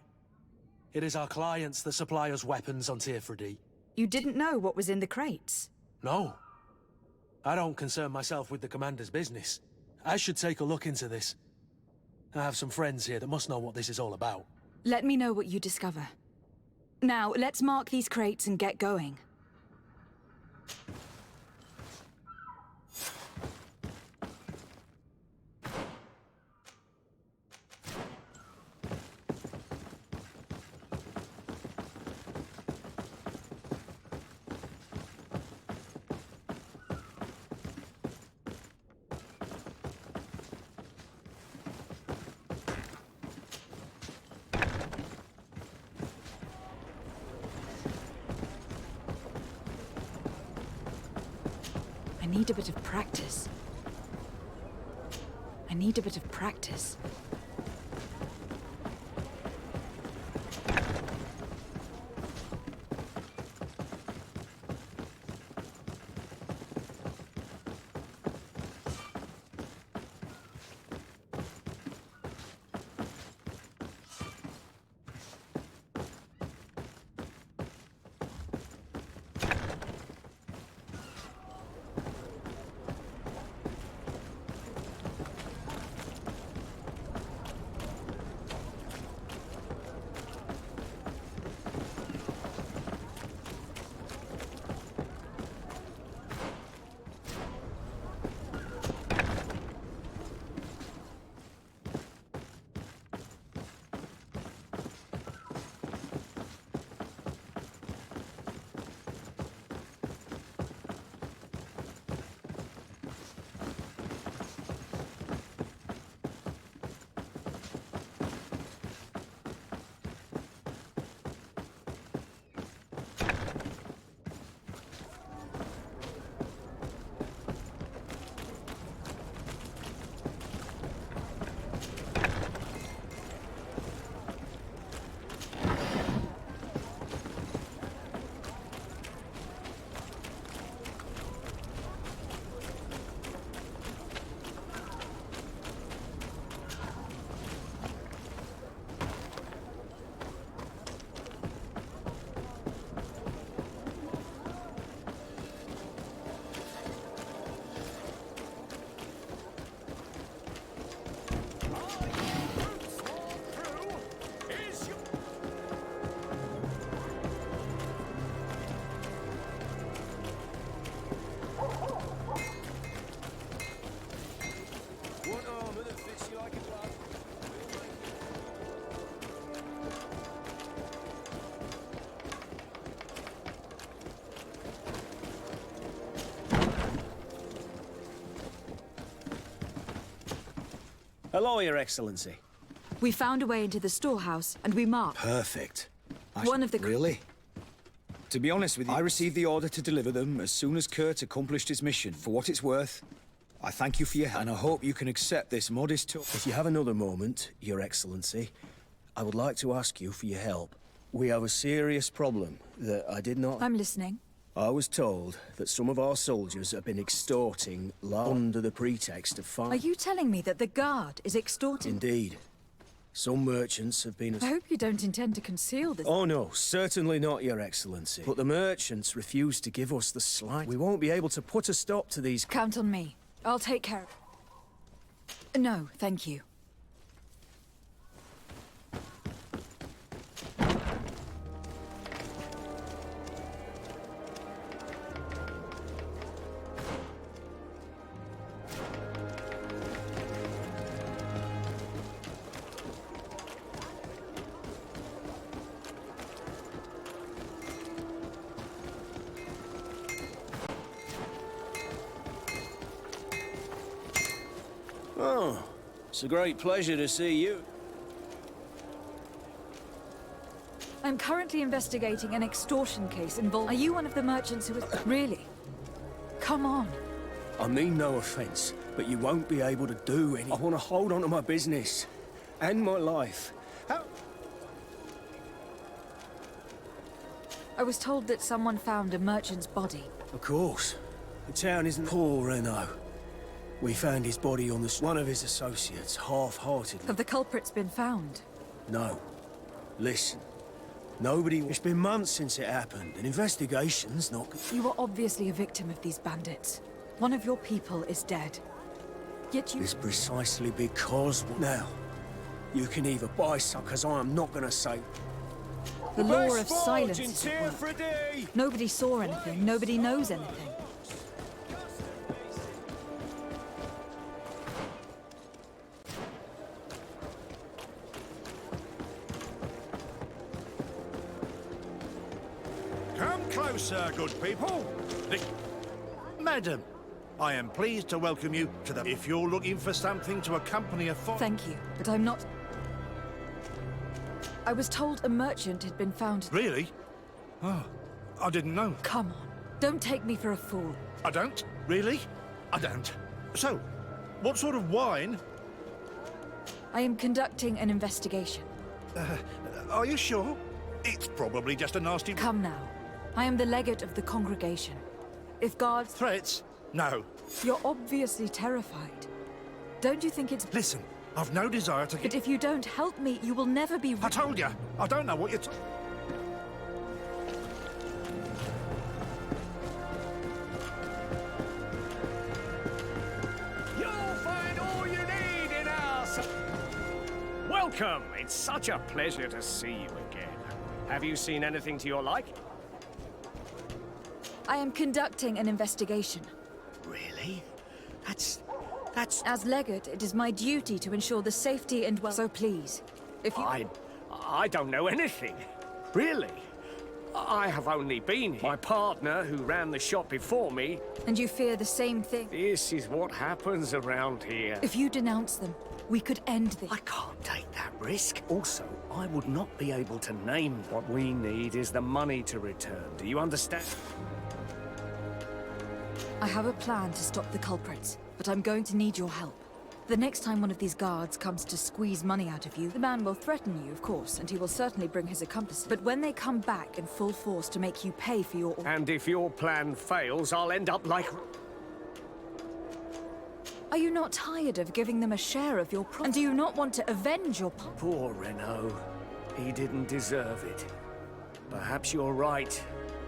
It is our clients that supply us weapons on Tearfredy. You didn't know what was in the crates? No. I don't concern myself with the commander's business. I should take a look into this. I have some friends here that must know what this is all about. Let me know what you discover. Now, let's mark these crates and get going. I need a bit of practice. I need a bit of practice. Hello, Your Excellency. We found a way into the storehouse, and we marked... Perfect. One of the... Really? To be honest with you, I received the order to deliver them as soon as Kurt accomplished his mission. For what it's worth, I thank you for your help, and I hope you can accept this modest... If you have another moment, Your Excellency, I would like to ask you for your help. We have a serious problem that I did not... I'm listening. I was told that some of our soldiers have been extorting under the pretext of Are you telling me that the guard is extorting? Indeed. Some merchants have been... I hope you don't intend to conceal this. Oh no, certainly not, Your Excellency. But the merchants refuse to give us the slight. We won't be able to put a stop to these... Count on me. I'll take care of... No, thank you. It's a great pleasure to see you. I'm currently investigating an extortion case involving... Are you one of the merchants who was... Really? Come on. I mean no offense, but you won't be able to do any... I want to hold on to my business. And my life. How... I was told that someone found a merchant's body. Of course. The town isn't... Poor Renault. We found his body on the... One of his associates, half-heartedly. Have the culprits been found? No. Listen. Nobody... It's been months since it happened. An investigation's not... You are obviously a victim of these bandits. One of your people is dead. Yet you... It's precisely because... Now, you can either buy some, because I am not going to say... The law of silence is at work. Nobody saw anything. Nobody knows anything. Come closer, good people. Madam, I am pleased to welcome you to the... If you're looking for something to accompany a... Thank you, but I'm not... I was told a merchant had been found... Really? Oh, I didn't know. Come on. Don't take me for a fool. I don't? Really? I don't. So, what sort of wine... I am conducting an investigation. Are you sure? It's probably just a nasty... Come now. I am the legate of the congregation. If guards... Threats? No. You're obviously terrified. Don't you think it's... Listen, I've no desire to... But if you don't help me, you will never be... I told you, I don't know what you're... You'll find all you need in our... Welcome! It's such a pleasure to see you again. Have you seen anything to your liking? I am conducting an investigation. Really? That's... As legate, it is my duty to ensure the safety and well... So please, if you... I don't know anything. Really? I have only been here. My partner, who ran the shop before me... And you fear the same thing? This is what happens around here. If you denounce them, we could end this. I can't take that risk. Also, I would not be able to name them. What we need is the money to return. Do you understand? I have a plan to stop the culprits, but I'm going to need your help. The next time one of these guards comes to squeeze money out of you, the man will threaten you, of course, and he will certainly bring his accomplices. But when they come back in full force to make you pay for your... And if your plan fails, I'll end up like... Are you not tired of giving them a share of your profit? And do you not want to avenge your... Poor Renault. He didn't deserve it. Perhaps you're right.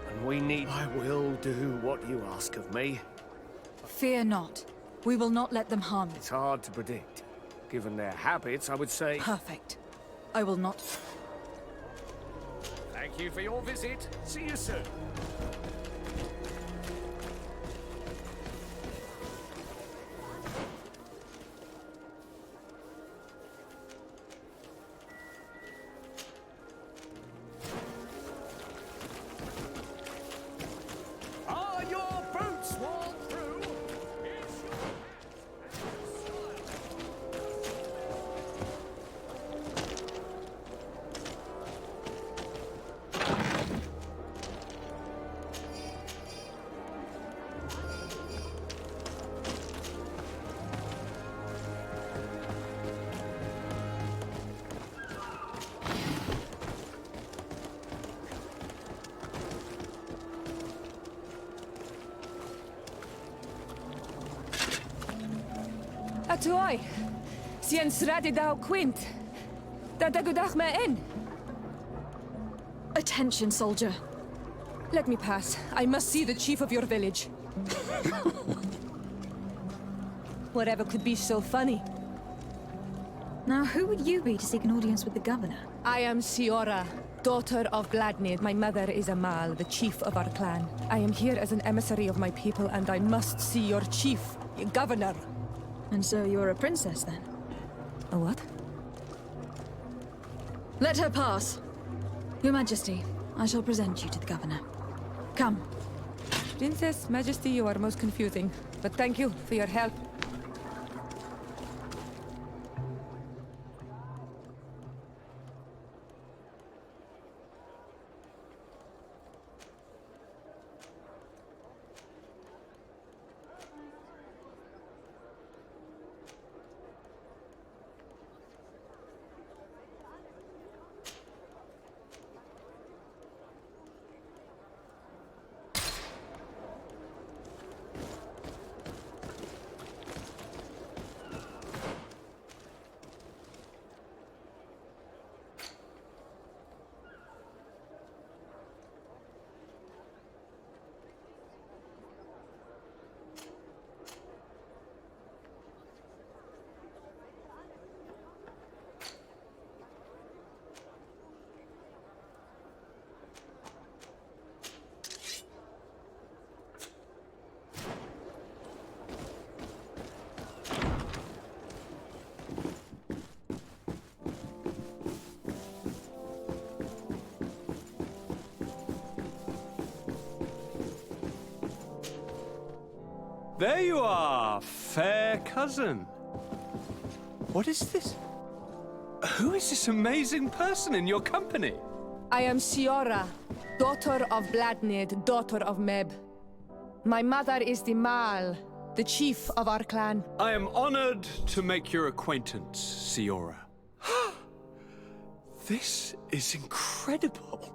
And we need... I will do what you ask of me. Fear not. We will not let them harm you. It's hard to predict. Given their habits, I would say... Perfect. I will not... Thank you for your visit. See you soon. Are your boots worn through? Atuai, sien sradi dau quint. Da dagudach me in. Attention, soldier. Let me pass. I must see the chief of your village. Whatever could be so funny. Now, who would you be to seek an audience with the governor? I am Siora, daughter of Gladnid. My mother is Amal, the chief of our clan. I am here as an emissary of my people, and I must see your chief, your governor. And so you're a princess, then? A what? Let her pass. Your Majesty, I shall present you to the governor. Come. Princess, Majesty, you are most confusing. But thank you for your help. There you are, fair cousin. What is this? Who is this amazing person in your company? I am Siora, daughter of Bladnid, daughter of Meb. My mother is the Mal, the chief of our clan. I am honored to make your acquaintance, Siora. This is incredible.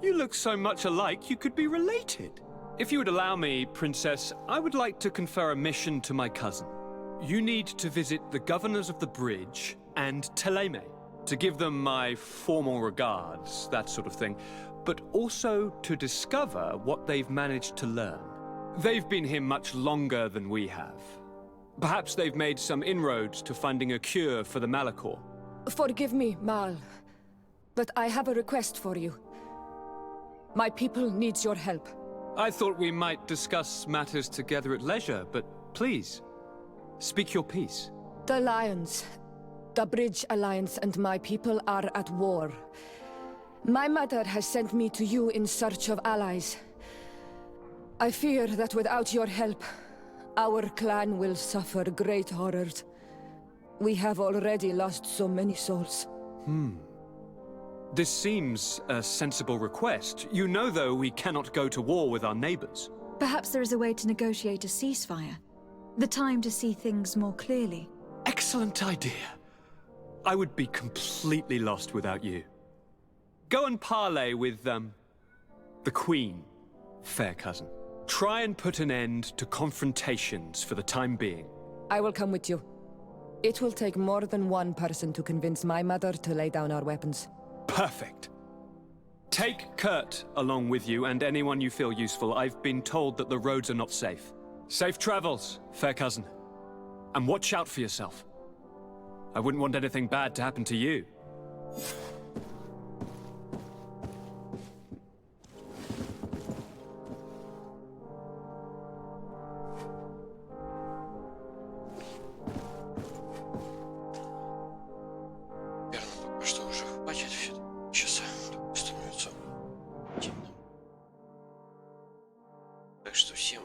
You look so much alike you could be related. If you would allow me, Princess, I would like to confer a mission to my cousin. You need to visit the governors of the bridge and Teleme to give them my formal regards, that sort of thing, but also to discover what they've managed to learn. They've been here much longer than we have. Perhaps they've made some inroads to finding a cure for the Malachor. Forgive me, Mal, but I have a request for you. My people needs your help. I thought we might discuss matters together at leisure, but please, speak your piece. The Lions, the Bridge Alliance and my people are at war. My mother has sent me to you in search of allies. I fear that without your help, our clan will suffer great horrors. We have already lost so many souls. This seems a sensible request. You know, though, we cannot go to war with our neighbors. Perhaps there is a way to negotiate a ceasefire. The time to see things more clearly. Excellent idea. I would be completely lost without you. Go and parley with, the Queen, fair cousin. Try and put an end to confrontations for the time being. I will come with you. It will take more than one person to convince my mother to lay down our weapons. Perfect. Take Kurt along with you and anyone you feel useful. I've been told that the roads are not safe. Safe travels, fair cousin. And watch out for yourself. I wouldn't want anything bad to happen to you. Пока что уже хватит все. Сейчас становится темно. Так что всем